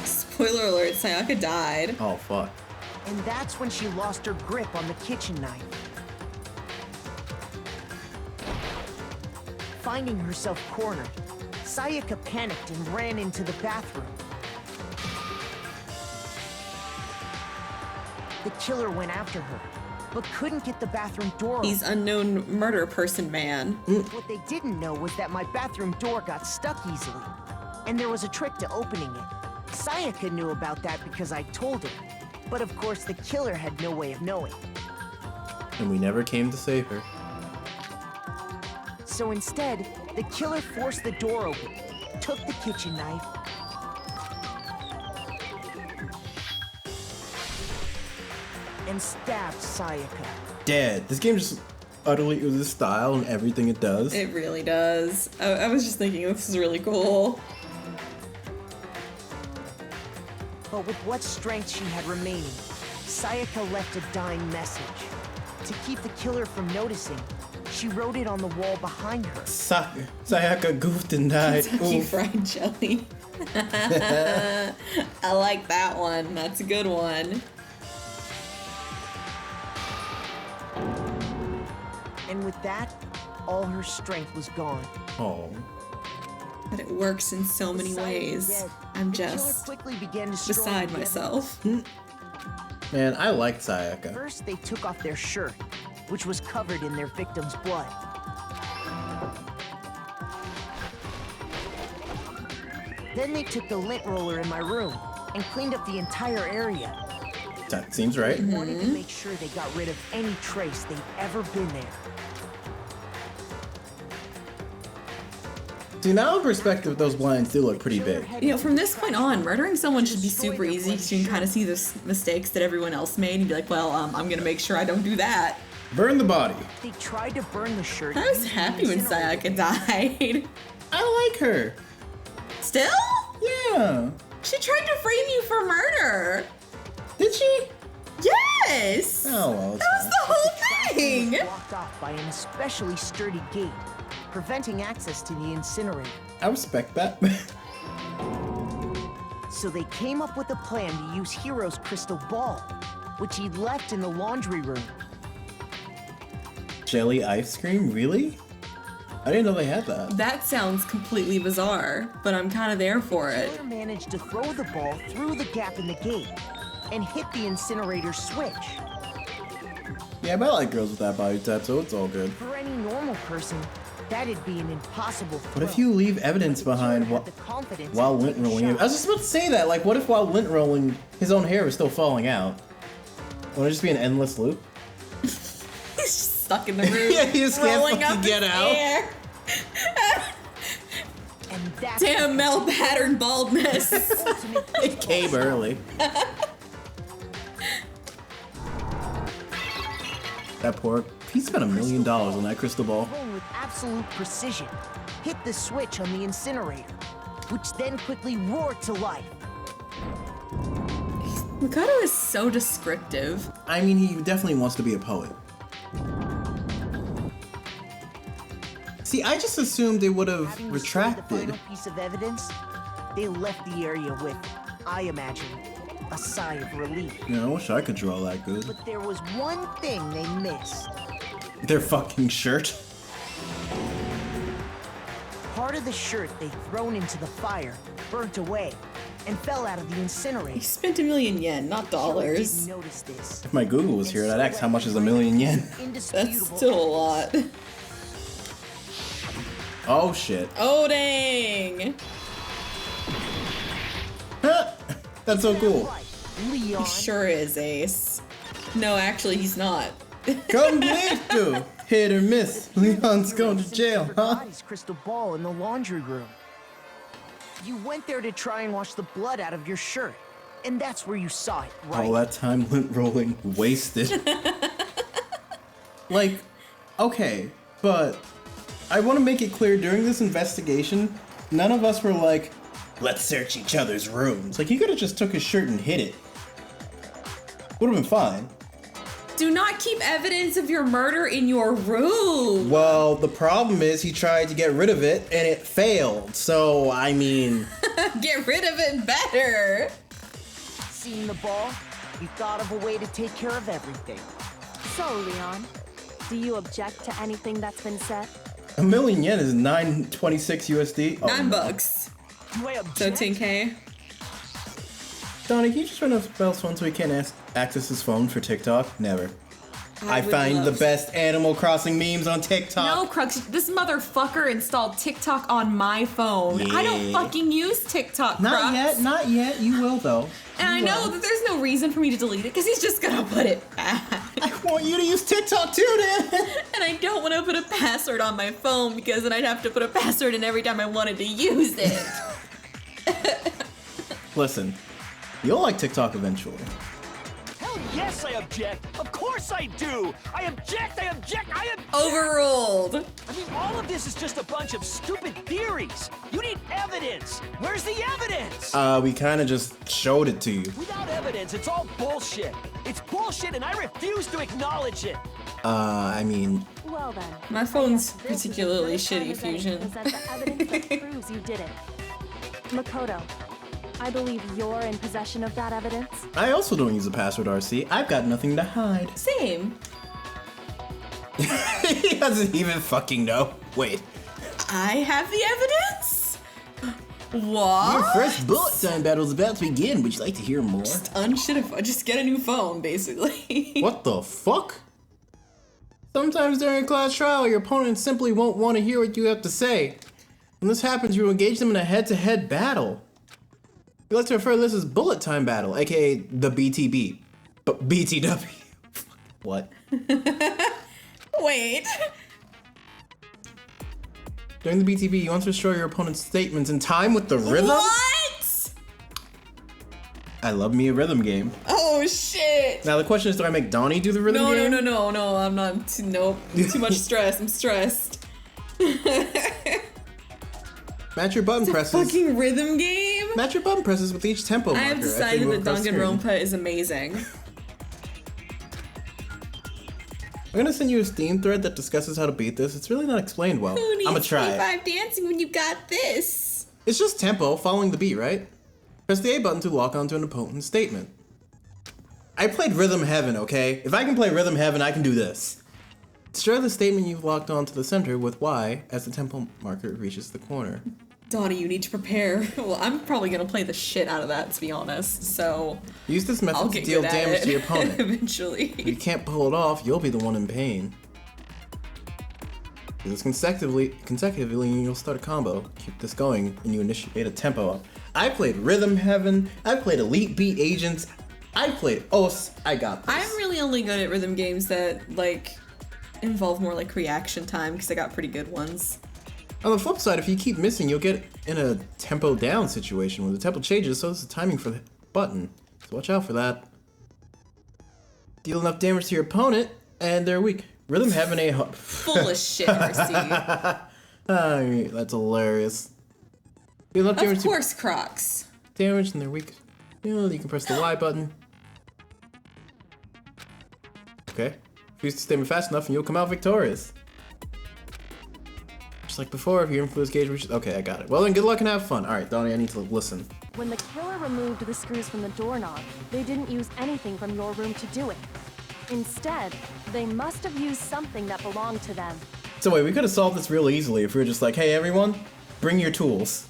Speaker 1: Spoiler alert, Sayaka died.
Speaker 2: Oh, fuck.
Speaker 5: And that's when she lost her grip on the kitchen knife. Finding herself cornered, Sayaka panicked and ran into the bathroom. The killer went after her, but couldn't get the bathroom door
Speaker 1: He's
Speaker 5: open.
Speaker 1: unknown murder person man.
Speaker 5: What they didn't know was that my bathroom door got stuck easily, and there was a trick to opening it. Sayaka knew about that because I told her, but of course the killer had no way of knowing.
Speaker 2: And we never came to save her.
Speaker 5: So instead, the killer forced the door open, took the kitchen knife, and stabbed Sayaka.
Speaker 2: Dead. This game just utterly oozes style and everything it does.
Speaker 1: It really does. I was just thinking this is really cool.
Speaker 5: But with what strength she had remaining, Sayaka left a dying message. To keep the killer from noticing, she wrote it on the wall behind her.
Speaker 2: Sayaka goofed and died.
Speaker 1: Kentucky Fried Jelly. I like that one. That's a good one.
Speaker 5: And with that, all her strength was gone.
Speaker 2: Oh.
Speaker 1: But it works in so many ways. I'm just beside myself.
Speaker 2: Man, I liked Sayaka.
Speaker 5: First, they took off their shirt, which was covered in their victim's blood. Then they took the lint roller in my room and cleaned up the entire area.
Speaker 2: That seems right.
Speaker 5: They wanted to make sure they got rid of any trace they'd ever been there.
Speaker 2: See, now in perspective, those blinds do look pretty big.
Speaker 1: You know, from this point on, murdering someone should be super easy because you can kind of see the mistakes that everyone else made and be like, well, I'm gonna make sure I don't do that.
Speaker 2: Burn the body.
Speaker 5: They tried to burn the shirt.
Speaker 1: I was happy when Sayaka died.
Speaker 2: I like her.
Speaker 1: Still?
Speaker 2: Yeah.
Speaker 1: She tried to frame you for murder.
Speaker 2: Did she?
Speaker 1: Yes!
Speaker 2: Oh, well,
Speaker 1: that was the whole thing!
Speaker 5: Blocked off by an especially sturdy gate, preventing access to the incinerator.
Speaker 2: I respect that.
Speaker 5: So they came up with a plan to use Hiro's crystal ball, which he'd left in the laundry room.
Speaker 2: Jelly ice cream? Really? I didn't know they had that.
Speaker 1: That sounds completely bizarre, but I'm kind of there for it.
Speaker 5: The killer managed to throw the ball through the gap in the gate and hit the incinerator switch.
Speaker 2: Yeah, but I like girls with that body type, so it's all good.
Speaker 5: For any normal person, that'd be an impossible throw.
Speaker 2: What if you leave evidence behind while lint rolling? I was just about to say that. Like, what if while lint rolling, his own hair was still falling out? Wouldn't it just be an endless loop?
Speaker 1: He's just stuck in the room.
Speaker 2: Yeah, he just can't
Speaker 1: rolling
Speaker 2: fucking
Speaker 1: up
Speaker 2: get
Speaker 1: his
Speaker 2: out.
Speaker 1: hair.
Speaker 5: And that's
Speaker 1: damn Mel pattern baldness.
Speaker 2: It came early. That poor, he spent $1 million on that crystal ball.
Speaker 5: Thrown with absolute precision, hit the switch on the incinerator, which then quickly roared to life.
Speaker 1: Mikado is so descriptive.
Speaker 2: I mean, he definitely wants to be a poet. See, I just assumed they would have
Speaker 5: Having
Speaker 2: retracted.
Speaker 5: the final piece of evidence, they left the area with, I imagine, a sigh of relief.
Speaker 2: Yeah, I wish I could draw that good.
Speaker 5: But there was one thing they missed.
Speaker 2: Their fucking shirt.
Speaker 5: Part of the shirt they'd thrown into the fire burnt away and fell out of the
Speaker 1: He
Speaker 5: incinerator.
Speaker 1: spent $1 million, not dollars.
Speaker 5: Didn't notice this.
Speaker 2: If my Google was here, I'd ask how much is $1 million yen.
Speaker 1: That's still a lot.
Speaker 2: Oh shit.
Speaker 1: Oh dang!
Speaker 2: That's so cool.
Speaker 5: Leon.
Speaker 1: He sure is, Ace. No, actually, he's not.
Speaker 2: Completo. Hit or miss. Leon's going to jail, huh?
Speaker 5: His crystal ball in the laundry room. You went there to try and wash the blood out of your shirt, and that's where you saw it, right?
Speaker 2: All that time lint rolling wasted. Like, okay, but I want to make it clear during this investigation, none of us were like, let's search each other's rooms. Like, he could have just took his shirt and hid it. Would have been fine.
Speaker 1: Do not keep evidence of your murder in your room.
Speaker 2: Well, the problem is he tried to get rid of it and it failed. So, I mean...
Speaker 1: Get rid of it better.
Speaker 5: Seeing the ball, you thought of a way to take care of everything.
Speaker 7: So, Leon, do you object to anything that's been said?
Speaker 2: $1 million yen is 926 USD. Oh,
Speaker 1: $9.
Speaker 5: Do I
Speaker 1: So
Speaker 5: object?
Speaker 1: 10K.
Speaker 2: Dawni, can you just run up Bell's phone so he can't access his phone for TikTok? Never. I find the best Animal Crossing memes on TikTok.
Speaker 1: No, Crux, this motherfucker installed TikTok on my phone. I don't fucking use TikTok, Crux.
Speaker 2: Not yet. You will, though.
Speaker 1: And I know that there's no reason for me to delete it, because he's just gonna put it back.
Speaker 2: I want you to use TikTok too, Dan!
Speaker 1: And I don't want to put a password on my phone, because then I'd have to put a password in every time I wanted to use it.
Speaker 2: Listen, you'll like TikTok eventually.
Speaker 13: Hell yes, I object. Of course I do. I object.
Speaker 1: Overruled.
Speaker 13: I mean, all of this is just a bunch of stupid theories. You need evidence. Where's the evidence?
Speaker 2: We kind of just showed it to you.
Speaker 13: Without evidence, it's all bullshit. It's bullshit, and I refuse to acknowledge it.
Speaker 2: I mean...
Speaker 7: Well then.
Speaker 1: My phone's particularly shitty, Fusion.
Speaker 7: Is that the evidence that proves you did it? Makoto, I believe you're in possession of that evidence.
Speaker 2: I also don't use a password, RC. I've got nothing to hide.
Speaker 1: Same.
Speaker 2: He doesn't even fucking know. Wait.
Speaker 1: I have the evidence? What?
Speaker 2: Your first bullet time battle is about to begin. Would you like to hear more?
Speaker 1: Just get a new phone, basically.
Speaker 2: What the fuck? Sometimes during a class trial, your opponent simply won't want to hear what you have to say. When this happens, you engage them in a head-to-head battle. We like to refer to this as bullet time battle, aka the BTB. But BTW. What?
Speaker 1: Wait.
Speaker 2: During the BTB, you want to destroy your opponent's statements in time with the rhythm?
Speaker 1: What?
Speaker 2: I love me a rhythm game.
Speaker 1: Oh shit.
Speaker 2: Now the question is, do I make Dawni do the rhythm game?
Speaker 1: No, I'm not. Nope. Too much stress. I'm stressed.
Speaker 2: Match your button presses.
Speaker 1: Fucking rhythm game?
Speaker 2: Match your button presses with each tempo marker.
Speaker 1: I have decided that Danganronpa is amazing.
Speaker 2: I'm gonna send you a Steam thread that discusses how to beat this. It's really not explained well.
Speaker 1: Who needs
Speaker 2: I'm gonna try it.
Speaker 1: P5 dancing when you got this?
Speaker 2: It's just tempo, following the beat, right? Press the A button to lock onto an opponent's statement. I played Rhythm Heaven, okay? If I can play Rhythm Heaven, I can do this. Destroy the statement you've locked onto the center with Y as the tempo marker reaches the corner.
Speaker 1: Dawni, you need to prepare. Well, I'm probably gonna play the shit out of that, to be honest, so...
Speaker 2: Use this method to deal damage to your opponent.
Speaker 1: Eventually.
Speaker 2: If you can't pull it off, you'll be the one in pain. Do this consecutively, and you'll start a combo. Keep this going, and you initiate a tempo up. I played Rhythm Heaven, I played Elite Beat Agents, I played OS, I got this.
Speaker 1: I'm really only good at rhythm games that, like, involve more, like, reaction time, because I got pretty good ones.
Speaker 2: On the flip side, if you keep missing, you'll get in a tempo down situation where the tempo changes, so it's the timing for the button. So watch out for that. Deal enough damage to your opponent, and they're weak. Rhythm Heaven a
Speaker 1: full of shit, RC.
Speaker 2: That's hilarious. Deal enough damage
Speaker 1: of course, Crocs.
Speaker 2: Damage, and they're weak. You know, you can press the Y button. Okay. Use the statement fast enough, and you'll come out victorious. Like before, if your influence gauge reaches... Okay, I got it. Well then, good luck and have fun. Alright, Dawni, I need to listen.
Speaker 7: When the killer removed the screws from the doorknob, they didn't use anything from your room to do it. Instead, they must have used something that belonged to them.
Speaker 2: So wait, we could have solved this real easily if we were just like, hey everyone, bring your tools.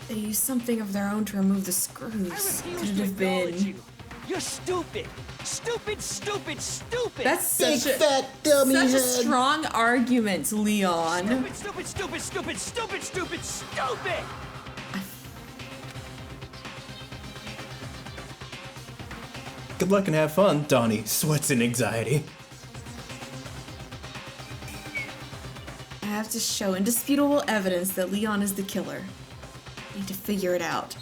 Speaker 1: They used something of their own to remove the screws. Could it have been...
Speaker 13: You're stupid! Stupid, stupid, stupid!
Speaker 1: That's such
Speaker 2: Big fat dummy
Speaker 1: such
Speaker 2: head.
Speaker 1: a strong argument, Leon.
Speaker 13: Stupid, stupid, stupid, stupid, stupid, stupid, stupid!
Speaker 2: Good luck and have fun, Dawni. Sweats in anxiety.
Speaker 1: I have to show indisputable evidence that Leon is the killer. I need to figure it out.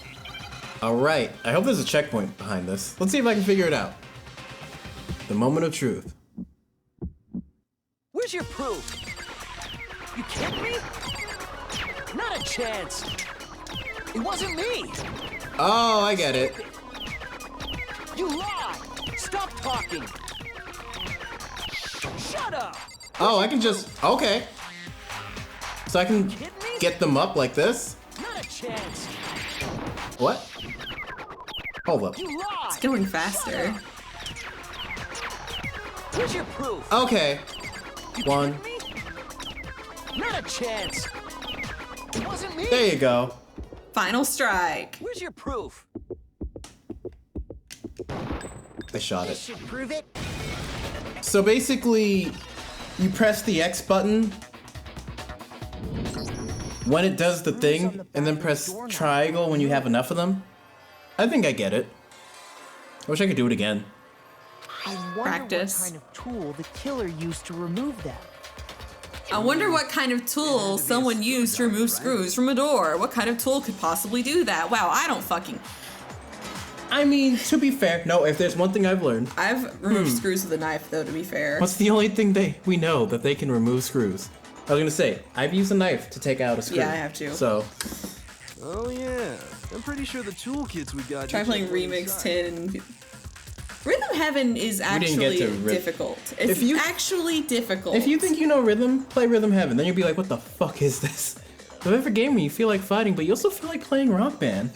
Speaker 2: Alright, I hope there's a checkpoint behind this. Let's see if I can figure it out. The moment of truth.
Speaker 13: Where's your proof? You kidding me? Not a chance. It wasn't me.
Speaker 2: Oh, I get it.
Speaker 13: You lie. Stop talking. Shut up.
Speaker 2: Oh, I can just... Okay. So I can get them up like this?
Speaker 13: Not a chance.
Speaker 2: What? Hold up.
Speaker 13: You lie.
Speaker 1: It's going faster.
Speaker 13: Where's your proof?
Speaker 2: Okay. One.
Speaker 13: Not a chance. It wasn't me.
Speaker 2: There you go.
Speaker 1: Final strike.
Speaker 13: Where's your proof?
Speaker 2: They shot it.
Speaker 5: This should prove it.
Speaker 2: So basically, you press the X button when it does the thing, and then press triangle when you have enough of them. I think I get it. I wish I could do it again.
Speaker 5: I wonder
Speaker 1: Practice.
Speaker 5: what kind of tool the killer used to remove them.
Speaker 1: I wonder what kind of tool someone used to remove screws from a door. What kind of tool could possibly do that? Wow, I don't fucking...
Speaker 2: I mean, to be fair, no, if there's one thing I've learned...
Speaker 1: I've removed screws with a knife, though, to be fair.
Speaker 2: What's the only thing we know that they can remove screws? I was gonna say, I've used a knife to take out a screw.
Speaker 1: Yeah, I have to.
Speaker 2: So...
Speaker 11: Oh yeah, I'm pretty sure the toolkits we got...
Speaker 1: Try playing Remix 10 and... Rhythm Heaven is actually difficult. It's actually difficult.
Speaker 2: If you think you know Rhythm, play Rhythm Heaven. Then you'll be like, what the fuck is this? The favorite game where you feel like fighting, but you also feel like playing Rock Band.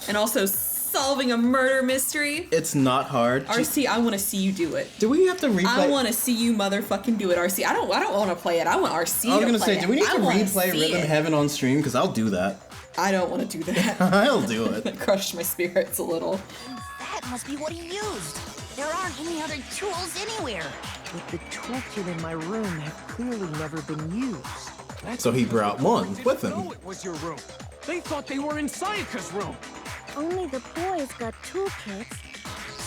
Speaker 1: And also solving a murder mystery.
Speaker 2: It's not hard.
Speaker 1: RC, I want to see you do it.
Speaker 2: Do we have to replay?
Speaker 1: I want to see you motherfucking do it, RC. I don't want to play it. I want RC to play it.
Speaker 2: I was gonna say, do we need to replay Rhythm Heaven on stream? Because I'll do that.
Speaker 1: I don't want to do that.
Speaker 2: I'll do it.
Speaker 1: That crushed my spirits a little.
Speaker 10: That must be what he used. There aren't any other tools anywhere.
Speaker 5: But the toolkit in my room had clearly never been used.
Speaker 2: So he brought one with him.
Speaker 4: No, it was your room. They thought they were in Sayaka's room.
Speaker 15: Only the boys got toolkits,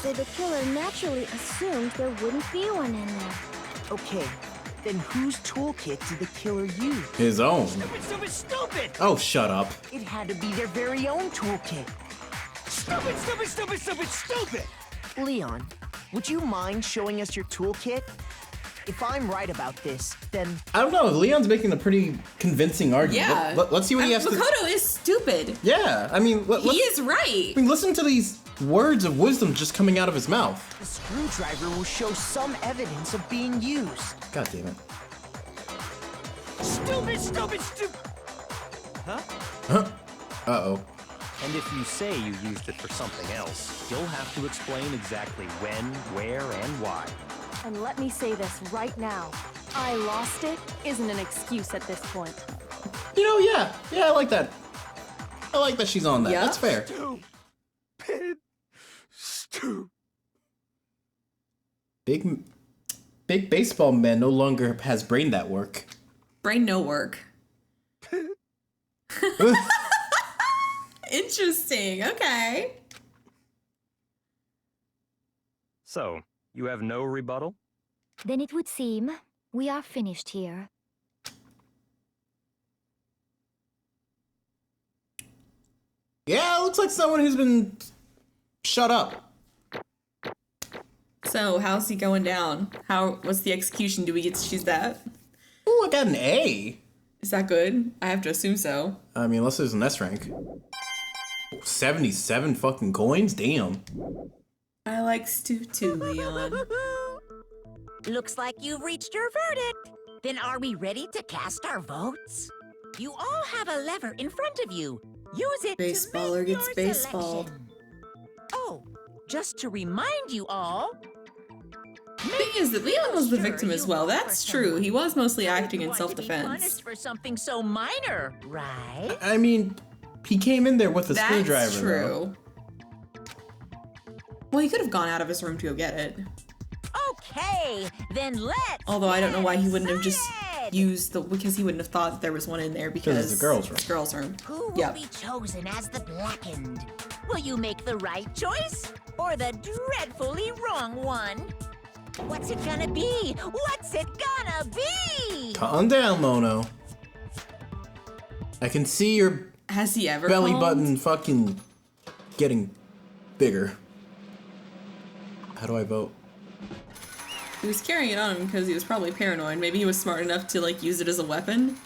Speaker 15: so the killer naturally assumed there wouldn't be one in there.
Speaker 5: Okay, then whose toolkit did the killer use?
Speaker 2: His own.
Speaker 5: Stupid, stupid, stupid!
Speaker 2: Oh, shut up.
Speaker 5: It had to be their very own toolkit.
Speaker 13: Stupid, stupid, stupid, stupid, stupid!
Speaker 5: Leon, would you mind showing us your toolkit? If I'm right about this, then...
Speaker 2: I don't know, Leon's making a pretty convincing argument.
Speaker 1: Yeah.
Speaker 2: Let's see what he has to...
Speaker 1: Makoto is stupid.
Speaker 2: Yeah, I mean...
Speaker 1: He is right.
Speaker 2: I mean, listen to these words of wisdom just coming out of his mouth.
Speaker 5: The screwdriver will show some evidence of being used.
Speaker 2: God damn it.
Speaker 13: Stupid, stupid, stupid!
Speaker 11: Huh?
Speaker 2: Huh? Uh-oh.
Speaker 9: And if you say you used it for something else, you'll have to explain exactly when, where, and why.
Speaker 7: And let me say this right now. I lost it isn't an excuse at this point.
Speaker 2: You know, yeah, I like that. I like that she's on that.
Speaker 1: Yeah.
Speaker 2: That's fair.
Speaker 11: Stupid.
Speaker 2: Big baseball man no longer has brain that work.
Speaker 1: Brain no work. Interesting. Okay.
Speaker 9: So, you have no rebuttal?
Speaker 8: Then it would seem we are finished here.
Speaker 2: Yeah, looks like someone who's been shut up.
Speaker 1: So, how's he going down? What's the execution? Do we get to choose that?
Speaker 2: Ooh, I got an A.
Speaker 1: Is that good? I have to assume so.
Speaker 2: I mean, unless there's an S rank. 77 fucking coins? Damn.
Speaker 1: I like stew too, Leon.
Speaker 10: Looks like you've reached your verdict. Then are we ready to cast our votes? You all have a lever in front of you. Use it
Speaker 1: Baseballer
Speaker 10: to make
Speaker 1: gets
Speaker 10: your
Speaker 1: baseballed.
Speaker 10: selection. Oh, just to remind you all.
Speaker 1: Thing is that Leon was the victim as well. That's true. He was mostly acting in self-defense.
Speaker 10: Punished for something so minor, right?
Speaker 2: I mean, he came in there with a
Speaker 1: That's
Speaker 2: screwdriver.
Speaker 1: true. Well, he could have gone out of his room to go get it.
Speaker 10: Okay, then let's.
Speaker 1: Although I don't know why he wouldn't have just used because he wouldn't have thought that there was one in there because
Speaker 2: it's a girl's room.
Speaker 1: It's a girl's room.
Speaker 10: Who will be chosen as the blackened? Will you make the right choice or the dreadfully wrong one? What's it gonna be? What's it gonna be?
Speaker 2: Calm down, Mono. I can see your
Speaker 1: Has he ever
Speaker 2: belly
Speaker 1: calmed?
Speaker 2: button fucking getting bigger. How do I vote?
Speaker 1: He was carrying it on him because he was probably paranoid. Maybe he was smart enough to like use it as a weapon.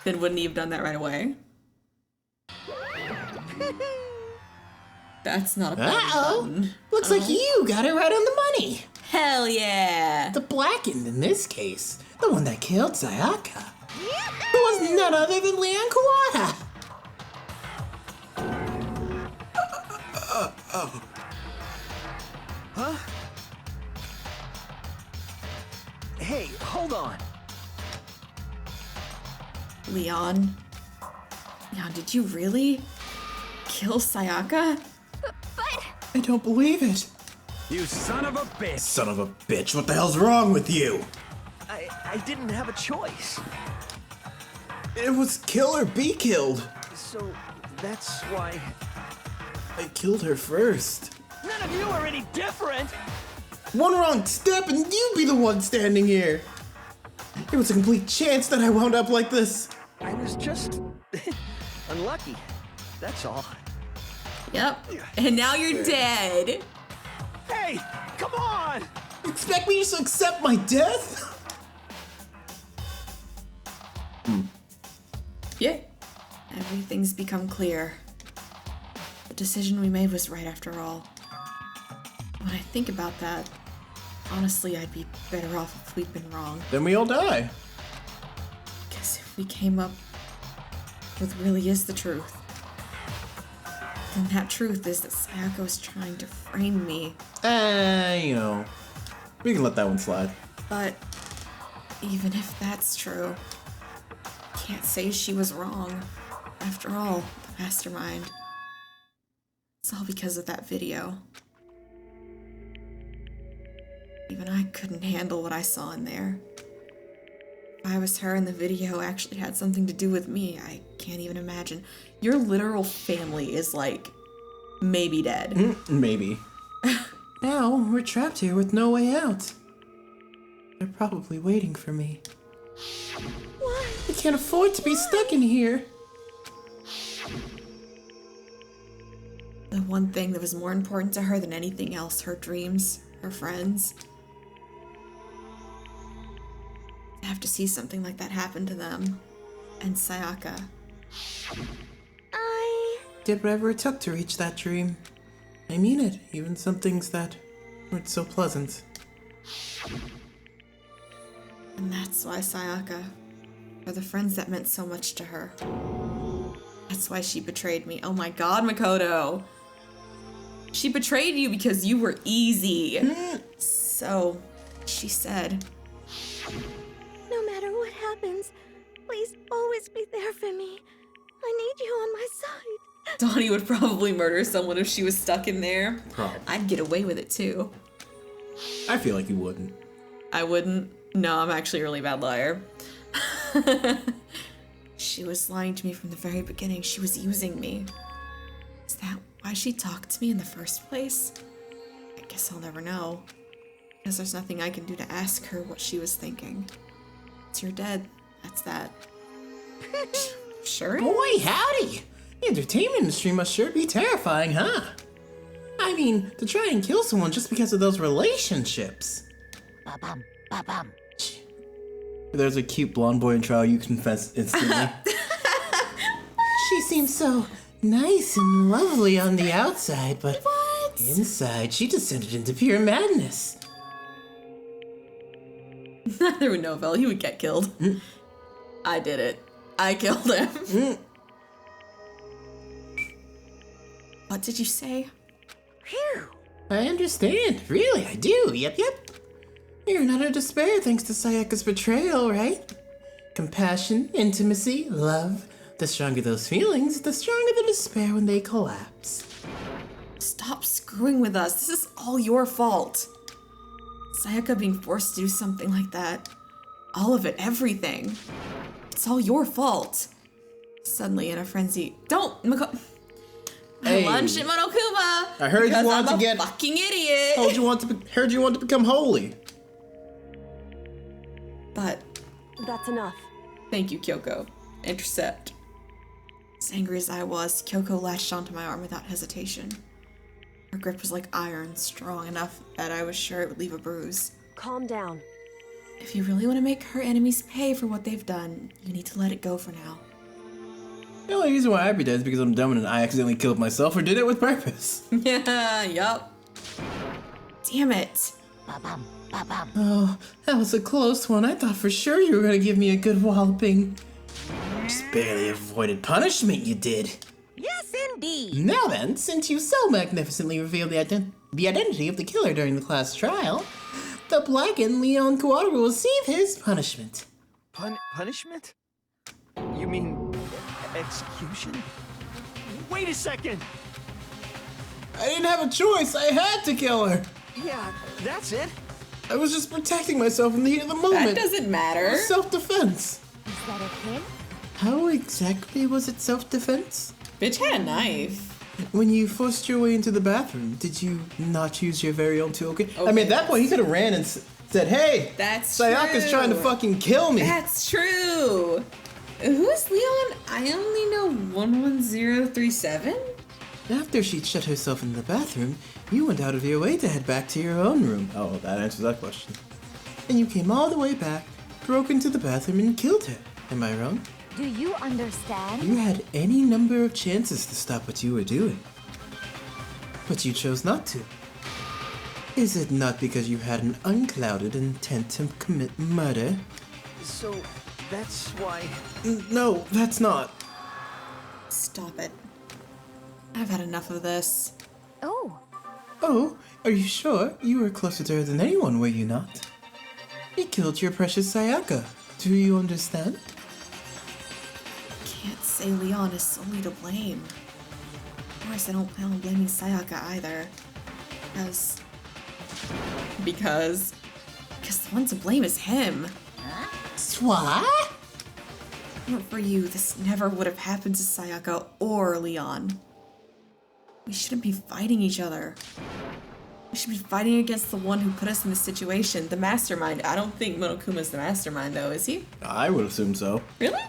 Speaker 1: Then wouldn't he have done that right away? That's not a button.
Speaker 2: Looks like you got it right on the money.
Speaker 1: Hell yeah!
Speaker 2: The blackened in this case, the one that killed Sayaka, who was none other than Leon Kawada.
Speaker 13: Huh? Hey, hold on.
Speaker 1: Leon? Leon, did you really kill Sayaka?
Speaker 15: But
Speaker 2: I don't believe it.
Speaker 6: You son of a bitch!
Speaker 2: Son of a bitch, what the hell's wrong with you?
Speaker 13: I didn't have a choice.
Speaker 2: It was kill or be killed.
Speaker 13: So that's why...
Speaker 2: I killed her first.
Speaker 13: None of you are any different!
Speaker 2: One wrong step and you'd be the one standing here. It was a complete chance that I wound up like this.
Speaker 13: I was just... unlucky. That's all.
Speaker 1: Yep. And now you're dead.
Speaker 13: Hey! Come on!
Speaker 2: You expect me just to accept my death?
Speaker 1: Yeah. Everything's become clear. The decision we made was right after all. When I think about that, honestly, I'd be better off if we'd been wrong.
Speaker 2: Then we all die.
Speaker 1: Because if we came up with really is the truth, then that truth is that Sayaka was trying to frame me.
Speaker 2: You know, we can let that one slide.
Speaker 1: But even if that's true, can't say she was wrong. After all, the mastermind. It's all because of that video. Even I couldn't handle what I saw in there. If I was her and the video actually had something to do with me, I can't even imagine. Your literal family is like, maybe dead.
Speaker 2: Maybe. Now we're trapped here with no way out. They're probably waiting for me.
Speaker 15: What?
Speaker 2: I can't afford to be stuck in here.
Speaker 1: The one thing that was more important to her than anything else, her dreams, her friends. To have to see something like that happen to them. And Sayaka.
Speaker 2: Did whatever it took to reach that dream. I mean it, even some things that weren't so pleasant.
Speaker 1: And that's why Sayaka, for the friends that meant so much to her. That's why she betrayed me. Oh my god, Makoto. She betrayed you because you were easy. So, she said,
Speaker 15: No matter what happens, please always be there for me. I need you on my side.
Speaker 1: Dawni would probably murder someone if she was stuck in there.
Speaker 2: Probably.
Speaker 1: I'd get away with it too.
Speaker 2: I feel like you wouldn't.
Speaker 1: I wouldn't. No, I'm actually a really bad liar. She was lying to me from the very beginning. She was using me. Is that why she talked to me in the first place? I guess I'll never know. Because there's nothing I can do to ask her what she was thinking. It's you're dead. That's that. Sure.
Speaker 2: Boy, howdy! The entertainment industry must sure be terrifying, huh? I mean, to try and kill someone just because of those relationships.
Speaker 10: Ba-bum, ba-bum.
Speaker 2: There's a cute blonde boy in trial, you confess instantly. She seems so nice and lovely on the outside, but inside she descended into pure madness.
Speaker 1: Neither would Novell. He would get killed. I did it. I killed him. What did you say?
Speaker 10: Phew.
Speaker 2: I understand. Really, I do. Yep. You're not in despair thanks to Sayaka's betrayal, right? Compassion, intimacy, love. The stronger those feelings, the stronger the despair when they collapse.
Speaker 1: Stop screwing with us. This is all your fault. Sayaka being forced to do something like that. All of it, everything. It's all your fault. Suddenly in a frenzy. Don't, lunch at Monokuma.
Speaker 2: I heard you want
Speaker 1: I'm
Speaker 2: to get
Speaker 1: a fucking idiot.
Speaker 2: Heard you want to become holy.
Speaker 1: But
Speaker 7: that's enough.
Speaker 1: Thank you, Kyoko. Intercept. As angry as I was, Kyoko latched onto my arm without hesitation. Her grip was like iron, strong enough that I was sure it would leave a bruise.
Speaker 7: Calm down.
Speaker 1: If you really want to make her enemies pay for what they've done, you need to let it go for now.
Speaker 2: The only reason why I'd be dead is because I'm dumb and I accidentally killed myself or did it with purpose.
Speaker 1: Yeah, yup. Damn it.
Speaker 10: Ba-bum, ba-bum.
Speaker 2: Oh, that was a close one. I thought for sure you were gonna give me a good walloping. Just barely avoided punishment, you did.
Speaker 10: Yes, indeed.
Speaker 2: Now then, since you so magnificently revealed the identity of the killer during the class trial, the blackened Leon Kawada will receive his punishment.
Speaker 13: Punishment? You mean execution? Wait a second!
Speaker 2: I didn't have a choice. I had to kill her.
Speaker 13: Yeah, that's it.
Speaker 2: I was just protecting myself in the heat of the moment.
Speaker 1: That doesn't matter.
Speaker 2: Self-defense.
Speaker 8: Is that a hint?
Speaker 2: How exactly was it self-defense?
Speaker 1: Bitch had a knife.
Speaker 2: When you forced your way into the bathroom, did you not use your very own toolkit?
Speaker 1: Okay.
Speaker 2: I mean, at that point, he could have ran and said, hey,
Speaker 1: That's
Speaker 2: Sayaka's
Speaker 1: true.
Speaker 2: trying to fucking kill me.
Speaker 1: That's true. Who's Leon? I only know 11037?
Speaker 2: After she'd shut herself in the bathroom, you went out of your way to head back to your own room. Oh, that answers that question. And you came all the way back, broke into the bathroom, and killed her. Am I wrong?
Speaker 8: Do you understand?
Speaker 2: You had any number of chances to stop what you were doing. But you chose not to. Is it not because you had an unclouded intent to commit murder?
Speaker 13: So, that's why...
Speaker 2: No, that's not.
Speaker 1: Stop it. I've had enough of this.
Speaker 8: Oh.
Speaker 2: Oh, are you sure? You were closer to her than anyone, were you not? You killed your precious Sayaka. Do you understand?
Speaker 1: Can't say Leon is solely to blame. Of course, I don't plan on blaming Sayaka either. Because the one to blame is him.
Speaker 2: What?
Speaker 1: Not for you, this never would have happened to Sayaka or Leon. We shouldn't be fighting each other. We should be fighting against the one who put us in this situation, the mastermind. I don't think Monokuma's the mastermind, though, is he?
Speaker 2: I would assume so.
Speaker 1: Really?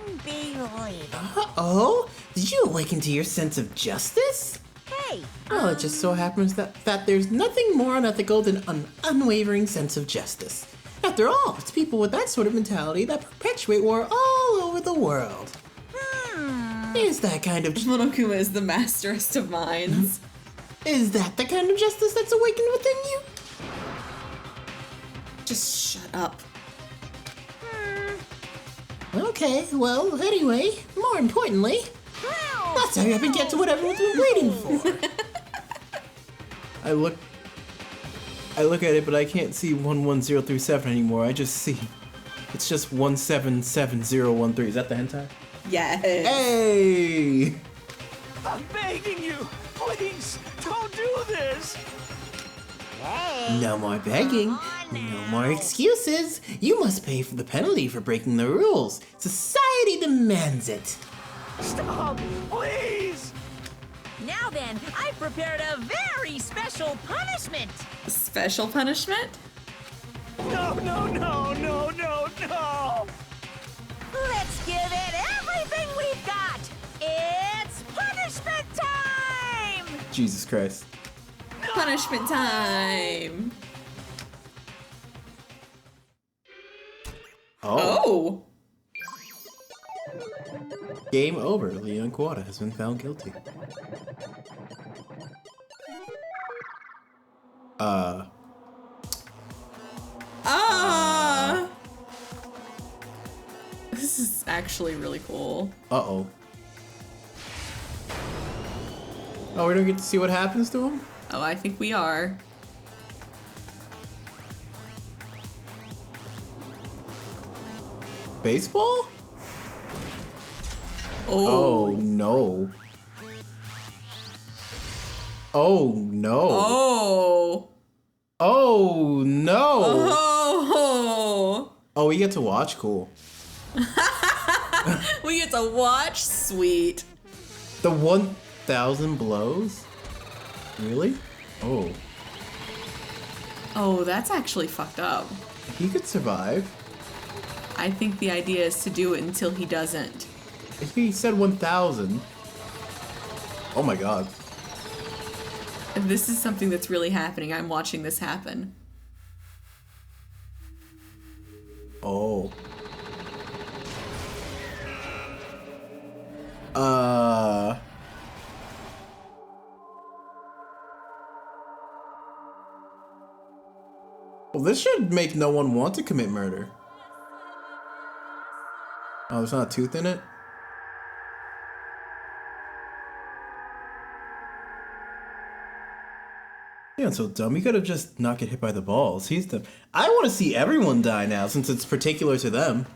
Speaker 10: Unbelievable.
Speaker 2: Uh-oh? Did you awaken to your sense of justice?
Speaker 10: Hey,
Speaker 2: Well, it just so happens that there's nothing more unethical than an unwavering sense of justice. After all, it's people with that sort of mentality that perpetuate war all over the world. Is that kind of...
Speaker 1: Monokuma is the masterest of minds.
Speaker 2: Is that the kind of justice that's awakened within you?
Speaker 1: Just shut up.
Speaker 2: Okay, well, anyway, more importantly, let's hurry up and get to what everyone's been waiting for. I look at it, but I can't see 11037 anymore. I just see it's just 177013. Is that the hentai?
Speaker 1: Yes.
Speaker 2: Hey!
Speaker 13: I'm begging you! Please, don't do this!
Speaker 2: No more begging. No more excuses. You must pay for the penalty for breaking the rules. Society demands it.
Speaker 13: Stop! Please!
Speaker 10: now then, I've prepared a very special punishment.
Speaker 1: Special punishment?
Speaker 13: No, no, no, no, no, no!
Speaker 10: Let's give it everything we've got. It's punishment time!
Speaker 2: Jesus Christ.
Speaker 1: Punishment time!
Speaker 2: Oh. Game over. Leon Quada has been found guilty.
Speaker 1: This is actually really cool.
Speaker 2: Uh-oh. Oh, we don't get to see what happens to him?
Speaker 1: Oh, I think we are.
Speaker 2: Baseball?
Speaker 1: Oh.
Speaker 2: Oh, no. Oh, no.
Speaker 1: Oh.
Speaker 2: Oh, no.
Speaker 1: Oh.
Speaker 2: Oh, we get to watch? Cool.
Speaker 1: We get to watch? Sweet.
Speaker 2: The 1,000 blows? Really? Oh.
Speaker 1: Oh, that's actually fucked up.
Speaker 2: He could survive.
Speaker 1: I think the idea is to do it until he doesn't.
Speaker 2: He said 1,000. Oh my god.
Speaker 1: If this is something that's really happening, I'm watching this happen.
Speaker 2: Oh. Well, this should make no one want to commit murder. Oh, there's not a tooth in it? Yeah, so dumb. He could have just not get hit by the balls. He's the... I want to see everyone die now, since it's particular to them.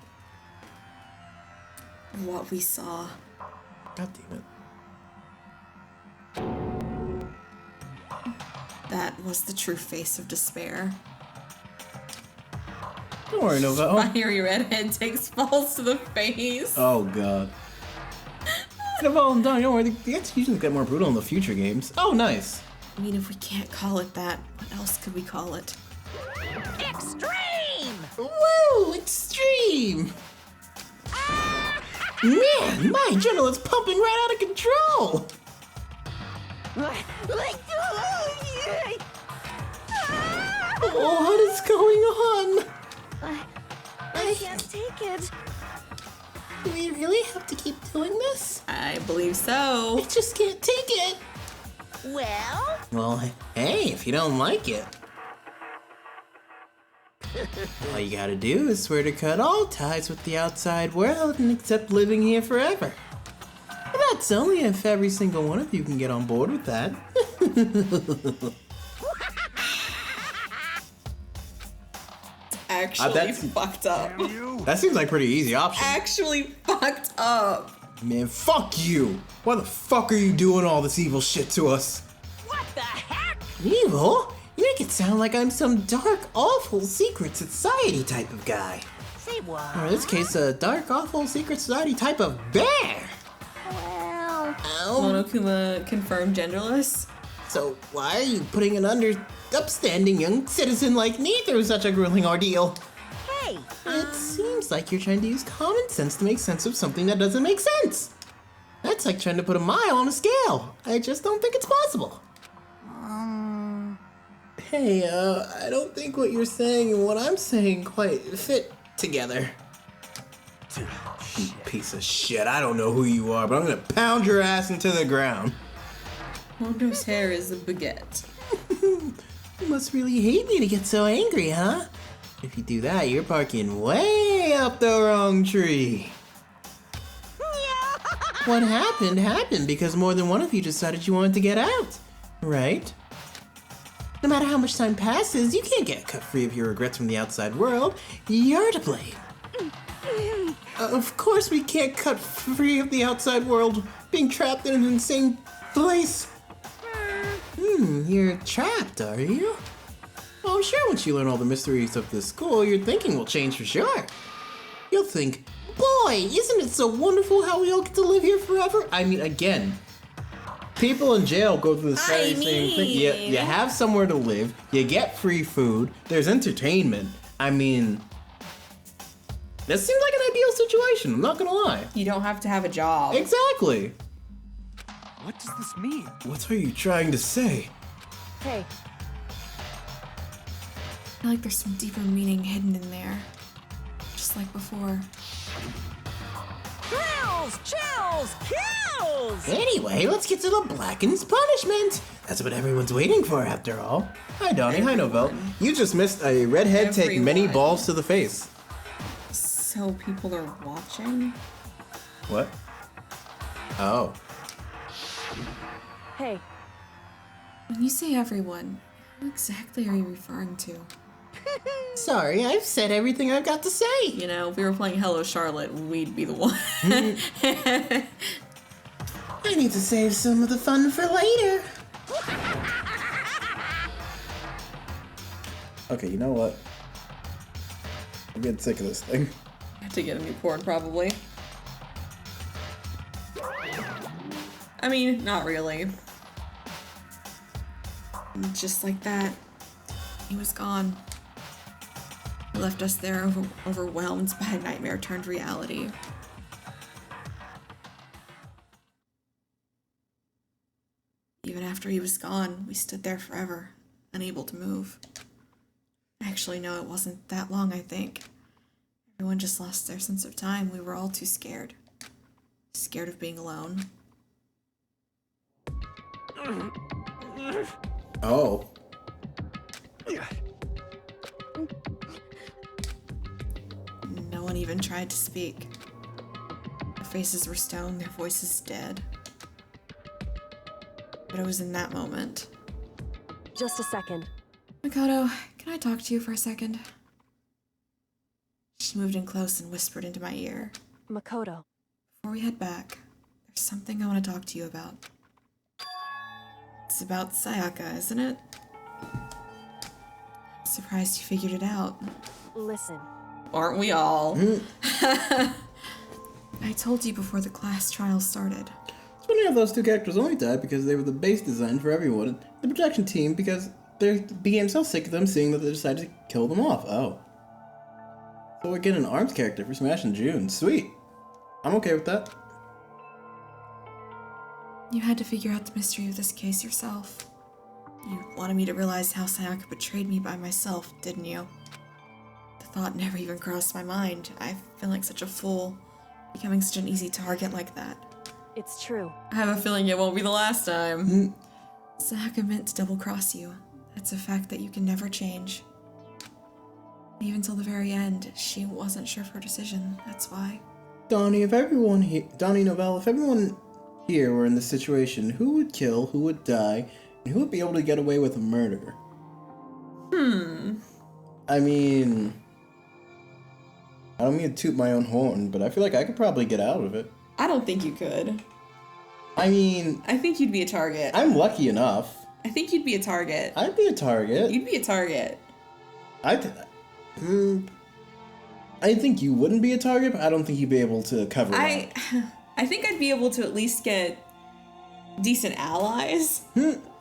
Speaker 1: What we saw.
Speaker 2: God damn it.
Speaker 1: That was the true face of despair.
Speaker 2: Don't worry, Novell.
Speaker 1: Fiery redhead takes falls to the face.
Speaker 2: Oh god. Novell and Dawni, don't worry, the executions get more brutal in the future games. Oh, nice.
Speaker 1: I mean, if we can't call it that, what else could we call it?
Speaker 10: Extreme!
Speaker 2: Woo! Extreme! Man, my adrenaline's pumping right out of control! Oh, what is going on?
Speaker 7: I can't take it.
Speaker 2: Do we really have to keep doing this?
Speaker 1: I believe so.
Speaker 2: I just can't take it.
Speaker 10: Well?
Speaker 2: Well, hey, if you don't like it. All you gotta do is swear to cut all ties with the outside world and accept living here forever. But that's only if every single one of you can get on board with that.
Speaker 1: Actually fucked up.
Speaker 2: That seems like a pretty easy option.
Speaker 1: Actually fucked up.
Speaker 2: Man, fuck you! Why the fuck are you doing all this evil shit to us?
Speaker 10: What the heck?
Speaker 2: Evil? You make it sound like I'm some dark, awful secret society type of guy.
Speaker 10: Say what?
Speaker 2: Or in this case, a dark, awful secret society type of bear.
Speaker 10: Well...
Speaker 1: Monokuma confirmed genderless.
Speaker 2: So why are you putting an upstanding young citizen like me through such a grueling ordeal?
Speaker 10: Hey!
Speaker 2: It seems like you're trying to use common sense to make sense of something that doesn't make sense. That's like trying to put a mile on a scale. I just don't think it's possible. Hey, I don't think what you're saying and what I'm saying quite fit together. You piece of shit, I don't know who you are, but I'm gonna pound your ass into the ground.
Speaker 1: Mondo's hair is a baguette.
Speaker 2: You must really hate me to get so angry, huh? If you do that, you're barking way up the wrong tree. What happened because more than one of you decided you wanted to get out, right? No matter how much time passes, you can't get cut free of your regrets from the outside world. You're to blame. Of course we can't cut free of the outside world, being trapped in an insane place. You're trapped, are you? Oh, sure, once you learn all the mysteries of this school, your thinking will change for sure. You'll think, boy, isn't it so wonderful how we all get to live here forever? I mean, again, people in jail go through the same thing. You have somewhere to live, you get free food, there's entertainment. I mean, this seems like an ideal situation, I'm not gonna lie.
Speaker 1: You don't have to have a job.
Speaker 2: Exactly.
Speaker 4: What does this mean?
Speaker 2: What are you trying to say?
Speaker 7: Hey.
Speaker 1: I feel like there's some deeper meaning hidden in there. Just like before.
Speaker 10: Thrills, chills, kills!
Speaker 2: Anyway, let's get to the Blackened's punishment. That's what everyone's waiting for, after all. Hi, Dawni. Hi, Novell. You just missed a redhead take many balls to the face.
Speaker 1: So people are watching?
Speaker 2: What? Oh.
Speaker 7: Hey.
Speaker 1: When you say everyone, who exactly are you referring to?
Speaker 2: Sorry, I've said everything I've got to say.
Speaker 1: You know, if we were playing Hello Charlotte, we'd be the one.
Speaker 2: I need to save some of the fun for later. Okay, you know what? I'm getting sick of this thing.
Speaker 1: I have to get a new cord, probably. I mean, not really. Just like that, he was gone. He left us there overwhelmed by a nightmare turned reality. Even after he was gone, we stood there forever, unable to move. Actually, no, it wasn't that long, I think. Everyone just lost their sense of time. We were all too scared. Scared of being alone.
Speaker 2: Oh.
Speaker 1: No one even tried to speak. Their faces were stone, their voices dead. But it was in that moment.
Speaker 7: Just a second.
Speaker 1: Makoto, can I talk to you for a second? She moved in close and whispered into my ear.
Speaker 7: Makoto.
Speaker 1: Before we head back, there's something I want to talk to you about. It's about Sayaka, isn't it? surprised you figured it out.
Speaker 7: Listen.
Speaker 1: Aren't we all? I told you before the class trial started.
Speaker 2: It's funny how those two characters only died because they were the base design for everyone. The protection team because they became so sick of them seeing that they decided to kill them off. Oh. So we're getting an arms character for Smash in June. Sweet. I'm okay with that.
Speaker 1: You had to figure out the mystery of this case yourself. You wanted me to realize how Sayaka betrayed me by myself, didn't you? The thought never even crossed my mind. I feel like such a fool, becoming such an easy target like that.
Speaker 7: It's true.
Speaker 1: I have a feeling it won't be the last time. Sayaka meant to double-cross you. That's a fact that you can never change. Even till the very end, she wasn't sure of her decision. That's why.
Speaker 2: Dawni, Dawni Novell, if everyone here were in this situation, who would kill, who would die, and who would be able to get away with a murder? I mean, I don't mean to toot my own horn, but I feel like I could probably get out of it.
Speaker 1: I don't think you could.
Speaker 2: I mean,
Speaker 1: I think you'd be a target.
Speaker 2: I'm lucky enough.
Speaker 1: I think you'd be a target.
Speaker 2: I'd be a target.
Speaker 1: You'd be a target.
Speaker 2: I think you wouldn't be a target, but I don't think you'd be able to cover it.
Speaker 1: I think I'd be able to at least get decent allies,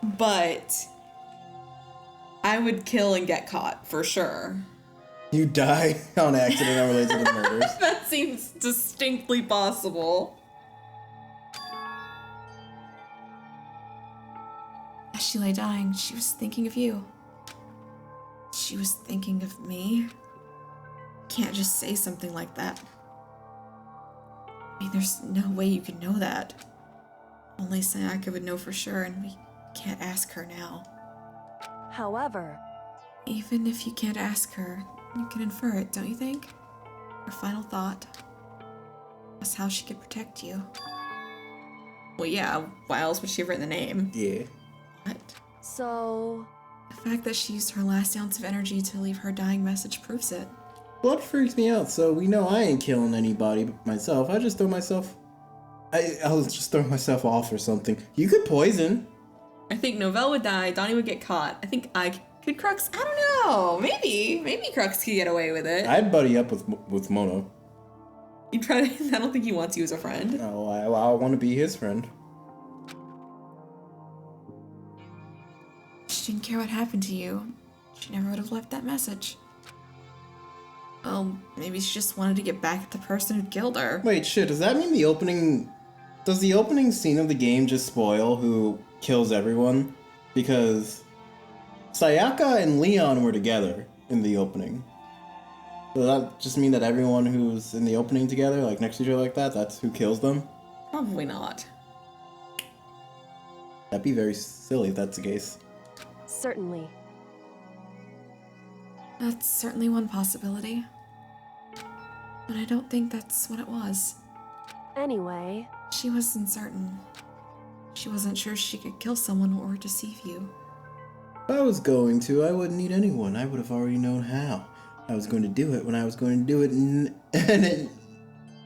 Speaker 1: but I would kill and get caught for sure.
Speaker 2: You die on accident unrelated to the murders.
Speaker 1: That seems distinctly possible. As she lay dying, she was thinking of you. She was thinking of me. Can't just say something like that. I mean, there's no way you could know that. Only Sayaka would know for sure, and we can't ask her now.
Speaker 7: However,
Speaker 1: even if you can't ask her, you can infer it, don't you think? Her final thought was how she could protect you. Well, yeah, why else would she have written the name?
Speaker 2: Yeah.
Speaker 1: What?
Speaker 7: So...
Speaker 1: The fact that she used her last ounce of energy to leave her dying message proves it.
Speaker 2: Blood freaks me out, so we know I ain't killing anybody but myself. I'll just throw myself off or something. You could poison.
Speaker 1: I think Novell would die, Dawni would get caught. I think could Crux, I don't know, maybe Crux could get away with it.
Speaker 2: I'd buddy up with Mono.
Speaker 1: You'd try to, I don't think he wants you as a friend.
Speaker 2: No, I want to be his friend.
Speaker 1: She didn't care what happened to you. She never would have left that message. Well, maybe she just wanted to get back at the person who killed her.
Speaker 2: Wait, shit, does that mean does the opening scene of the game just spoil who kills everyone? Because Sayaka and Leon were together in the opening. Does that just mean that everyone who's in the opening together, like next to each other like that, that's who kills them?
Speaker 1: Probably not.
Speaker 2: That'd be very silly if that's the case.
Speaker 7: Certainly.
Speaker 1: That's certainly one possibility. But I don't think that's what it was.
Speaker 7: Anyway...
Speaker 1: She wasn't certain. She wasn't sure she could kill someone or deceive you.
Speaker 2: If I was going to, I wouldn't need anyone. I would have already known how. I was going to do it when I was going to do it, and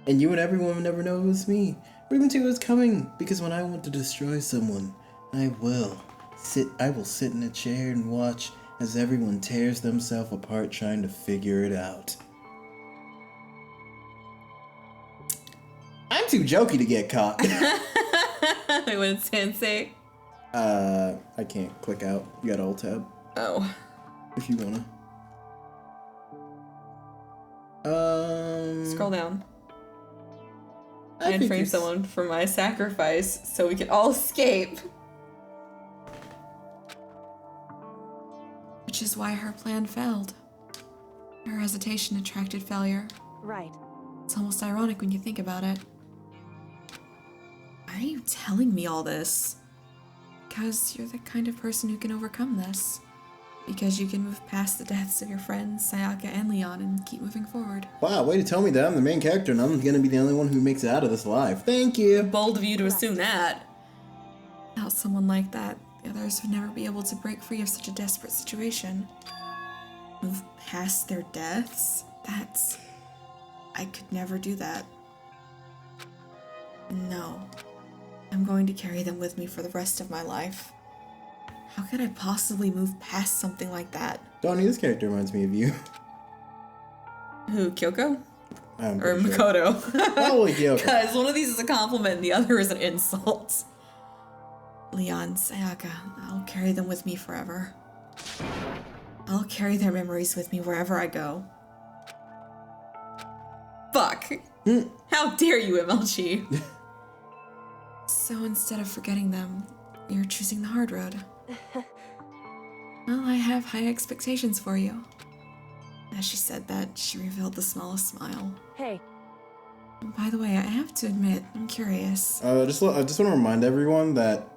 Speaker 2: you and everyone would never know it was me. Or even to it was coming, because when I want to destroy someone, I will sit in a chair and watch as everyone tears themselves apart trying to figure it out. I'm too jokey to get caught.
Speaker 1: Wait, what did Sensei?
Speaker 2: I can't click out. You got Alt Tab.
Speaker 1: Oh.
Speaker 2: If you wanna.
Speaker 1: Scroll down. And frame someone for my sacrifice so we can all escape. Which is why her plan failed. Her hesitation attracted failure.
Speaker 7: Right.
Speaker 1: It's almost ironic when you think about it. Why are you telling me all this? Because you're the kind of person who can overcome this. Because you can move past the deaths of your friends, Sayaka and Leon, and keep moving forward.
Speaker 2: Wow, way to tell me that I'm the main character and I'm gonna be the only one who makes it out of this alive. Thank you!
Speaker 1: Bold of you to assume that. Without someone like that, the others would never be able to break free of such a desperate situation. Move past their deaths? I could never do that. No. I'm going to carry them with me for the rest of my life. How could I possibly move past something like that?
Speaker 2: Dawni, this character reminds me of you.
Speaker 1: Who, Kyoko?
Speaker 2: Or
Speaker 1: Makoto?
Speaker 2: Probably Kyoko.
Speaker 1: Because one of these is a compliment and the other is an insult. Leon, Sayaka, I'll carry them with me forever. I'll carry their memories with me wherever I go. Fuck. How dare you, MLG? So instead of forgetting them, you're choosing the hard road. Well, I have high expectations for you. As she said that, she revealed the smallest smile.
Speaker 7: Hey.
Speaker 1: By the way, I have to admit, I'm curious.
Speaker 2: I just want to remind everyone that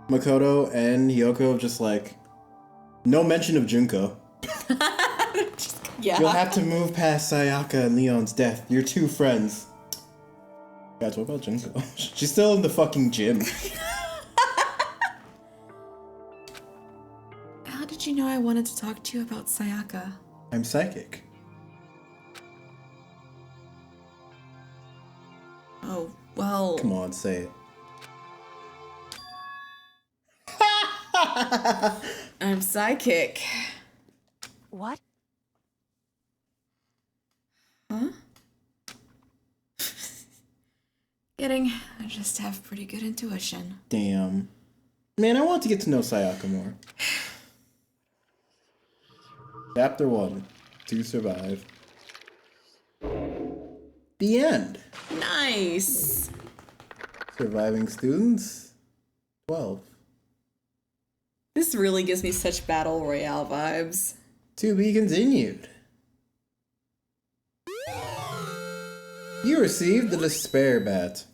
Speaker 2: Makoto and Hiyoko just like no mention of Junko.
Speaker 1: Yeah.
Speaker 2: You'll have to move past Sayaka and Leon's death. You're two friends. Guys, what about Junko? She's still in the fucking gym.
Speaker 1: How did you know I wanted to talk to you about Sayaka?
Speaker 2: I'm psychic.
Speaker 1: Oh, well...
Speaker 2: Come on, say it.
Speaker 1: I'm psychic.
Speaker 7: What?
Speaker 1: Huh? Kidding. I just have pretty good intuition.
Speaker 2: Damn. Man, I want to get to know Sayaka more. Chapter 1. To survive. The end.
Speaker 1: Nice.
Speaker 2: Surviving students. 12.
Speaker 1: This really gives me such Battle Royale vibes.
Speaker 2: To be continued. You received the Despair Bat.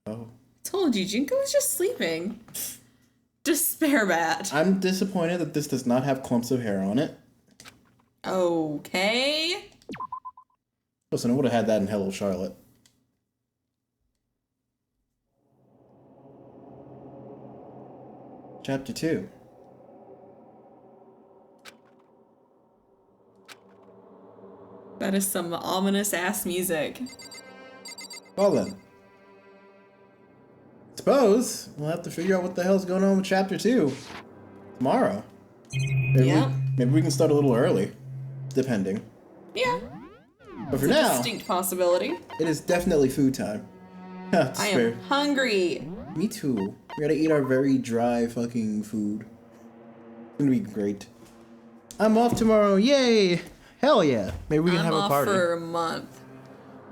Speaker 2: Oh.
Speaker 1: Told you, Junko was just sleeping. Despair Bat.
Speaker 2: I'm disappointed that this does not have clumps of hair on it.
Speaker 1: Okay.
Speaker 2: Listen, I would have had that in Hello Charlotte. Chapter 2.
Speaker 1: That is some ominous ass music.
Speaker 2: Well then. Suppose we'll have to figure out what the hell's going on with Chapter 2 tomorrow. Maybe we can start a little early, depending.
Speaker 1: Yeah.
Speaker 2: But for
Speaker 1: it's a
Speaker 2: now,
Speaker 1: distinct possibility.
Speaker 2: it is definitely food time.
Speaker 1: I am hungry.
Speaker 2: Me too. We gotta eat our very dry fucking food. It's gonna be great. I'm off tomorrow. Yay! Hell yeah. Maybe we can have a party.
Speaker 1: I'm off for a month.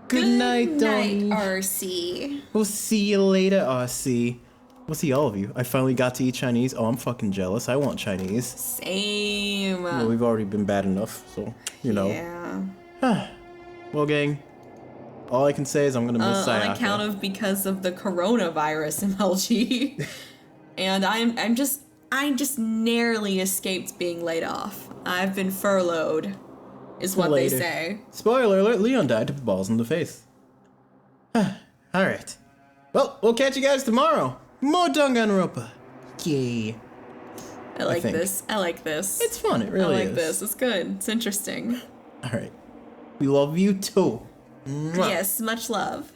Speaker 2: Good night,
Speaker 1: Dawni.
Speaker 2: Dawni.
Speaker 1: RC.
Speaker 2: We'll see you later, RC. We'll see all of you. I finally got to eat Chinese. Oh, I'm fucking jealous. I want Chinese.
Speaker 1: Same.
Speaker 2: Well, we've already been bad enough, so, you know.
Speaker 1: Yeah.
Speaker 2: Well, gang, all I can say is I'm gonna miss Sayaka.
Speaker 1: On account of because of the coronavirus, MLG. And I just narrowly escaped being laid off. I've been furloughed, is what they say.
Speaker 2: Spoiler alert, Leon died to balls in the face. Alright. Well, we'll catch you guys tomorrow. More Danganronpa. Yay.
Speaker 1: I like this. I like this.
Speaker 2: It's fun, it really is.
Speaker 1: I like this. It's good. It's interesting.
Speaker 2: Alright. We love you too. Mwah.
Speaker 1: Yes, much love.